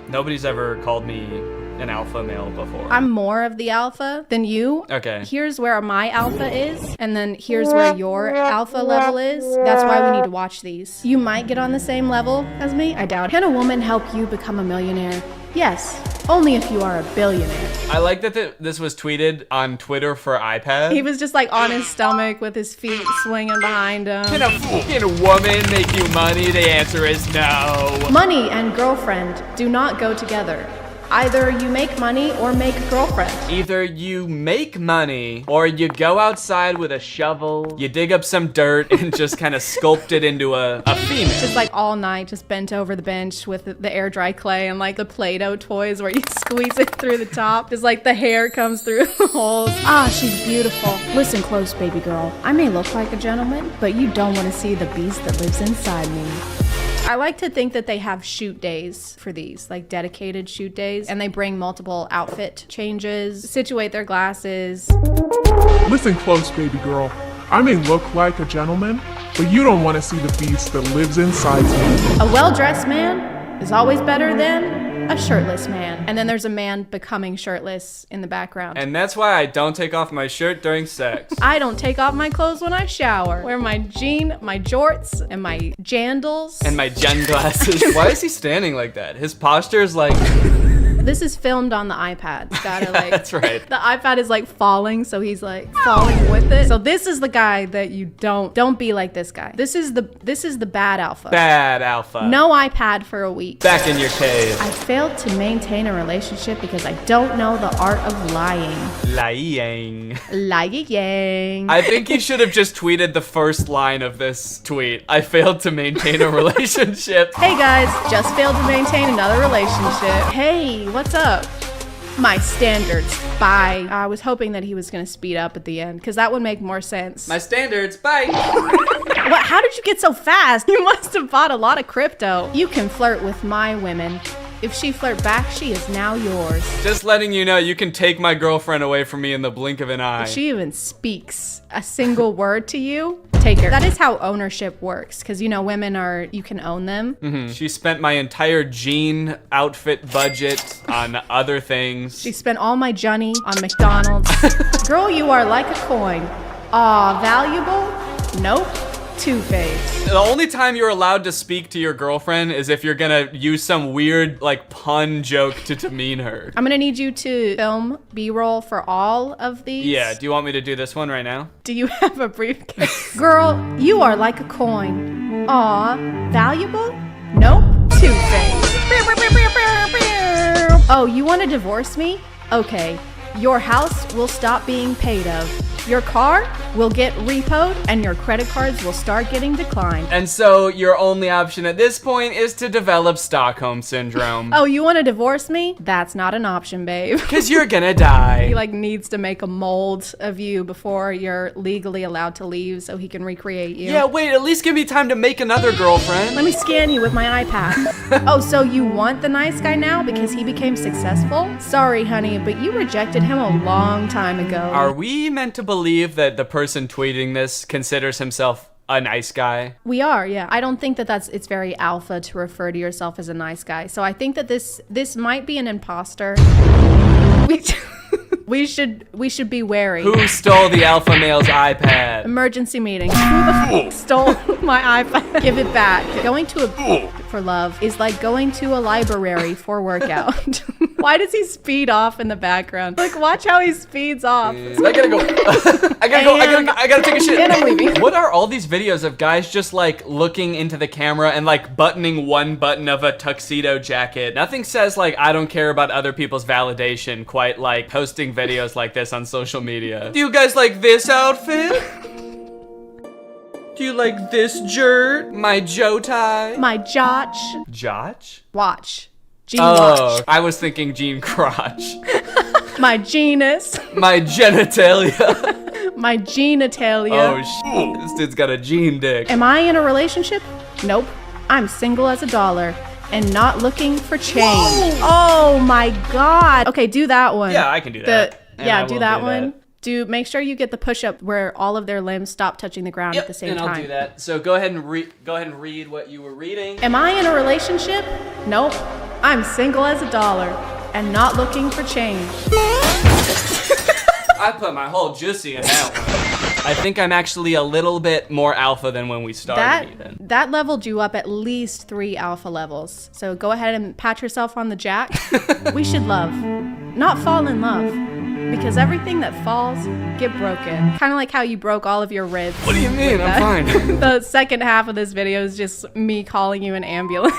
nobody's ever called me an alpha male before. I'm more of the alpha than you. Okay. Here's where my alpha is, and then here's where your alpha level is. That's why we need to watch these. You might get on the same level as me, I doubt it. Can a woman help you become a millionaire? Yes, only if you are a billionaire. I like that this was tweeted on Twitter for iPad. He was just like on his stomach with his feet swinging behind him. Can a woman make you money? The answer is no. Money and girlfriend do not go together. Either you make money or make a girlfriend. Either you make money or you go outside with a shovel, you dig up some dirt and just kind of sculpt it into a female. Just like all night, just bent over the bench with the air dry clay and like the Play-Doh toys where you squeeze it through the top. Just like the hair comes through the holes. Ah, she's beautiful. Listen close, baby girl. I may look like a gentleman, but you don't want to see the beast that lives inside me. I like to think that they have shoot days for these, like dedicated shoot days, and they bring multiple outfit changes, situate their glasses. Listen close, baby girl. I may look like a gentleman, but you don't want to see the beast that lives inside me. A well-dressed man is always better than a shirtless man. And then there's a man becoming shirtless in the background. And that's why I don't take off my shirt during sex. I don't take off my clothes when I shower. Wear my jorts, and my jandals. And my gen glasses. Why is he standing like that? His posture is like... This is filmed on the iPad. It's gotta like... That's right. The iPad is like falling, so he's like falling with it. So this is the guy that you don't be like this guy. This is the bad alpha. Bad alpha. No iPad for a week. Back in your cave. I failed to maintain a relationship because I don't know the art of lying. Lying. Lying. I think you should have just tweeted the first line of this tweet. I failed to maintain a relationship. Hey guys, just failed to maintain another relationship. Hey, what's up? My standards, bye. I was hoping that he was gonna speed up at the end, because that would make more sense. My standards, bye. What? How did you get so fast? You must have bought a lot of crypto. You can flirt with my women. If she flirt back, she is now yours. Just letting you know, you can take my girlfriend away from me in the blink of an eye. If she even speaks a single word to you, take her. That is how ownership works, because you know, women are, you can own them. Mm-hmm. She spent my entire jean outfit budget on other things. She spent all my Johnny on McDonald's. Girl, you are like a coin. Aw, valuable? Nope. Two-Face. The only time you're allowed to speak to your girlfriend is if you're gonna use some weird, like, pun joke to demean her. I'm gonna need you to film B-roll for all of these. Yeah, do you want me to do this one right now? Do you have a briefcase? Girl, you are like a coin. Aw, valuable? Nope. Two-Face. Oh, you wanna divorce me? Okay. Your house will stop being paid of. Your car will get repoed and your credit cards will start getting declined. And so your only option at this point is to develop Stockholm Syndrome. Oh, you want to divorce me? That's not an option, babe. Because you're gonna die. He like needs to make a mold of you before you're legally allowed to leave so he can recreate you. Yeah, wait, at least give me time to make another girlfriend. Let me scan you with my iPad. Oh, so you want the nice guy now because he became successful? Sorry, honey, but you rejected him a long time ago. Are we meant to believe that the person tweeting this considers himself a nice guy? We are, yeah. I don't think that it's very alpha to refer to yourself as a nice guy. So I think that this might be an imposter. We should be wary. Who stole the alpha male's iPad? Emergency meeting. Who the fuck stole my iPad? Give it back. Going to a for love is like going to a library for workout. Why does he speed off in the background? Like, watch how he speeds off. I gotta go. I gotta take a shit. And I'm leaving. What are all these videos of guys just like looking into the camera and like buttoning one button of a tuxedo jacket? Nothing says like I don't care about other people's validation quite like posting videos like this on social media. Do you guys like this outfit? Do you like this shirt? My Joe tie? My Jotch. Jotch? Watch. Jean watch. Oh, I was thinking Jean crotch. My genus. My genitalia. My genitalia. Oh, this dude's got a Jean dick. Am I in a relationship? Nope. I'm single as a dollar and not looking for change. Whoa. Oh my God. Okay, do that one. Yeah, I can do that. Yeah, do that one. Make sure you get the push-up where all of their limbs stop touching the ground at the same time. I'll do that. So go ahead and read what you were reading. Am I in a relationship? Nope. I'm single as a dollar and not looking for change. I put my whole juicy in that one. I think I'm actually a little bit more alpha than when we started. That leveled you up at least 3 alpha levels. So go ahead and pat yourself on the jack. We should love, not fall in love. Because everything that falls get broken. Kind of like how you broke all of your ribs. What do you mean? I'm fine. The second half of this video is just me calling you an ambulance.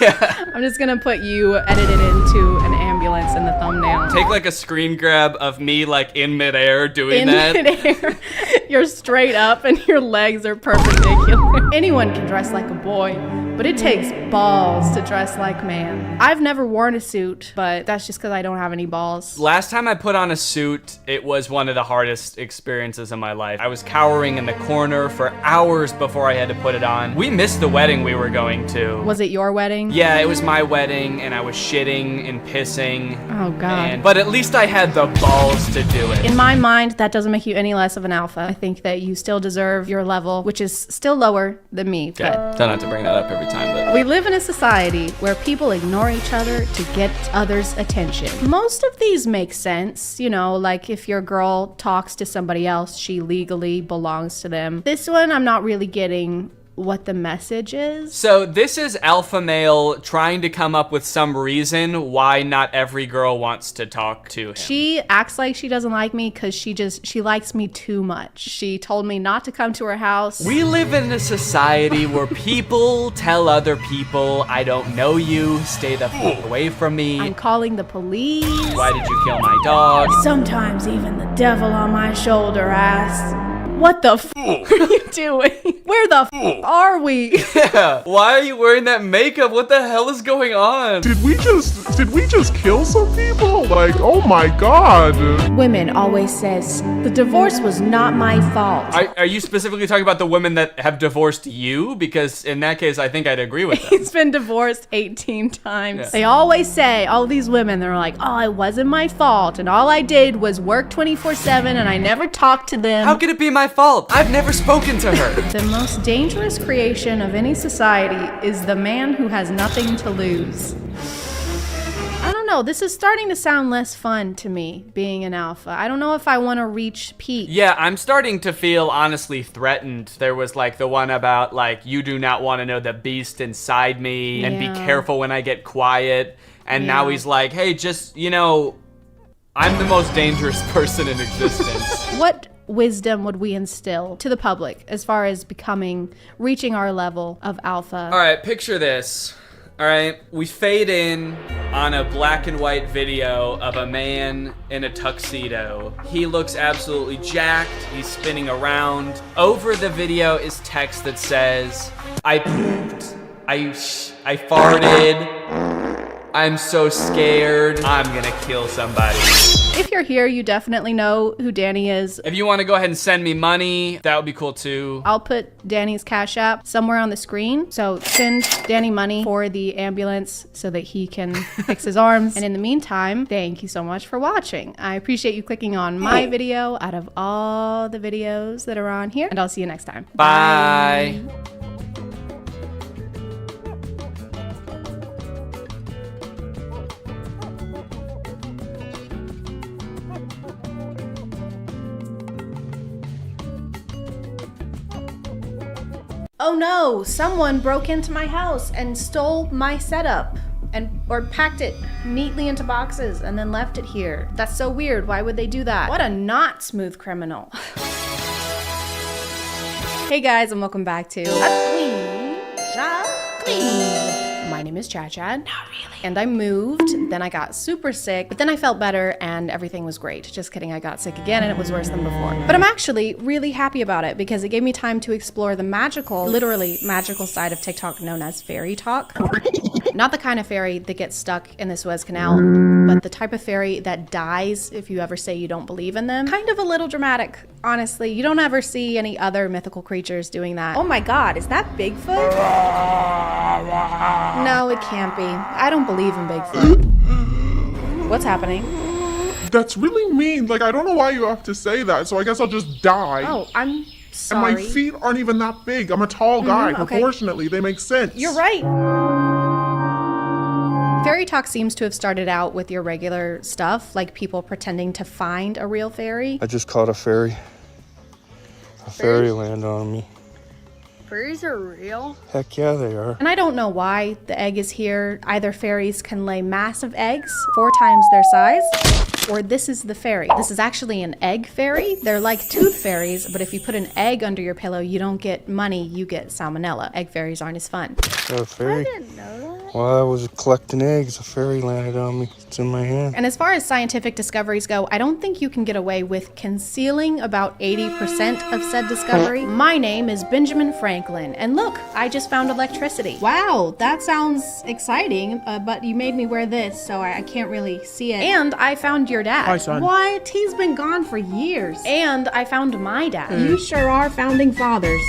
Yeah. I'm just gonna put you edited into an ambulance in the thumbnail. Take like a screen grab of me like in midair doing that. In midair. You're straight up and your legs are perpendicular. Anyone can dress like a boy, but it takes balls to dress like man. I've never worn a suit, but that's just because I don't have any balls. Last time I put on a suit, it was one of the hardest experiences of my life. I was cowering in the corner for hours before I had to put it on. We missed the wedding we were going to. Was it your wedding? Yeah, it was my wedding, and I was shitting and pissing. Oh, God. But at least I had the balls to do it. In my mind, that doesn't make you any less of an alpha. I think that you still deserve your level, which is still lower than me. Okay, don't have to bring that up every time, but... We live in a society where people ignore each other to get others' attention. Most of these make sense. You know, like if your girl talks to somebody else, she legally belongs to them. This one, I'm not really getting what the message is. So this is alpha male trying to come up with some reason why not every girl wants to talk to him. She acts like she doesn't like me because she likes me too much. She told me not to come to her house. We live in a society where people tell other people, I don't know you, stay the fuck away from me. I'm calling the police. Why did you kill my dog? Sometimes even the devil on my shoulder asks, what the f are you doing? Where the f are we? Yeah. Why are you wearing that makeup? What the hell is going on? Did we just kill some people? Like, oh my God. Women always says, the divorce was not my fault. Are you specifically talking about the women that have divorced you? Because in that case, I think I'd agree with them. He's been divorced 18 times. Yeah. They always say, all these women, they're like, oh, it wasn't my fault. And all I did was work 24/7 and I never talked to them. How could it be my fault? I've never spoken to her. The most dangerous creation of any society is the man who has nothing to lose. I don't know, this is starting to sound less fun to me, being an alpha. I don't know if I want to reach peak. Yeah, I'm starting to feel honestly threatened. There was like the one about like, you do not want to know the beast inside me and be careful when I get quiet. And now he's like, hey, just, you know, I'm the most dangerous person in existence. What wisdom would we instill to the public as far as reaching our level of alpha? All right, picture this. All right, we fade in, on a black and white video of a man in a tuxedo. He looks absolutely jacked. He's spinning around. Over the video is text that says, I pooped. I farted. I'm so scared. I'm gonna kill somebody. If you're here, you definitely know who Danny is. If you want to go ahead and send me money, that would be cool too. I'll put Danny's Cash App somewhere on the screen. So send Danny money for the ambulance so that he can fix his arms. And in the meantime, thank you so much for watching. I appreciate you clicking on my video out of all the videos that are on here. And I'll see you next time. Bye. Oh no, someone broke into my house and stole my setup or packed it neatly into boxes and then left it here. That's so weird. Why would they do that? What a not smooth criminal. Hey guys, and welcome back to My name is ChadChad. Not really. And I moved, then I got super sick, but then I felt better and everything was great. Just kidding, I got sick again and it was worse than before. But I'm actually really happy about it because it gave me time to explore the magical, literally magical side of TikTok known as fairy talk. Not the kind of fairy that gets stuck in the Suez Canal, but the type of fairy that dies if you ever say you don't believe in them. Kind of a little dramatic, honestly. You don't ever see any other mythical creatures doing that. Oh my God, is that Bigfoot? No, it can't be. I don't believe in Bigfoot. What's happening? That's really mean. Like, I don't know why you have to say that, so I guess I'll just die. Oh, I'm sorry. And my feet aren't even that big. I'm a tall guy. Okay. Proportionately, they make sense. You're right. Fairy talk seems to have started out with your regular stuff, like people pretending to find a real fairy. I just caught a fairy. A fairy landed on me. Fairies are real? Heck yeah, they are. And I don't know why the egg is here. Either fairies can lay massive eggs, 4 times their size, or this is the fairy. This is actually an egg fairy. They're like tooth fairies, but if you put an egg under your pillow, you don't get money, you get salmonella. Egg fairies aren't as fun. A fairy? I didn't know that. While I was collecting eggs, a fairy landed on me. It's in my hand. And as far as scientific discoveries go, I don't think you can get away with concealing about 80% of said discovery. My name is Benjamin Franklin, and look, I just found electricity. Wow, that sounds exciting, but you made me wear this, so I can't really see it. And I found your dad. Hi, son. What? He's been gone for years. And I found my dad. You sure are founding fathers.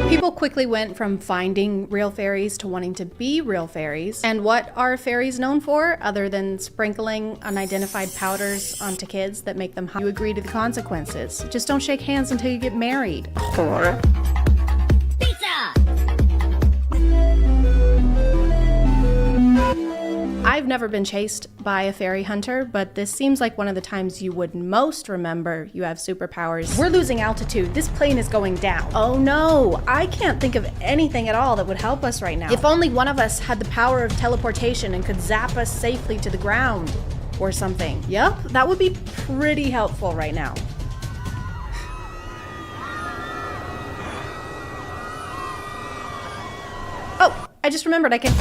People quickly went from finding real fairies to wanting to be real fairies. And what are fairies known for, other than sprinkling unidentified powders onto kids that make them high? You agree to the consequences. Just don't shake hands until you get married. I've never been chased by a fairy hunter, but this seems like one of the times you would most remember you have superpowers. We're losing altitude. This plane is going down. Oh no, I can't think of anything at all that would help us right now. If only one of us had the power of teleportation and could zap us safely to the ground or something. Yep, that would be pretty helpful right now. Oh, I just remembered I can...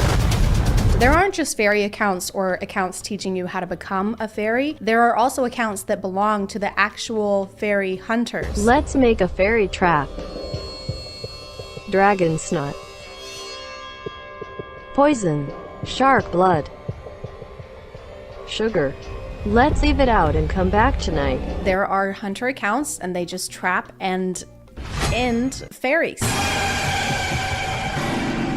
There aren't just fairy accounts or accounts teaching you how to become a fairy. There are also accounts that belong to the actual fairy hunters. Let's make a fairy trap. Dragon snot. Poison. Shark blood. Sugar. Let's leave it out and come back tonight. There are hunter accounts and they just trap and end fairies.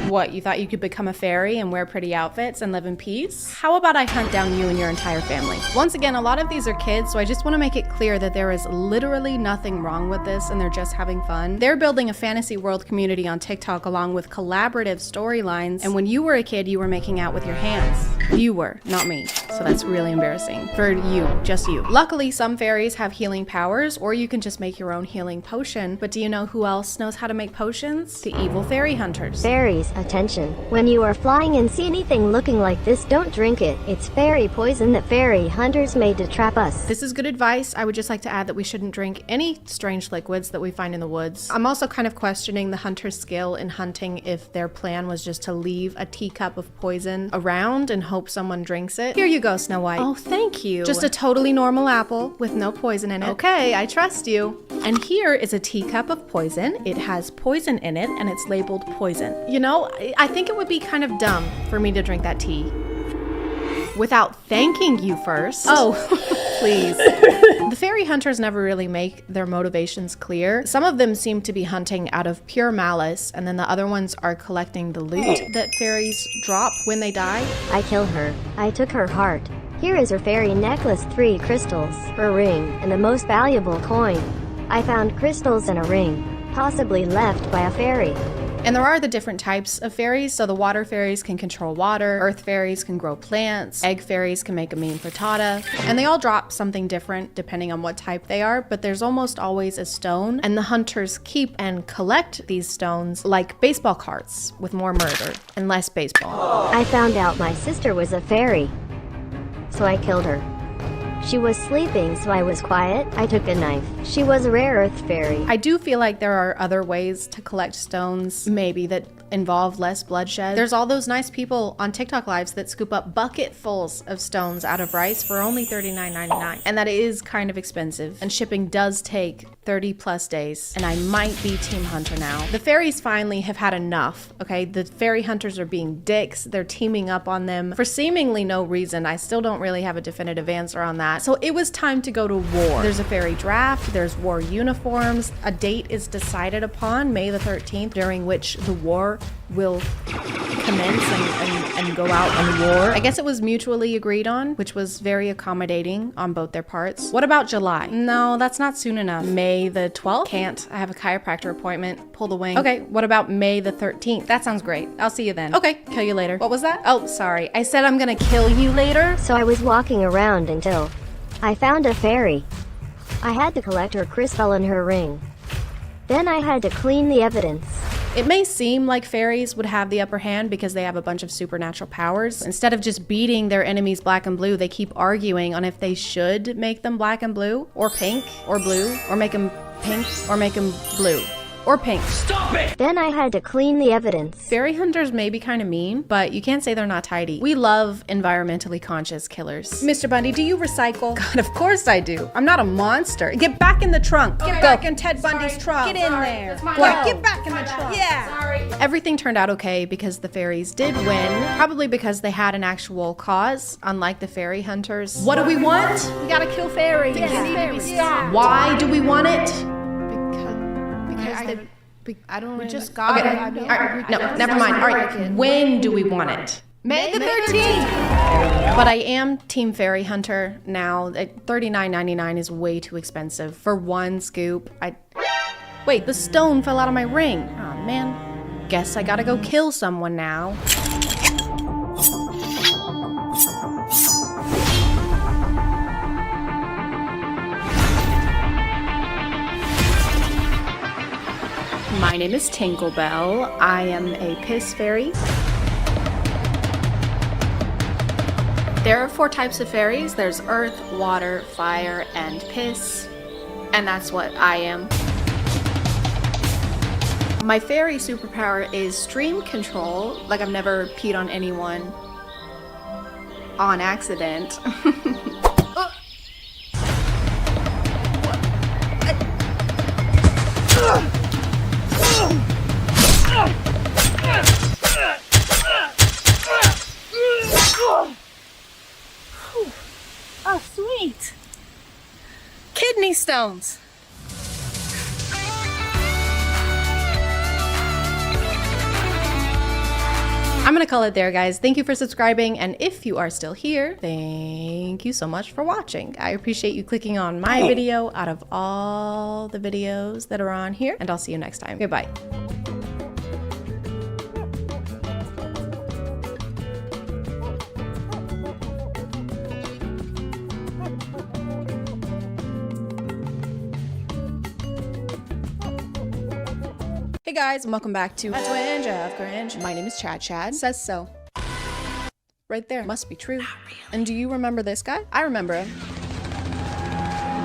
What, you thought you could become a fairy and wear pretty outfits and live in peace? How about I hunt down you and your entire family? Once again, a lot of these are kids, so I just want to make it clear that there is literally nothing wrong with this and they're just having fun. They're building a fantasy world community on TikTok along with collaborative storylines, and when you were a kid, you were making out with your hands. You were, not me. So that's really embarrassing. For you, just you. Luckily, some fairies have healing powers, or you can just make your own healing potion, but do you know who else knows how to make potions? The evil fairy hunters. Fairies Attention, when you are flying and see anything looking like this, don't drink it. It's fairy poison that fairy hunters made to trap us. This is good advice. I would just like to add that we shouldn't drink any strange liquids that we find in the woods. I'm also kind of questioning the hunter's skill in hunting if their plan was just to leave a teacup of poison around and hope someone drinks it. Here you go, Snow White. Oh, thank you. Just a totally normal apple with no poison in it. Okay, I trust you. And here is a teacup of poison. It has poison in it and it's labeled poison. You know, I think it would be kind of dumb for me to drink that tea without thanking you first. Oh, please. The fairy hunters never really make their motivations clear. Some of them seem to be hunting out of pure malice, and then the other ones are collecting the loot that fairies drop when they die. I killed her. I took her heart. Here is her fairy necklace, 3 crystals, her ring, and the most valuable coin. I found crystals in a ring, possibly left by a fairy. And there are the different types of fairies. So the water fairies can control water, earth fairies can grow plants, egg fairies can make a mean frittata, and they all drop something different depending on what type they are, but there's almost always a stone, and the hunters keep and collect these stones like baseball cards with more murder and less baseball. I found out my sister was a fairy, so I killed her. She was sleeping, so I was quiet. I took a knife. She was a rare earth fairy. I do feel like there are other ways to collect stones, maybe that involve less bloodshed. There's all those nice people on TikTok lives that scoop up bucketfuls of stones out of rice for only $39.99. And that is kind of expensive. And shipping does take 30 plus days. And I might be Team Hunter now. The fairies finally have had enough, okay? The fairy hunters are being dicks. They're teaming up on them for seemingly no reason. I still don't really have a definitive answer on that. So it was time to go to war. There's a fairy draft, there's war uniforms. A date is decided upon, May the 13th, during which the war will commence and go out on war. I guess it was mutually agreed on, which was very accommodating on both their parts. What about July? No, that's not soon enough. May the 12th? Can't. I have a chiropractor appointment. Pull the wing. Okay, what about May the 13th? That sounds great. I'll see you then. Okay, kill you later. What was that? Oh, sorry. I said I'm gonna kill you later. So I was walking around until I found a fairy. I had to collect her crystal and her ring. Then I had to clean the evidence. It may seem like fairies would have the upper hand because they have a bunch of supernatural powers. Instead of just beating their enemies black and blue, they keep arguing on if they should make them black and blue, or pink, or blue, or make them pink, or make them blue. Or pink. Stop it! Then I had to clean the evidence. Fairy hunters may be kind of mean, but you can't say they're not tidy. We love environmentally conscious killers. Mr. Bundy, do you recycle? God, of course I do. I'm not a monster. Get back in the trunk. Get back in Ted Bundy's trunk. Get in there. What? Get back in the trunk. Yeah. Sorry. Everything turned out okay because the fairies did win. Probably because they had an actual cause, unlike the fairy hunters. What do we want? We gotta kill fairies. Stop. Why do we want it? I don't. We just got it. All right. No, never mind. All right. When do we want it? May the 13th. But I am Team Fairy Hunter now. $39.99 is way too expensive for one scoop. Wait, the stone fell out of my ring. Oh man. Guess I gotta go kill someone now. My name is Tinklebell. I am a piss fairy. There are 4 types of fairies. There's earth, water, fire, and piss. And that's what I am. My fairy superpower is stream control. Like I've never peed on anyone on accident. Oh, sweet. Kidney stones. I'm gonna call it there, guys. Thank you for subscribing, and if you are still here, thank you so much for watching. I appreciate you clicking on my video out of all the videos that are on here, and I'll see you next time. Goodbye. Hey guys, and welcome back to A Twinge of Cringe. My name is ChadChad. Says so. Right there. Must be true. And do you remember this guy? I remember him.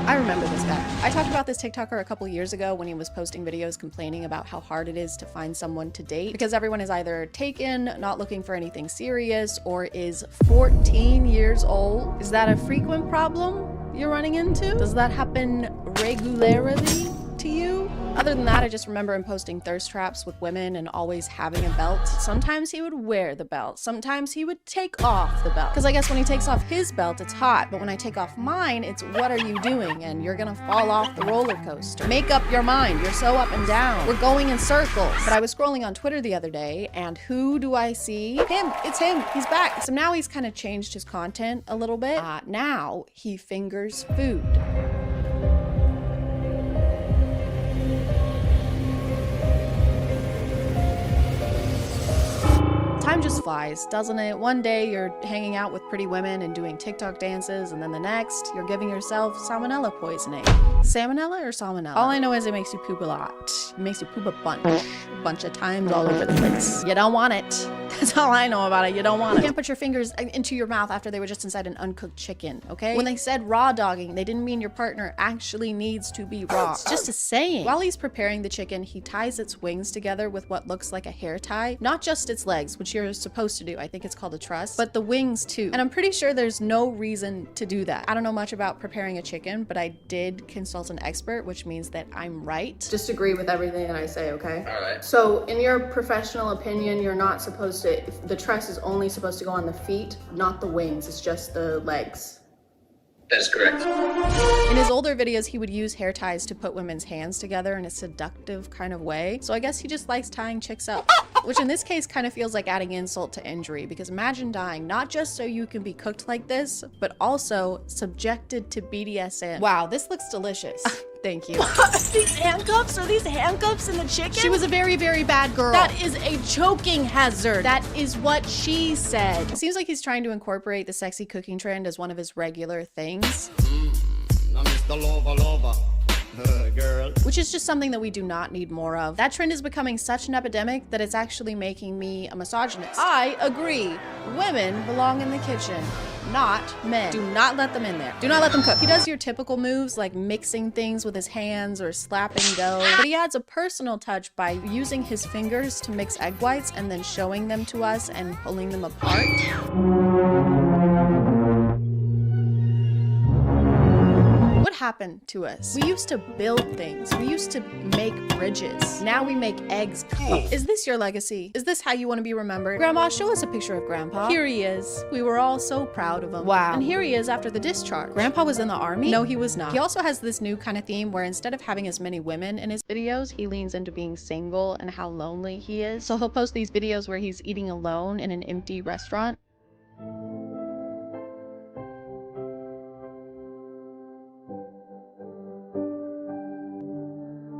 I remember this guy. I talked about this TikToker a couple years ago when he was posting videos complaining about how hard it is to find someone to date because everyone is either taken, not looking for anything serious, or is 14 years old. Is that a frequent problem you're running into? Does that happen regularly to you? Other than that, I just remember him posting thirst traps with women and always having a belt. Sometimes he would wear the belt. Sometimes he would take off the belt. Because I guess when he takes off his belt, it's hot. But when I take off mine, it's what are you doing? And you're gonna fall off the roller coaster. Make up your mind. You're so up and down. We're going in circles. But I was scrolling on Twitter the other day, and who do I see? Him. It's him. He's back. So now he's kind of changed his content a little bit. Now he fingers food. Time just flies, doesn't it? One day you're hanging out with pretty women and doing TikTok dances, and then the next you're giving yourself salmonella poisoning. Salmonella or salmonella? All I know is it makes you poop a lot. It makes you poop a bunch of times all over the place. You don't want it. That's all I know about it. You don't want it. You can't put your fingers into your mouth after they were just inside an uncooked chicken, okay? When they said raw dogging, they didn't mean your partner actually needs to be raw. It's just a saying. While he's preparing the chicken, he ties its wings together with what looks like a hair tie. Not just its legs, which you're supposed to do. I think it's called a truss, but the wings too. And I'm pretty sure there's no reason to do that. I don't know much about preparing a chicken, but I did consult an expert, which means that I'm right. Just agree with everything that I say, okay? All right. So in your professional opinion, you're not supposed to, the truss is only supposed to go on the feet, not the wings. It's just the legs. That is correct. In his older videos, he would use hair ties to put women's hands together in a seductive kind of way. So I guess he just likes tying chicks up. Which in this case kind of feels like adding insult to injury, because imagine dying not just so you can be cooked like this, but also subjected to BDSM. Wow, this looks delicious. Thank you. These handcuffs? Are these handcuffs in the chicken? She was a very, very bad girl. That is a choking hazard. That is what she said. It seems like he's trying to incorporate the sexy cooking trend as one of his regular things. I'm Mr. Lover. Girl. Which is just something that we do not need more of. That trend is becoming such an epidemic that it's actually making me a misogynist. I agree. Women belong in the kitchen, not men. Do not let them in there. Do not let them cook. He does your typical moves like mixing things with his hands or slapping dough, but he adds a personal touch by using his fingers to mix egg whites and then showing them to us and pulling them apart. What happened to us? We used to build things. We used to make bridges. Now we make eggs. Is this your legacy? Is this how you want to be remembered? Grandma, show us a picture of Grandpa. Here he is. We were all so proud of him. Wow. And here he is after the discharge. Grandpa was in the army? No, he was not. He also has this new kind of theme where instead of having as many women in his videos, he leans into being single and how lonely he is. So he'll post these videos where he's eating alone in an empty restaurant.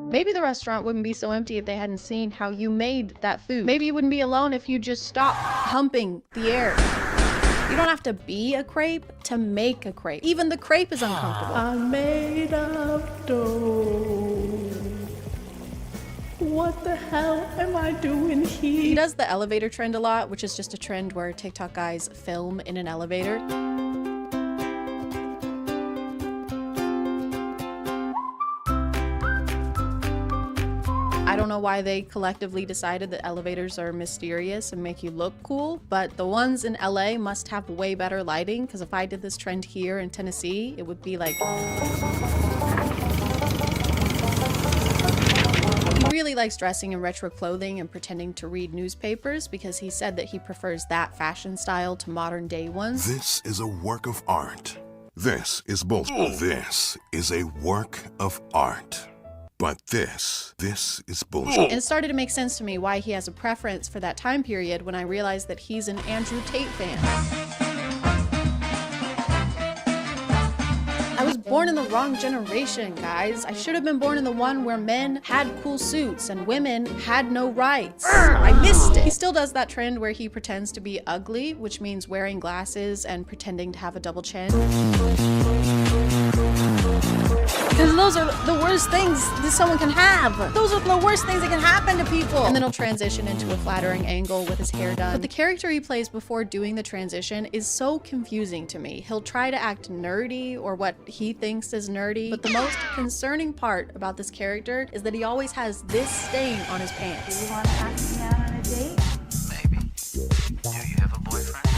Maybe the restaurant wouldn't be so empty if they hadn't seen how you made that food. Maybe you wouldn't be alone if you just stopped humping the air. You don't have to be a crepe to make a crepe. Even the crepe is uncomfortable. I'm made of dough. What the hell am I doing here? He does the elevator trend a lot, which is just a trend where TikTok guys film in an elevator. I don't know why they collectively decided that elevators are mysterious and make you look cool, but the ones in LA must have way better lighting, because if I did this trend here in Tennessee, it would be like... He really likes dressing in retro clothing and pretending to read newspapers because he said that he prefers that fashion style to modern day ones. This is a work of art. This is bullshit. This is a work of art. But this is bullshit. And it started to make sense to me why he has a preference for that time period when I realized that he's an Andrew Tate fan. I was born in the wrong generation, guys. I should have been born in the one where men had cool suits and women had no rights. I missed it. He still does that trend where he pretends to be ugly, which means wearing glasses and pretending to have a double chin. Because Those are the worst things that someone can have. Those are the worst things that can happen to people. And then he'll transition into a flattering angle with his hair done. But the character he plays before doing the transition is so confusing to me. He'll try to act nerdy or what he thinks is nerdy, but the most concerning part about this character is that he always has this stain on his pants. Do you want to ask me out on a date?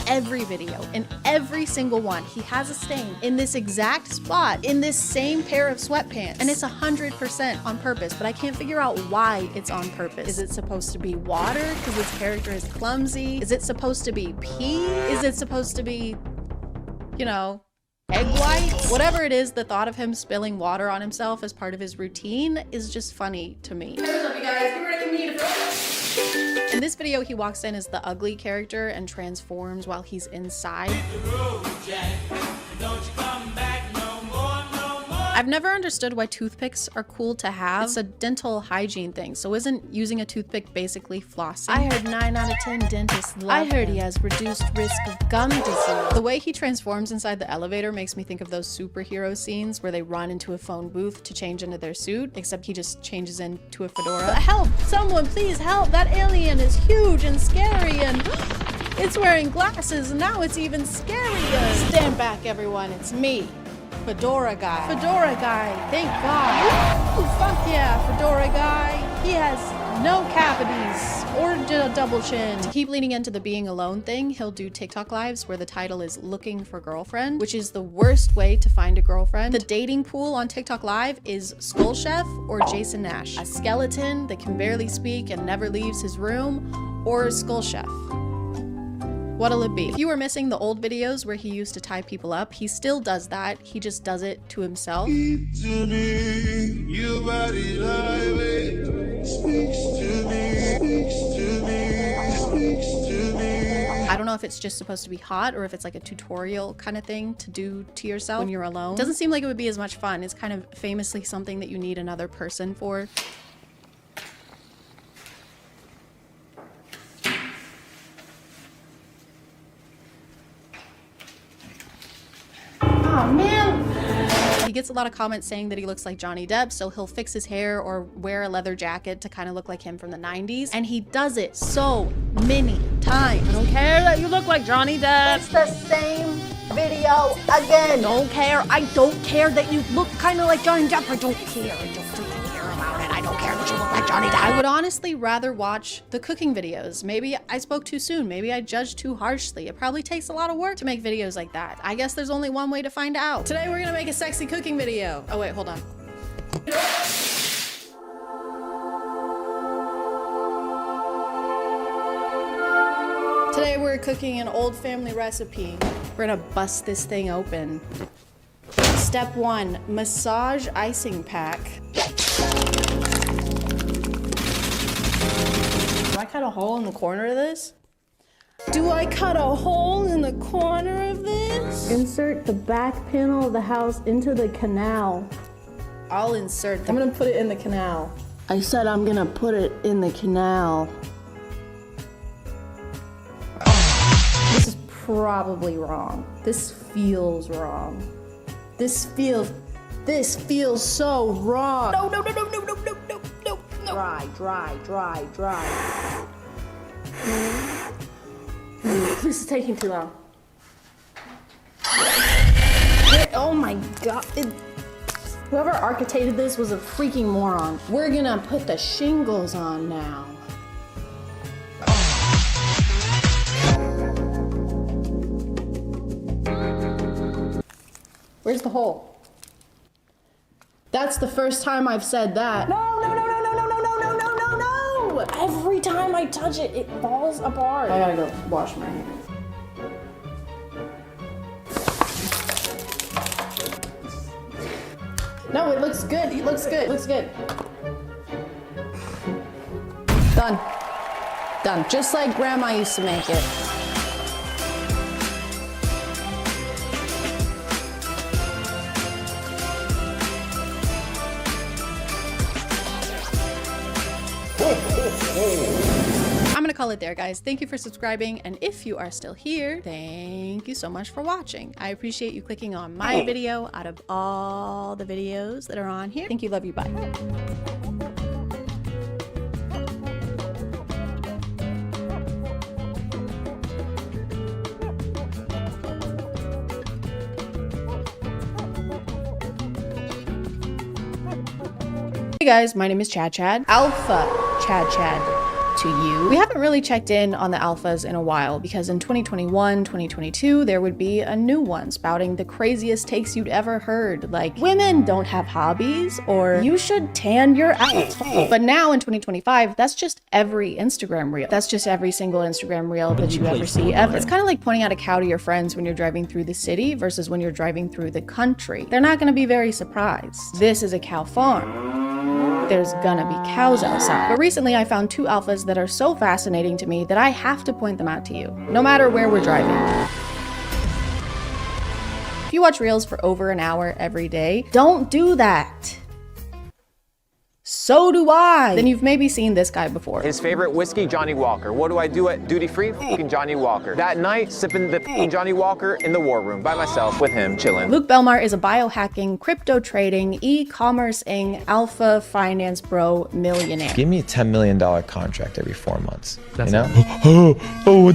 Every video, in every single one, he has a stain in this exact spot, in this same pair of sweatpants. And it's 100% on purpose, but I can't figure out why it's on purpose. Is it supposed to be water because his character is clumsy? Is it supposed to be pee? Is it supposed to be, you know, egg whites? Whatever it is, the thought of him spilling water on himself as part of his routine is just funny to me. What's up, you guys? Get ready for me to In this video, he walks in as the ugly character and transforms while he's inside. I've never understood why toothpicks are cool to have. It's a dental hygiene thing, so isn't using a toothpick basically flossing? I heard 9 out of 10 dentists love him. He has reduced risk of gum disease. The way he transforms inside the elevator makes me think of those superhero scenes where they run into a phone booth to change into their suit, except he just changes into a fedora. Help! Someone please help! That alien is huge and scary and it's wearing glasses and now it's even scarier. Stand back, everyone. It's me. Fedora guy. Fedora guy, thank God. Ooh, fuck yeah, Fedora guy. He has no cavities or a double chin. To keep leaning into the being alone thing, he'll do TikTok lives where the title is looking for girlfriend, which is the worst way to find a girlfriend. The dating pool on TikTok live is Skull Chef or Jason Nash, a skeleton that can barely speak and never leaves his room, or Skull Chef. What'll it be? If you were missing the old videos where he used to tie people up, he still does that. He just does it to himself. I don't know if it's just supposed to be hot or if it's like a tutorial kind of thing to do to yourself when you're alone. Doesn't seem like it would be as much fun. It's kind of famously something that you need another person for. Oh man! He gets a lot of comments saying that he looks like Johnny Depp, so he'll fix his hair or wear a leather jacket to kind of look like him from the 90s. And he does it so many times. I don't care that you look like Johnny Depp. It's the same video again. Don't care. I don't care that you look kind of like Johnny Depp. I don't care. I don't freaking care about it. I don't care that you look like Johnny Depp. I would honestly rather watch the cooking videos. Maybe I spoke too soon. Maybe I judged too harshly. It probably takes a lot of work to make videos like that. I guess there's only one way to find out. Today we're gonna make a sexy cooking video. Oh wait, hold on. Today we're cooking an old family recipe. We're gonna bust this thing open. Step 1, massage icing pack. Do I cut a hole in the corner of this? Do I cut a hole in the corner of this? Insert the back panel of the house into the canal. I'll insert. I'm gonna put it in the canal. I said I'm gonna put it in the canal. This is probably wrong. This feels wrong. This feels so wrong. No. Dry. This is taking too long. Oh my God. Whoever architected this was a freaking moron. We're gonna put the shingles on now. Where's the hole? That's the first time I've said that. No. Every time I touch it, it falls apart. I gotta go wash my hands. No, it looks good. It looks good. Done. Just like Grandma used to make it. I'm gonna call it there, guys. Thank you for subscribing, and if you are still here, thank you so much for watching. I appreciate you clicking on my video out of all the videos that are on here. Thank you, love you, bye. Hey guys, my name is ChadChad. Alpha ChadChad to you. We haven't really checked in on the alphas in a while because in 2021, 2022, there would be a new one spouting the craziest takes you'd ever heard, like women don't have hobbies or you should tan your asshole. But now in 2025, that's just every Instagram reel. That's just every single Instagram reel that you ever see ever. It's kind of like pointing out a cow to your friends when you're driving through the city versus when you're driving through the country. They're not gonna be very surprised. This is a cow farm. There's gonna be cows outside. But recently I found two alphas that are so fascinating to me that I have to point them out to you, no matter where we're driving. If you watch reels for over an hour every day, don't do that. So do I. Then you've maybe seen this guy before. His favorite whiskey, Johnny Walker. What do I do at duty free? Fucking Johnny Walker. That night, sipping the Johnny Walker in the war room by myself with him, chilling. Luke Belmar is a biohacking, crypto trading, e-commerce-ing, alpha finance bro millionaire. Give me a $10 million contract every 4 months. That's you know?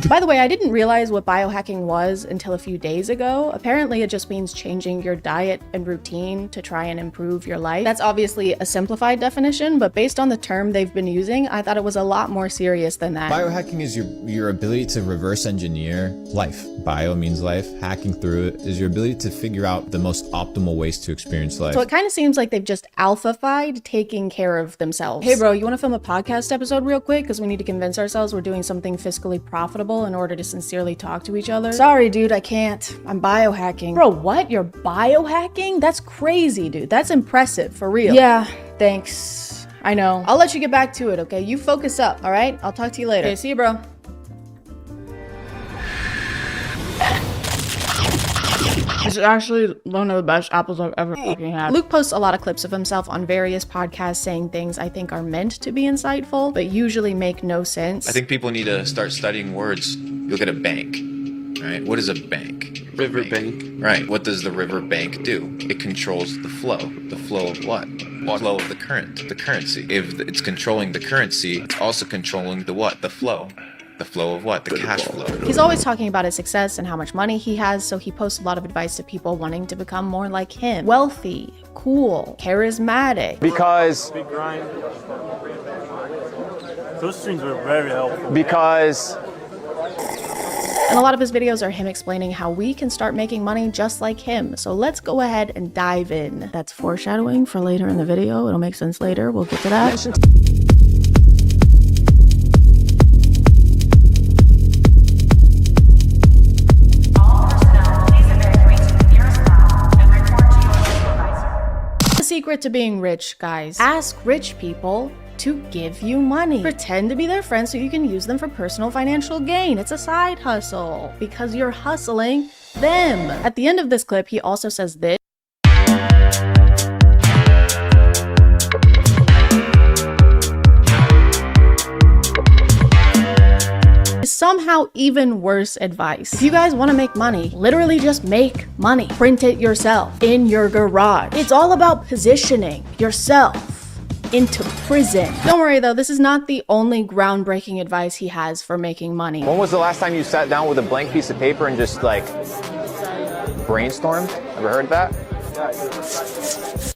By the way, I didn't realize what biohacking was until a few days ago. Apparently, it just means changing your diet and routine to try and improve your life. That's obviously a simplified definition, but based on the term they've been using, I thought it was a lot more serious than that. Biohacking is your ability to reverse engineer life. Bio means life. Hacking through it is your ability to figure out the most optimal ways to experience life. So it kind of seems like they've just alpha-fied taking care of themselves. Hey bro, you want to film a podcast episode real quick? Because we need to convince ourselves we're doing something fiscally profitable in order to sincerely talk to each other. Sorry dude, I can't. I'm biohacking. Bro, what? You're biohacking? That's crazy, dude. That's impressive, for real. Yeah, thanks. I know. I'll let you get back to it, okay? You focus up, all right? I'll talk to you later. Okay, see you, bro. This is actually one of the best apples I've ever fucking had. Luke posts a lot of clips of himself on various podcasts saying things I think are meant to be insightful, but usually make no sense. I think people need to start studying words. You look at a bank, right? What is a bank? River bank. Right. What does the river bank do? It controls the flow. The flow of what? The flow of the current, the currency. If it's controlling the currency, it's also controlling the what? The flow. The flow of what? The cash flow. He's always talking about his success and how much money he has, so he posts a lot of advice to people wanting to become more like him. Wealthy, cool, charismatic. Because those streams were very helpful. Because And a lot of his videos are him explaining how we can start making money just like him. So let's go ahead and dive in. That's foreshadowing for later in the video. It'll make sense later. We'll get to that. The secret to being rich, guys. Ask rich people to give you money. Pretend to be their friend so you can use them for personal financial gain. It's a side hustle because you're hustling them. At the end of this clip, he also says this. Somehow even worse advice. If you guys want to make money, literally just make money. Print it yourself in your garage. It's all about positioning yourself into prison. Don't worry though, this is not the only groundbreaking advice he has for making money. when was the last time you sat down with a blank piece of paper and just like brainstormed? Ever heard that?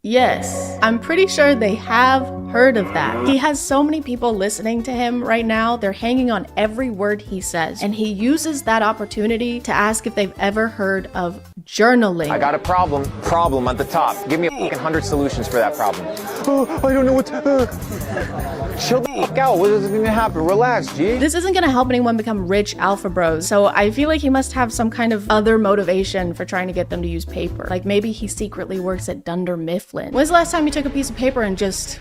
Yes, I'm pretty sure they have heard of that. He has so many people listening to him right now, they're hanging on every word he says, and he uses that opportunity to ask if they've ever heard of journaling. I got a problem at the top. Give me 100 solutions for that problem. Oh, I don't know what to... Chill the fuck out. What is going to happen? Relax, G. This isn't gonna help anyone become rich alpha bros, so I feel like he must have some kind of other motivation for trying to get them to use paper. Like maybe he secretly works at Dunder Mifflin. When's the last time you took a piece of paper and just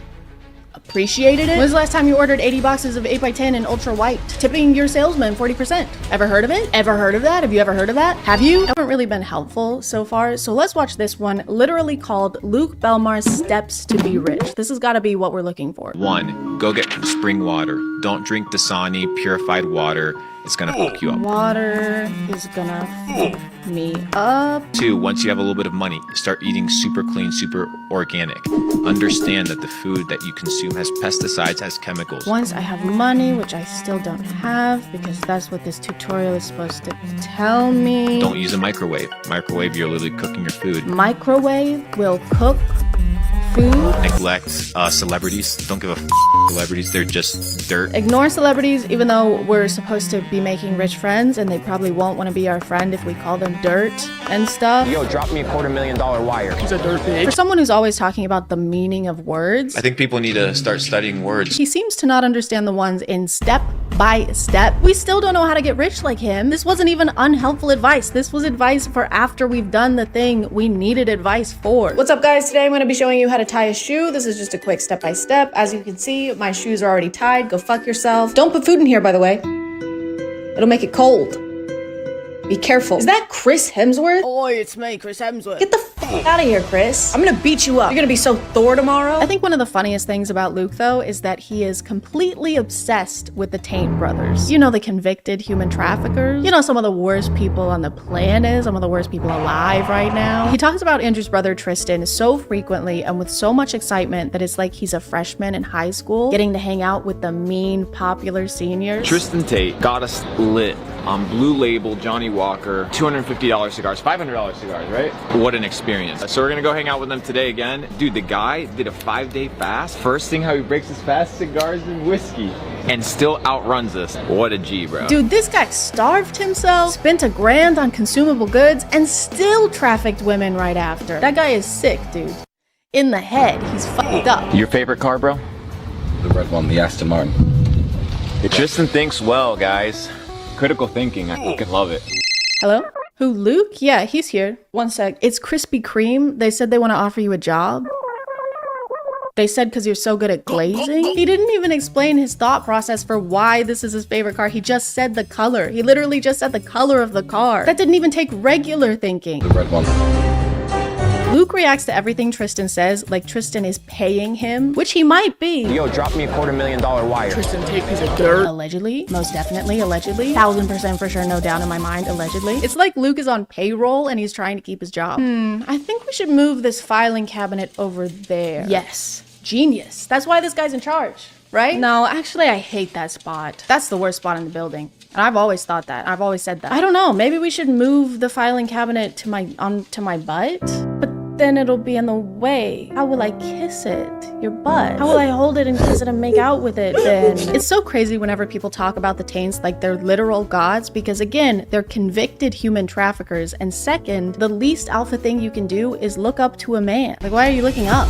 appreciated it? When's the last time you ordered 80 boxes of 8x10 in ultra white? Tipping your salesman 40%. Ever heard of it? Ever heard of that? Have you ever heard of that? Have you? Haven't really been helpful so far, so let's watch this one, literally called Luke Belmar's Steps to Be Rich. This has got to be what we're looking for. 1. Go get spring water. Don't drink Dasani purified water. It's gonna fuck you up. Water is gonna fuck me up. 2. Once you have a little bit of money, start eating super clean, super organic. Understand that the food that you consume has pesticides, has chemicals. Once I have money, which I still don't have, because that's what this tutorial is supposed to tell me. Don't use a microwave. Microwave, you're literally cooking your food. Microwave will cook food. Neglect celebrities. Don't give a celebrities. They're just dirt. Ignore celebrities, even though we're supposed to be making rich friends, and they probably won't want to be our friend if we call them dirt and stuff. Yo, drop me a $250,000 wire. He's a dirt pig. For someone who's always talking about the meaning of words, I think people need to start studying words. he seems to not understand the ones in step by step. We still don't know how to get rich like him. This wasn't even unhelpful advice. This was advice for after we've done the thing we needed advice for. What's up, guys? Today I'm going to be showing you how to tie a shoe. This is just a quick step-by-step. As you can see, my shoes are already tied. Go fuck yourself. Don't put food in here, by the way. It'll make it cold. Be careful. Is that Chris Hemsworth? Oi, it's me, Chris Hemsworth. Get the fuck out of here, Chris. I'm gonna beat you up. You're gonna be so Thor tomorrow. I think one of the funniest things about Luke, though, is that he is completely obsessed with the Taint brothers. You know, the convicted human traffickers. You know, some of the worst people on the planet, some of the worst people alive right now. He talks about Andrew's brother Tristan so frequently and with so much excitement that it's like he's a freshman in high school, getting to hang out with the mean, popular seniors. Tristan Tate got us lit on Blue Label, Johnny Walker, $250 cigars, $500 cigars, right? What an experience. So we're gonna go hang out with them today again. Dude, the guy did a 5-day fast. First thing how he breaks his fast, cigars and whiskey, and still outruns us. What a G, bro. Dude, this guy starved himself, spent $1,000 on consumable goods, and still trafficked women right after. That guy is sick, dude. In the head, he's fucked up. Your favorite car, bro? The red one, the Aston Martin. Tristan thinks well, guys. Critical thinking, I fucking love it. Hello? Who, Luke? Yeah, he's here. One sec. It's Krispy Kreme. They said they want to offer you a job. They said because you're so good at glazing. He didn't even explain his thought process for why this is his favorite car. He just said the color. He literally just said the color of the car. That didn't even take regular thinking. The red one. Luke reacts to everything Tristan says like Tristan is paying him, which he might be. Yo, drop me a $250,000 wire. Tristan Tate piece of dirt. Allegedly, most definitely, allegedly. 1000% for sure, no doubt in my mind, allegedly. It's like Luke is on payroll and he's trying to keep his job. I think we should move this filing cabinet over there. Yes, genius. That's why this guy's in charge, right? No, actually, I hate that spot. That's the worst spot in the building. And I've always thought that. I've always said that. I don't know, maybe we should move the filing cabinet to my butt? But then it'll be in the way. How will I kiss it? Your butt. How will I hold it and kiss it and make out with it then? It's so crazy whenever people talk about the Taints like they're literal gods, because again, they're convicted human traffickers, and second, the least alpha thing you can do is look up to a man. Like, why are you looking up?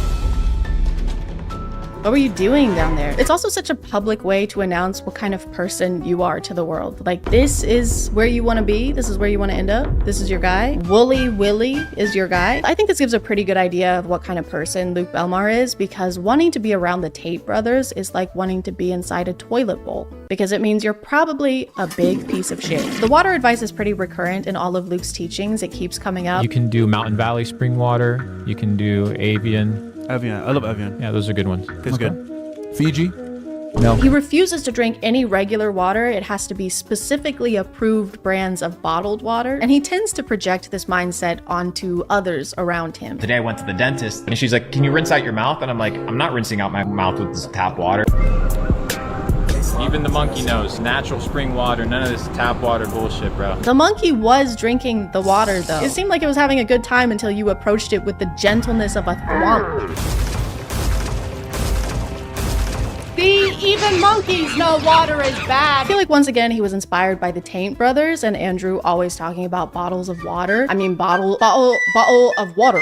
What were you doing down there? It's also such a public way to announce what kind of person you are to the world. Like, this is where you want to be. This is where you want to end up. This is your guy. Wooly Willy is your guy. I think this gives a pretty good idea of what kind of person Luke Belmar is, because wanting to be around the Tate brothers is like wanting to be inside a toilet bowl, because it means you're probably a big piece of shit. The water advice is pretty recurrent in all of Luke's teachings. It keeps coming up. You can do Mountain Valley spring water. You can do Avian. Evian. I love Evian. Yeah, those are good ones. Tastes good. Fiji? No. He refuses to drink any regular water. It has to be specifically approved brands of bottled water. And he tends to project this mindset onto others around him. Today I went to the dentist and she's like, can you rinse out your mouth? And I'm like, I'm not rinsing out my mouth with this tap water. Even the monkey knows. Natural spring water, none of this tap water bullshit, bro. The monkey was drinking the water, though. It seemed like it was having a good time until you approached it with the gentleness of a thwomp. See, even monkeys know water is bad. I feel like once again he was inspired by the Taint brothers and Andrew always talking about bottles of water. I mean bottle of water. Bottles of water.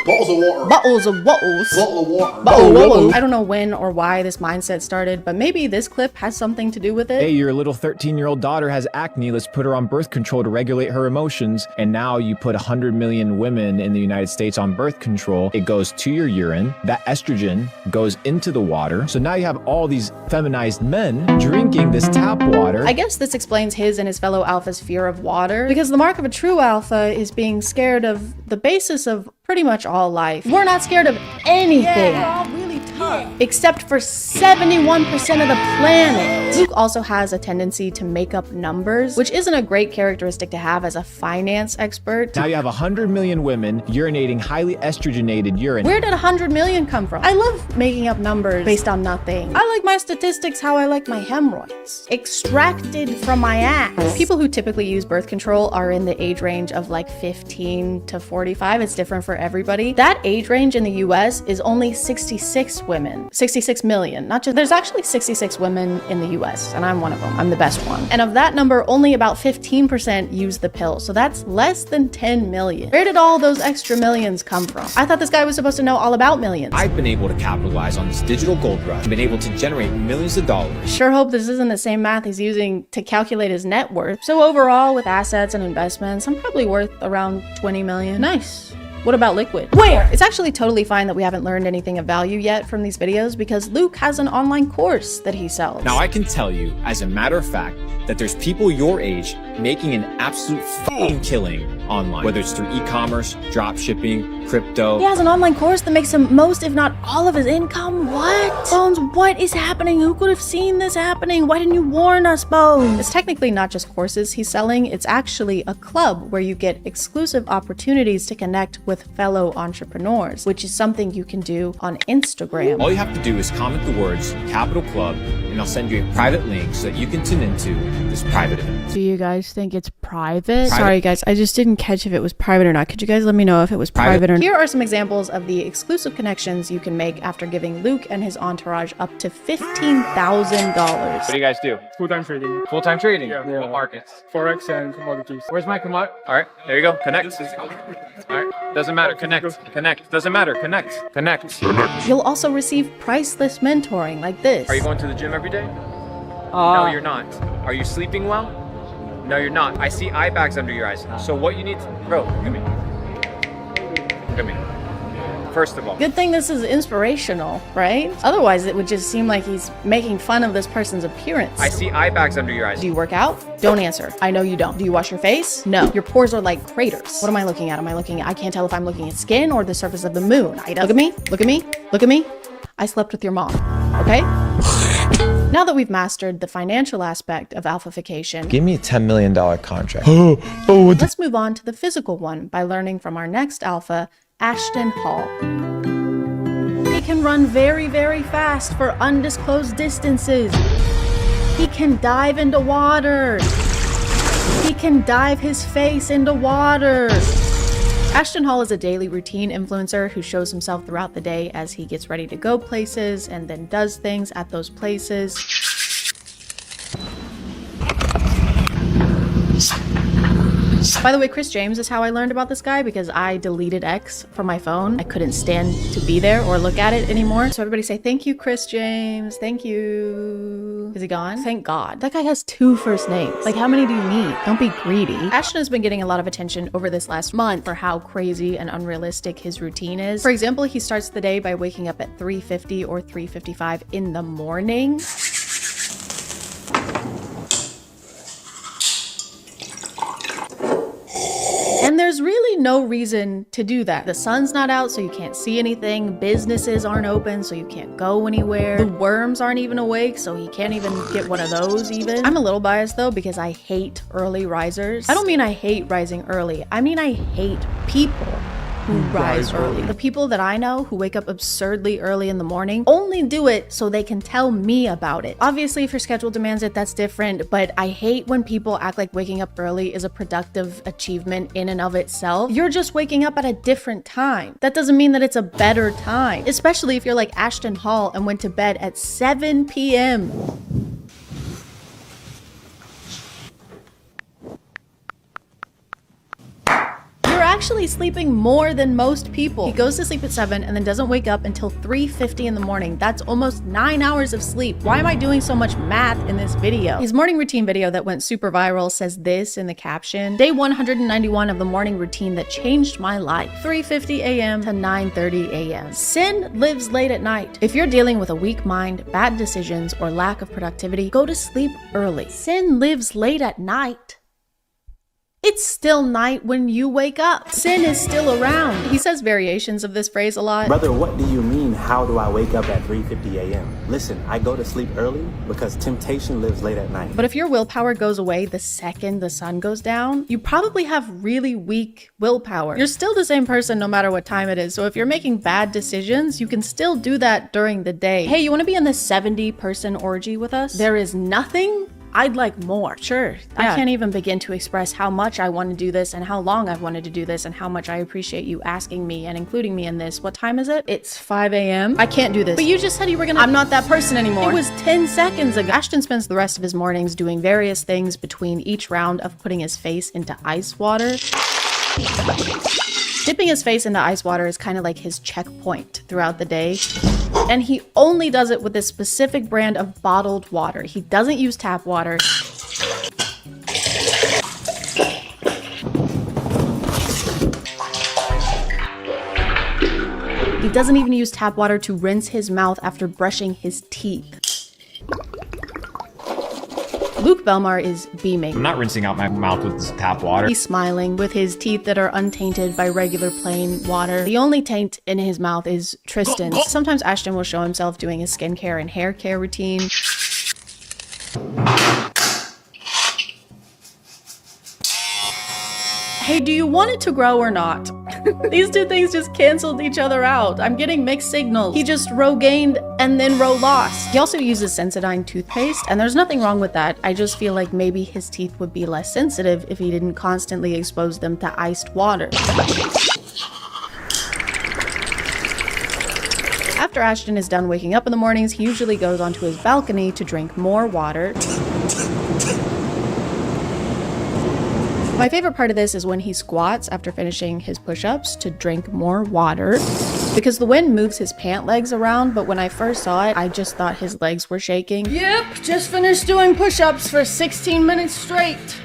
Bottles of wattles. Bottle of water. Bottle. I don't know when or why this mindset started, but maybe this clip has something to do with it. Hey, your little 13-year-old daughter has acne. Let's put her on birth control to regulate her emotions. And now you put 100 million women in the United States on birth control. It goes to your urine. That estrogen goes into the water. So now you have all these feminized men drinking this tap water. I guess this explains his and his fellow alphas' fear of water, because the mark of a true alpha is being scared of the basis of pretty much all life. We're not scared of anything. We're all really tough. Except for 71% of the planet. Luke also has a tendency to make up numbers, which isn't a great characteristic to have as a finance expert. Now you have 100 million women urinating highly estrogenated urine. Where did 100 million come from? I love making up numbers based on nothing. I like my statistics how I like my hemorrhoids. Extracted from my ass. People who typically use birth control are in the age range of like 15 to 45. It's different for everybody. That age range in the US is only 66 women. 66 million. Not just, there's actually 66 women in the US, and I'm one of them. I'm the best one. And of that number, only about 15% use the pill. So that's less than 10 million. Where did all those extra millions come from? I thought this guy was supposed to know all about millions. I've been able to capitalize on this digital gold rush, been able to generate millions of dollars. Sure hope this isn't the same math he's using to calculate his net worth. So overall, with assets and investments, I'm probably worth around 20 million. Nice. What about liquid? Where? It's actually totally fine that we haven't learned anything of value yet from these videos because Luke has an online course that he sells. Now I can tell you, as a matter of fact, that there's people your age making an absolute fucking killing online, whether it's through e-commerce, drop shipping, crypto. He has an online course that makes him most, if not all of his income. What? Bones, what is happening? Who could have seen this happening? Why didn't you warn us, Bones? It's technically not just courses he's selling. It's actually a club where you get exclusive opportunities to connect with fellow entrepreneurs, which is something you can do on Instagram. All you have to do is comment the words Capital Club, and I'll send you a private link so that you can tune into this private event. Do you guys think it's private? Sorry guys, I just didn't catch if it was private or not. Could you guys let me know if it was private or not? Here are some examples of the exclusive connections you can make after giving Luke and his entourage up to $15,000. What do you guys do? Full-time trading. Full-time trading? Yeah. What markets? Forex and commodities. Where's my commodity? All right, there you go. Connect. All right, doesn't matter. Connect. Connect. Doesn't matter. Connect. Connect. You'll also receive priceless mentoring like this. Are you going to the gym every day? No, you're not. Are you sleeping well? No, you're not. I see eye bags under your eyes. So what you need to... Bro, look at me. Look at me. First of all. Good thing this is inspirational, right? Otherwise, it would just seem like he's making fun of this person's appearance. I see eye bags under your eyes. Do you work out? Don't answer. I know you don't. Do you wash your face? No. Your pores are like craters. What am I looking at? I can't tell if I'm looking at skin or the surface of the moon. Look at me. Look at me. Look at me. I slept with your mom. Okay? Now that we've mastered the financial aspect of alphafication, Give me a $10 million contract. let's move on to the physical one by learning from our next alpha, Ashton Hall. He can run very, very fast for undisclosed distances. He can dive into water. He can dive his face into water. Ashton Hall is a daily routine influencer who shows himself throughout the day as he gets ready to go places and then does things at those places. By the way, Chris James is how I learned about this guy because I deleted X from my phone. I couldn't stand to be there or look at it anymore. So everybody say, thank you, Chris James. Thank you. Is he gone? Thank God. That guy has 2 first names. Like, how many do you need? Don't be greedy. Ashton has been getting a lot of attention over this last month for how crazy and unrealistic his routine is. For example, he starts the day by waking up at 3:50 or 3:55 in the morning. And there's really no reason to do that. The sun's not out, so you can't see anything. Businesses aren't open, so you can't go anywhere. The worms aren't even awake, so he can't even get one of those even. I'm a little biased though, because I hate early risers. I don't mean I hate rising early. I mean I hate people who rise early. The people that I know who wake up absurdly early in the morning only do it so they can tell me about it. Obviously, if your schedule demands it, that's different, but I hate when people act like waking up early is a productive achievement in and of itself. You're just waking up at a different time. That doesn't mean that it's a better time, especially if you're like Ashton Hall and went to bed at 7 p.m. Actually sleeping more than most people. He goes to sleep at 7 and then doesn't wake up until 3:50 in the morning. That's almost 9 hours of sleep. Why am I doing so much math in this video? His morning routine video that went super viral says this in the caption: day 191 of the morning routine that changed my life. 3:50 a.m. to 9:30 a.m. Sin lives late at night. If you're dealing with a weak mind, bad decisions, or lack of productivity, go to sleep early. Sin lives late at night. It's still night when you wake up. Sin is still around. He says variations of this phrase a lot. Brother, what do you mean, how do I wake up at 3:50 a.m.? Listen, I go to sleep early because temptation lives late at night. But if your willpower goes away the second the sun goes down, you probably have really weak willpower. You're still the same person no matter what time it is. So if you're making bad decisions, you can still do that during the day. Hey, you want to be in this 70-person orgy with us? There is nothing I'd like more. Sure. Yeah. I can't even begin to express how much I want to do this and how long I've wanted to do this and how much I appreciate you asking me and including me in this. What time is it? It's 5 a.m. I can't do this. But you just said you were gonna— I'm not that person anymore. It was 10 seconds ago. Ashton spends the rest of his mornings doing various things between each round of putting his face into ice water. Dipping his face into ice water is kind of like his checkpoint throughout the day. And he only does it with a specific brand of bottled water. He doesn't use tap water. He doesn't even use tap water to rinse his mouth after brushing his teeth. Luke Belmar is beaming. I'm not rinsing out my mouth with this tap water. He's smiling with his teeth that are untainted by regular plain water. The only taint in his mouth is Tristan's. Sometimes Ashton will show himself doing his skincare and hair care routine. Hey, do you want it to grow or not? These two things just canceled each other out. I'm getting mixed signals. He just row gained and then row lost. He also uses Sensodyne toothpaste, and there's nothing wrong with that. I just feel like maybe his teeth would be less sensitive if he didn't constantly expose them to iced water. After Ashton is done waking up in the mornings, he usually goes onto his balcony to drink more water. My favorite part of this is when he squats after finishing his push-ups to drink more water, because the wind moves his pant legs around, but when I first saw it, I just thought his legs were shaking. Yep, just finished doing push-ups for 16 minutes straight.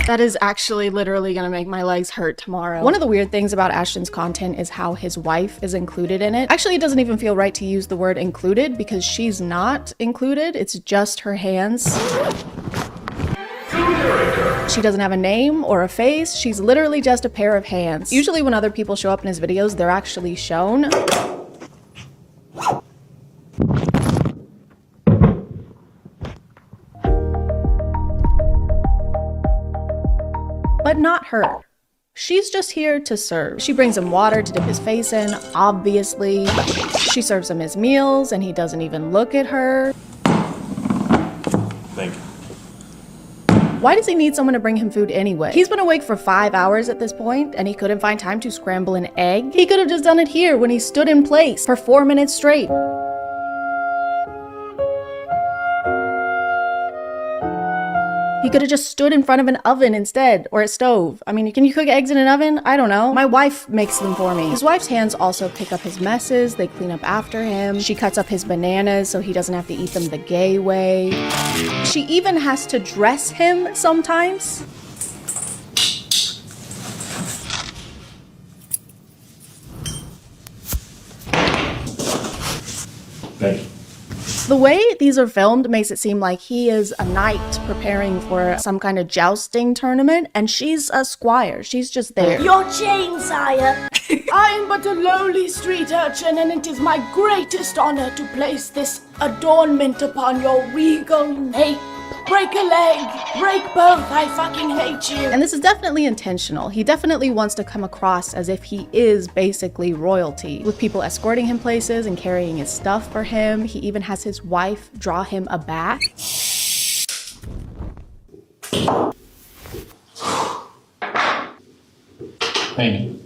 That is actually literally gonna make my legs hurt tomorrow. One of the weird things about Ashton's content is how his wife is included in it. Actually, it doesn't even feel right to use the word included because she's not included. It's just her hands. She doesn't have a name or a face. She's literally just a pair of hands. Usually when other people show up in his videos, they're actually shown. But not her. She's just here to serve. She brings him water to dip his face in, obviously. She serves him his meals, and he doesn't even look at her. Thank you. Why does he need someone to bring him food anyway? He's been awake for 5 hours at this point, and he couldn't find time to scramble an egg. He could have just done it here when he stood in place for 4 minutes straight. He could have just stood in front of an oven instead, or a stove. I mean, can you cook eggs in an oven? I don't know. My wife makes them for me. His wife's hands also pick up his messes. They clean up after him. She cuts up his bananas so he doesn't have to eat them the gay way. She even has to dress him sometimes. Thank you. The way these are filmed makes it seem like he is a knight preparing for some kind of jousting tournament, and she's a squire. She's just there. Your chain, sire. I am but a lowly street urchin, and it is my greatest honor to place this adornment upon your regal nape. Break a leg! Break both! I fucking hate you! And this is definitely intentional. He definitely wants to come across as if he is basically royalty, with people escorting him places and carrying his stuff for him. He even has his wife draw him a bath. Thank you.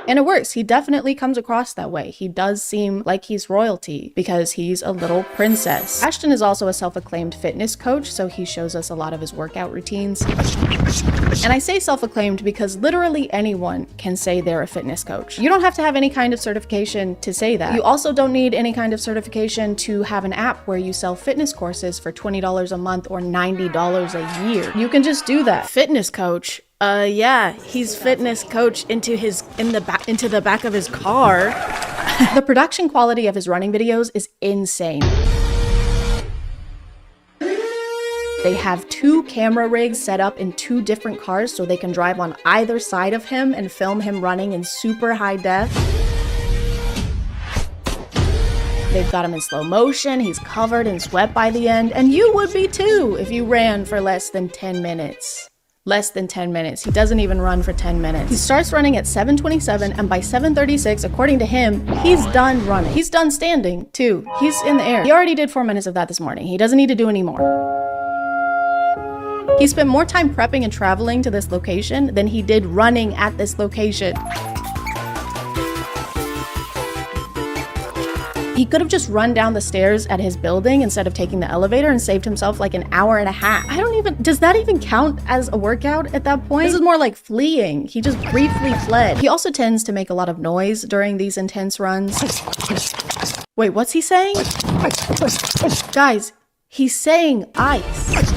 And it works. He definitely comes across that way. He does seem like he's royalty because he's a little princess. Ashton is also a self-acclaimed fitness coach, so he shows us a lot of his workout routines. And I say self-acclaimed because literally anyone can say they're a fitness coach. You don't have to have any kind of certification to say that. You also don't need any kind of certification to have an app where you sell fitness courses for $20 a month or $90 a year. You can just do that. Fitness coach. Yeah, he's fitness coach into the back of his car. The production quality of his running videos is insane. They have 2 camera rigs set up in 2 different cars so they can drive on either side of him and film him running in super high def. They've got him in slow motion, he's covered in sweat by the end, and you would be too if you ran for less than 10 minutes. Less than 10 minutes. He doesn't even run for 10 minutes. He starts running at 7:27 and by 7:36, according to him, he's done running. He's done standing too. He's in the air. He already did 4 minutes of that this morning. He doesn't need to do any more. He spent more time prepping and traveling to this location than he did running at this location. He could have just run down the stairs at his building instead of taking the elevator and saved himself like an hour and a half. Does that even count as a workout at that point? This is more like fleeing. He just briefly fled. He also tends to make a lot of noise during these intense runs. Wait, what's he saying? Guys, he's saying ice.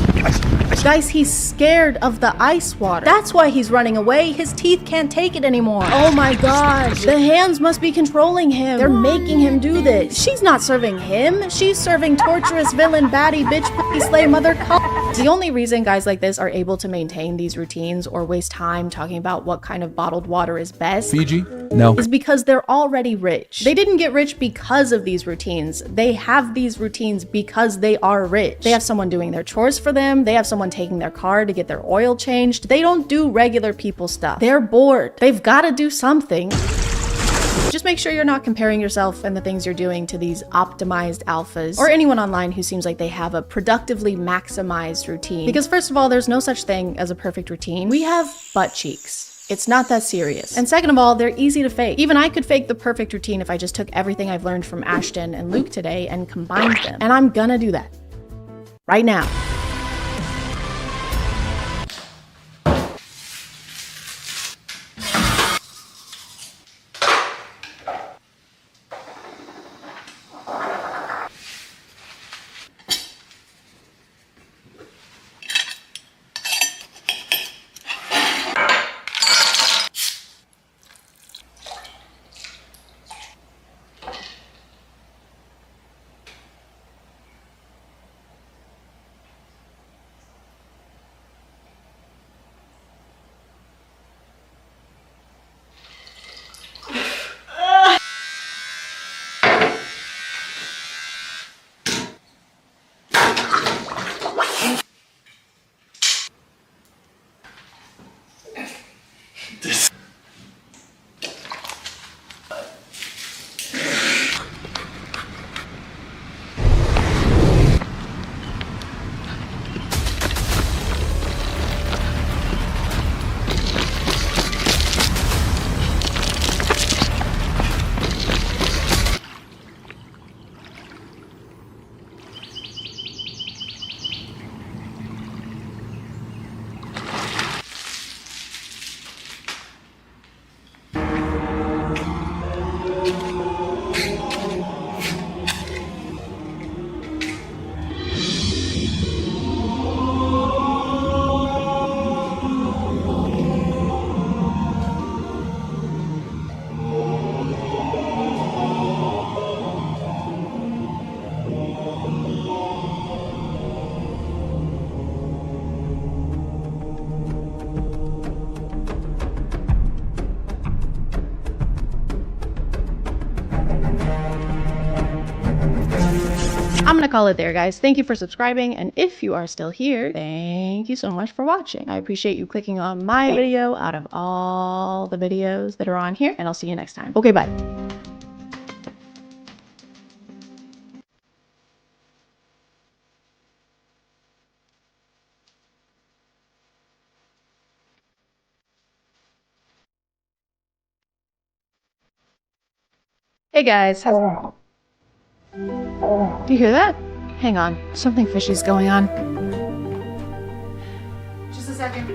Guys, he's scared of the ice water. That's why he's running away. His teeth can't take it anymore. Oh my god. The hands must be controlling him. They're making him do this. She's not serving him. She's serving torturous villain, baddie, bitch, pussy, slay, mother, The only reason guys like this are able to maintain these routines or waste time talking about what kind of bottled water is best Fiji? No. is because they're already rich. They didn't get rich because of these routines. They have these routines because they are rich. They have someone doing their chores for them. They have someone taking their car to get their oil changed. They don't do regular people stuff. They're bored. They've got to do something. Just make sure you're not comparing yourself and the things you're doing to these optimized alphas or anyone online who seems like they have a productively maximized routine. Because first of all, there's no such thing as a perfect routine. We have butt cheeks. It's not that serious. And second of all, they're easy to fake. Even I could fake the perfect routine if I just took everything I've learned from Ashton and Luke today and combined them. And I'm gonna do that right now. call it there, guys. Thank you for subscribing, and if you are still here, thank you so much for watching. I appreciate you clicking on my video out of all the videos that are on here, and I'll see you next time. Okay, bye. Hey guys, do you hear that? Hang on, something fishy's going on. Just a second.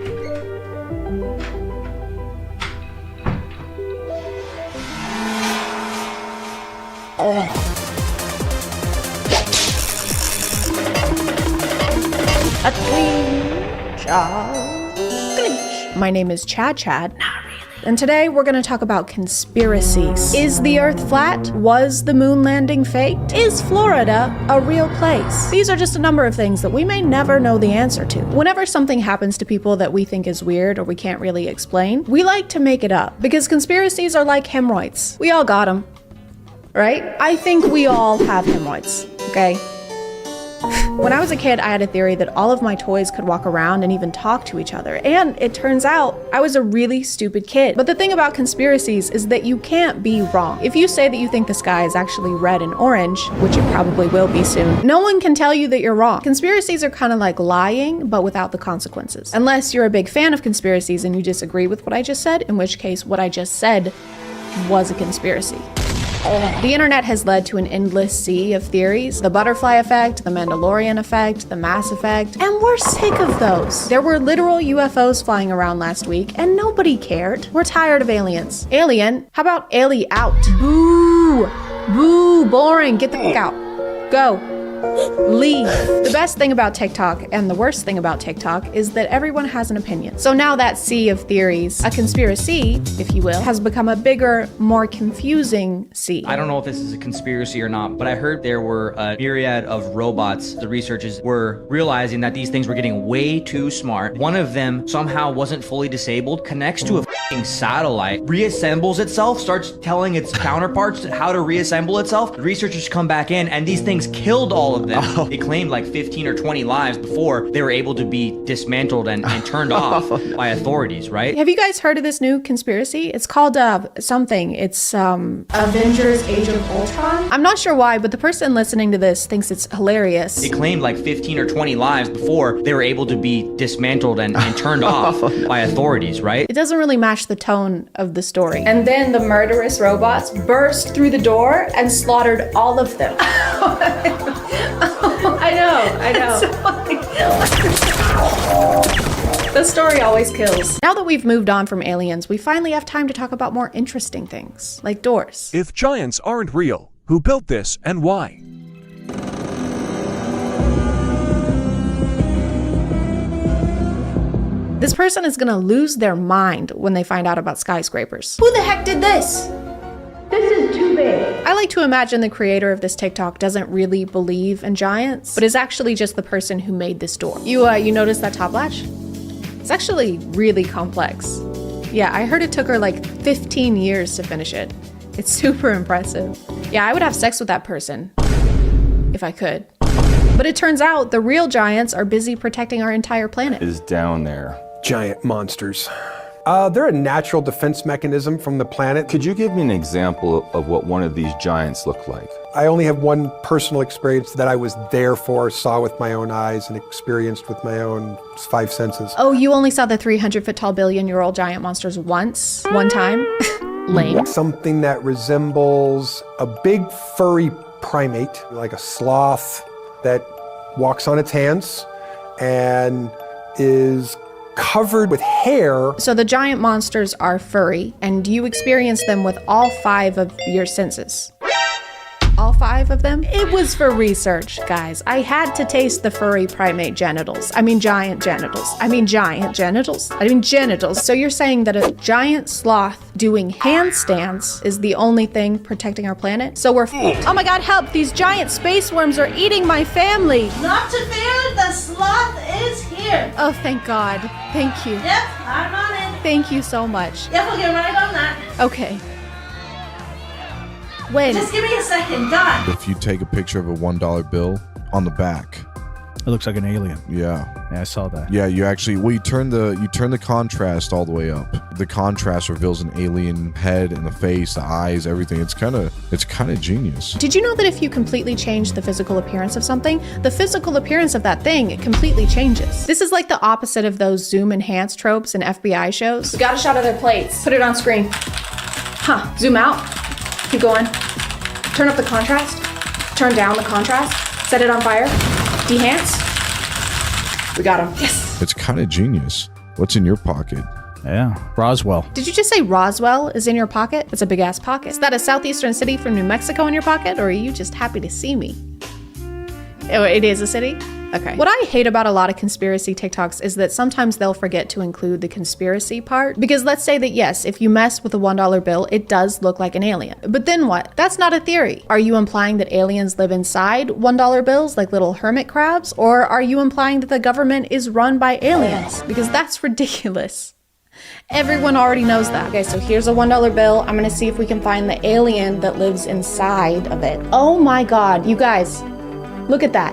A clean job. My name is ChadChad. And today we're going to talk about conspiracies. Is the Earth flat? Was the moon landing faked? Is Florida a real place? These are just a number of things that we may never know the answer to. Whenever something happens to people that we think is weird or we can't really explain, we like to make it up because conspiracies are like hemorrhoids. We all got them, right? I think we all have hemorrhoids, okay? When I was a kid, I had a theory that all of my toys could walk around and even talk to each other. And it turns out I was a really stupid kid. But the thing about conspiracies is that you can't be wrong. If you say that you think the sky is actually red and orange, which it probably will be soon, no one can tell you that you're wrong. Conspiracies are kind of like lying, but without the consequences. Unless you're a big fan of conspiracies and you disagree with what I just said, in which case what I just said was a conspiracy. The internet has led to an endless sea of theories. The butterfly effect, the Mandalorian effect, the Mass effect, and we're sick of those. There were literal UFOs flying around last week and nobody cared. We're tired of aliens. Alien? How about Ali out? Boo! Boo, boring, get the fuck out. Go. Leave. The best thing about TikTok and the worst thing about TikTok is that everyone has an opinion. So now that sea of theories, a conspiracy, if you will, has become a bigger, more confusing sea. I don't know if this is a conspiracy or not, but I heard there were a myriad of robots. The researchers were realizing that these things were getting way too smart. One of them somehow wasn't fully disabled, connects to a f***ing satellite, reassembles itself, starts telling its counterparts how to reassemble itself. The researchers come back in and these things killed all of them. They claimed like 15 or 20 lives before they were able to be dismantled and turned off by authorities, right? Have you guys heard of this new conspiracy? It's called something. It's Avengers Age of Ultron. I'm not sure why, but the person listening to this thinks it's hilarious. They claimed like 15 or 20 lives before they were able to be dismantled and turned off by authorities, right? It doesn't really match the tone of the story. And then the murderous robots burst through the door and slaughtered all of them. I know. The story always kills. Now that we've moved on from aliens, we finally have time to talk about more interesting things, like doors. If giants aren't real, who built this and why? This person is gonna lose their mind when they find out about skyscrapers. Who the heck did this? This is too big. I like to imagine the creator of this TikTok doesn't really believe in giants, but is actually just the person who made this door. You notice that top latch? It's actually really complex. Yeah, I heard it took her like 15 years to finish it. It's super impressive. Yeah, I would have sex with that person if I could. But it turns out the real giants are busy protecting our entire planet. Is down there. Giant monsters. They're a natural defense mechanism from the planet. Could you give me an example of what one of these giants look like? I only have one personal experience that I was there for, saw with my own eyes, and experienced with my own 5 senses. Oh, you only saw the 300-foot tall billion-year-old giant monsters one time? Lame. Something that resembles a big furry primate, like a sloth that walks on its hands and is covered with hair. So the giant monsters are furry, and you experience them with all 5 of your senses. All 5 of them? It was for research, guys. I had to taste the furry primate genitals. I mean giant genitals. I mean giant genitals. I mean genitals. So you're saying that a giant sloth doing handstands is the only thing protecting our planet? So we're f***ed. Oh my god, help! These giant space worms are eating my family! Not to fear, the sloth is here. Oh, thank God. Thank you. Yep, I'm on it. Thank you so much. Yep, we'll get right on that. Okay. When? Just give me a second, done. If you take a picture of a $1 bill on the back. It looks like an alien. Yeah. Yeah, I saw that. Yeah, you actually, well, you turn the contrast all the way up. The contrast reveals an alien head and the face, the eyes, everything. It's kind of genius. Did you know that if you completely change the physical appearance of something, the physical appearance of that thing completely changes? This is like the opposite of those zoom enhanced tropes in FBI shows. We got a shot of their plates. Put it on screen. Huh, zoom out. Keep going. Turn up the contrast. Turn down the contrast. Set it on fire. Enhance. We got him. Yes. It's kind of genius. What's in your pocket? Yeah, Roswell. Did you just say Roswell is in your pocket? That's a big ass pocket. Is that a southeastern city from New Mexico in your pocket, or are you just happy to see me? Oh, it is a city? Okay. What I hate about a lot of conspiracy TikToks is that sometimes they'll forget to include the conspiracy part. Because let's say that yes, if you mess with a $1 bill, it does look like an alien. But then what? That's not a theory. Are you implying that aliens live inside $1 bills like little hermit crabs? Or are you implying that the government is run by aliens? Because that's ridiculous. Everyone already knows that. Okay, so here's a $1 bill. I'm gonna see if we can find the alien that lives inside of it. Oh my God, you guys, look at that.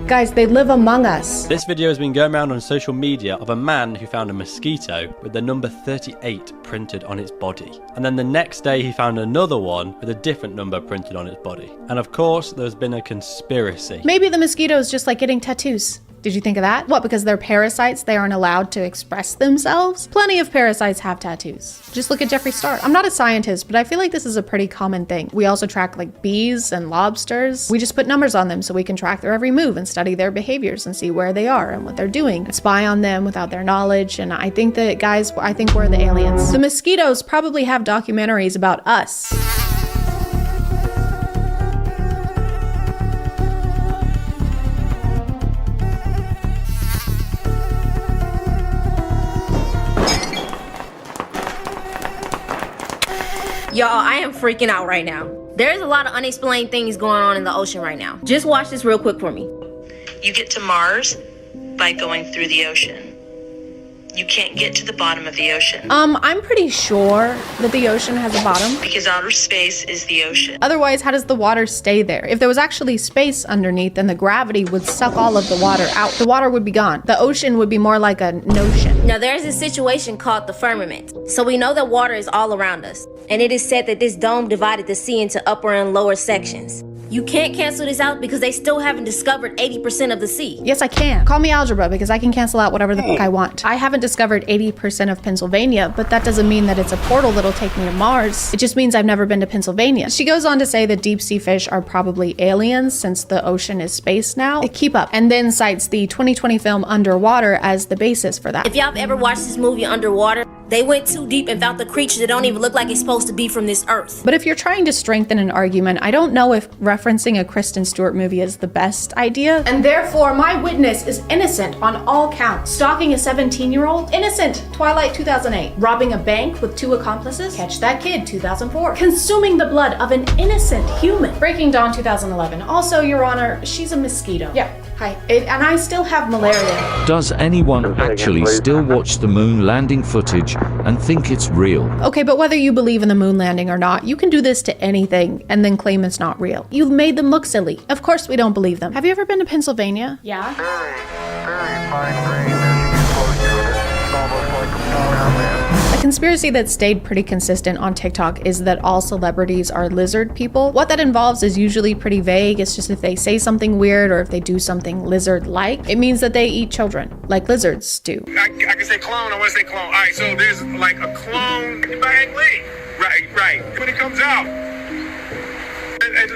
Guys, they live among us. This video has been going around on social media of a man who found a mosquito with the number 38 printed on its body. And then the next day he found another one with a different number printed on its body. And of course, there's been a conspiracy. Maybe the mosquito is just like getting tattoos. Did you think of that? What, because they're parasites, they aren't allowed to express themselves? Plenty of parasites have tattoos. Just look at Jeffree Star. I'm not a scientist, but I feel like this is a pretty common thing. We also track like bees and lobsters. We just put numbers on them so we can track their every move and study their behaviors and see where they are and what they're doing. Spy on them without their knowledge. And I think that, guys, I think we're the aliens. The mosquitoes probably have documentaries about us. Y'all, I am freaking out right now. There's a lot of unexplained things going on in the ocean right now. Just watch this real quick for me. You get to Mars by going through the ocean. You can't get to the bottom of the ocean. I'm pretty sure that the ocean has a bottom. Because outer space is the ocean. Otherwise, how does the water stay there? If there was actually space underneath, then the gravity would suck all of the water out. The water would be gone. The ocean would be more like a notion. Now, there's a situation called the firmament. So we know that water is all around us. And it is said that this dome divided the sea into upper and lower sections. You can't cancel this out because they still haven't discovered 80% of the sea. Yes, I can. Call me algebra because I can cancel out whatever the fuck I want. I haven't discovered 80% of Pennsylvania, but that doesn't mean that it's a portal that'll take me to Mars. It just means I've never been to Pennsylvania. She goes on to say that deep sea fish are probably aliens since the ocean is space now. Keep up. And then cites the 2020 film Underwater as the basis for that. If y'all have ever watched this movie Underwater, they went too deep and found the creature that don't even look like it's supposed to be from this earth. But if you're trying to strengthen an argument, I don't know if referencing a Kristen Stewart movie is the best idea. And therefore, my witness is innocent on all counts. Stalking a 17-year-old? Innocent. Twilight 2008. Robbing a bank with 2 accomplices? Catch That Kid 2004. Consuming the blood of an innocent human? Breaking Dawn 2011. Also, Your Honor, she's a mosquito. Yeah. Hi. And I still have malaria. Does anyone actually still watch the moon landing footage and think it's real? Okay, but whether you believe in the moon landing or not, you can do this to anything and then claim it's not real. You've made them look silly. Of course we don't believe them. Have you ever been to Pennsylvania? Yeah. Very fine grain as you get close to it. It's almost like a flower. A conspiracy that stayed pretty consistent on TikTok is that all celebrities are lizard people. What that involves is usually pretty vague. It's just if they say something weird or if they do something lizard-like, it means that they eat children, like lizards do. I can say clone, I want to say clone. All right, so there's like a clone by Ang Lee. Right. When it comes out,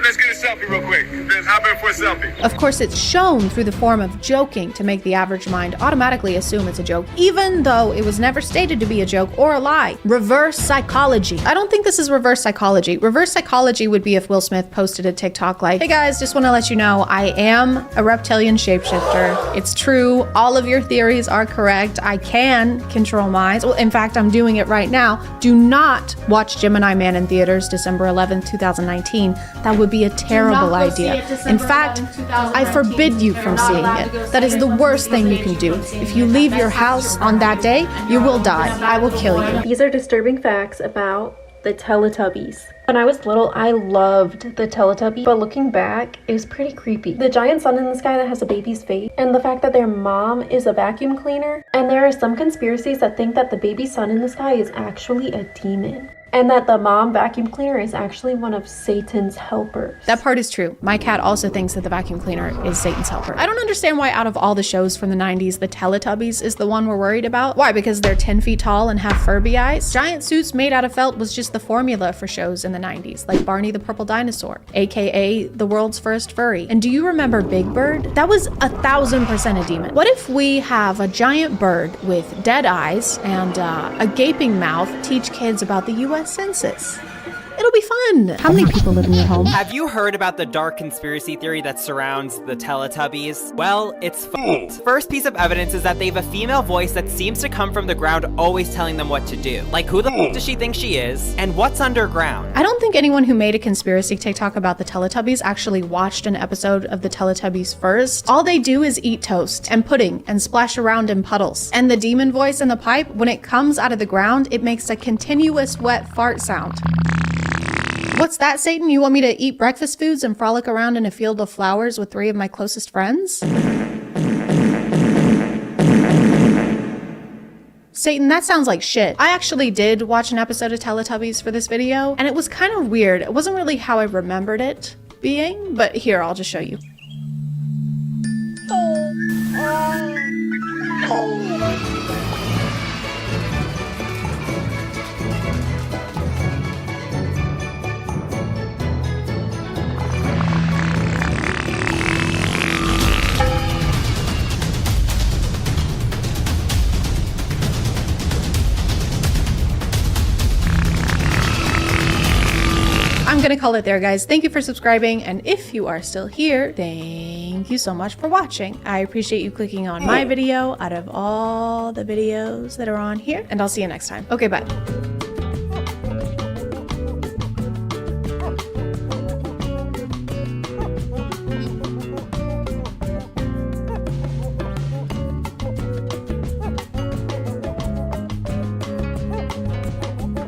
let's get a selfie real quick. Let's hop in for a selfie. Of course, it's shown through the form of joking to make the average mind automatically assume it's a joke, even though it was never stated to be a joke or a lie. Reverse psychology. I don't think this is reverse psychology. Reverse psychology would be if Will Smith posted a TikTok like, hey guys, just want to let you know I am a reptilian shapeshifter. It's true. All of your theories are correct. I can control minds. Well, in fact, I'm doing it right now. Do not watch Gemini Man in theaters December 11th, 2019. That would be a terrible idea. In fact, I forbid you from seeing it. That is the worst thing you can do. If you leave your house on that day, you will die. I will kill you. These are disturbing facts about the Teletubbies. When I was little, I loved the Teletubby, but looking back, it was pretty creepy. The giant sun in the sky that has a baby's face, and the fact that their mom is a vacuum cleaner, and there are some conspiracies that think that the baby sun in the sky is actually a demon. And that the mom vacuum cleaner is actually one of Satan's helpers. That part is true. My cat also thinks that the vacuum cleaner is Satan's helper. I don't understand why out of all the shows from the 90s, the Teletubbies is the one we're worried about. Why? Because they're 10 feet tall and have Furby eyes? Giant suits made out of felt was just the formula for shows in the 90s, like Barney the Purple Dinosaur, aka the world's first furry. And do you remember Big Bird? That was 1000% a demon. What if we have a giant bird with dead eyes and a gaping mouth teach kids about the US Census? It'll be fun. How many people live in your home? Have you heard about the dark conspiracy theory that surrounds the Teletubbies? Well, it's First piece of evidence is that they have a female voice that seems to come from the ground, always telling them what to do. Like, who the does she think she is? And what's underground? I don't think anyone who made a conspiracy TikTok about the Teletubbies actually watched an episode of the Teletubbies first. All they do is eat toast and pudding and splash around in puddles. And the demon voice in the pipe, when it comes out of the ground, it makes a continuous wet fart sound. What's that, Satan? You want me to eat breakfast foods and frolic around in a field of flowers with 3 of my closest friends? Satan, that sounds like shit. I actually did watch an episode of Teletubbies for this video, and it was kind of weird. It wasn't really how I remembered it being, but here, I'll just show you. I'm gonna call it there, guys. Thank you for subscribing, and if you are still here, thank you so much for watching. I appreciate you clicking on my video out of all the videos that are on here, and I'll see you next time. Okay, bye.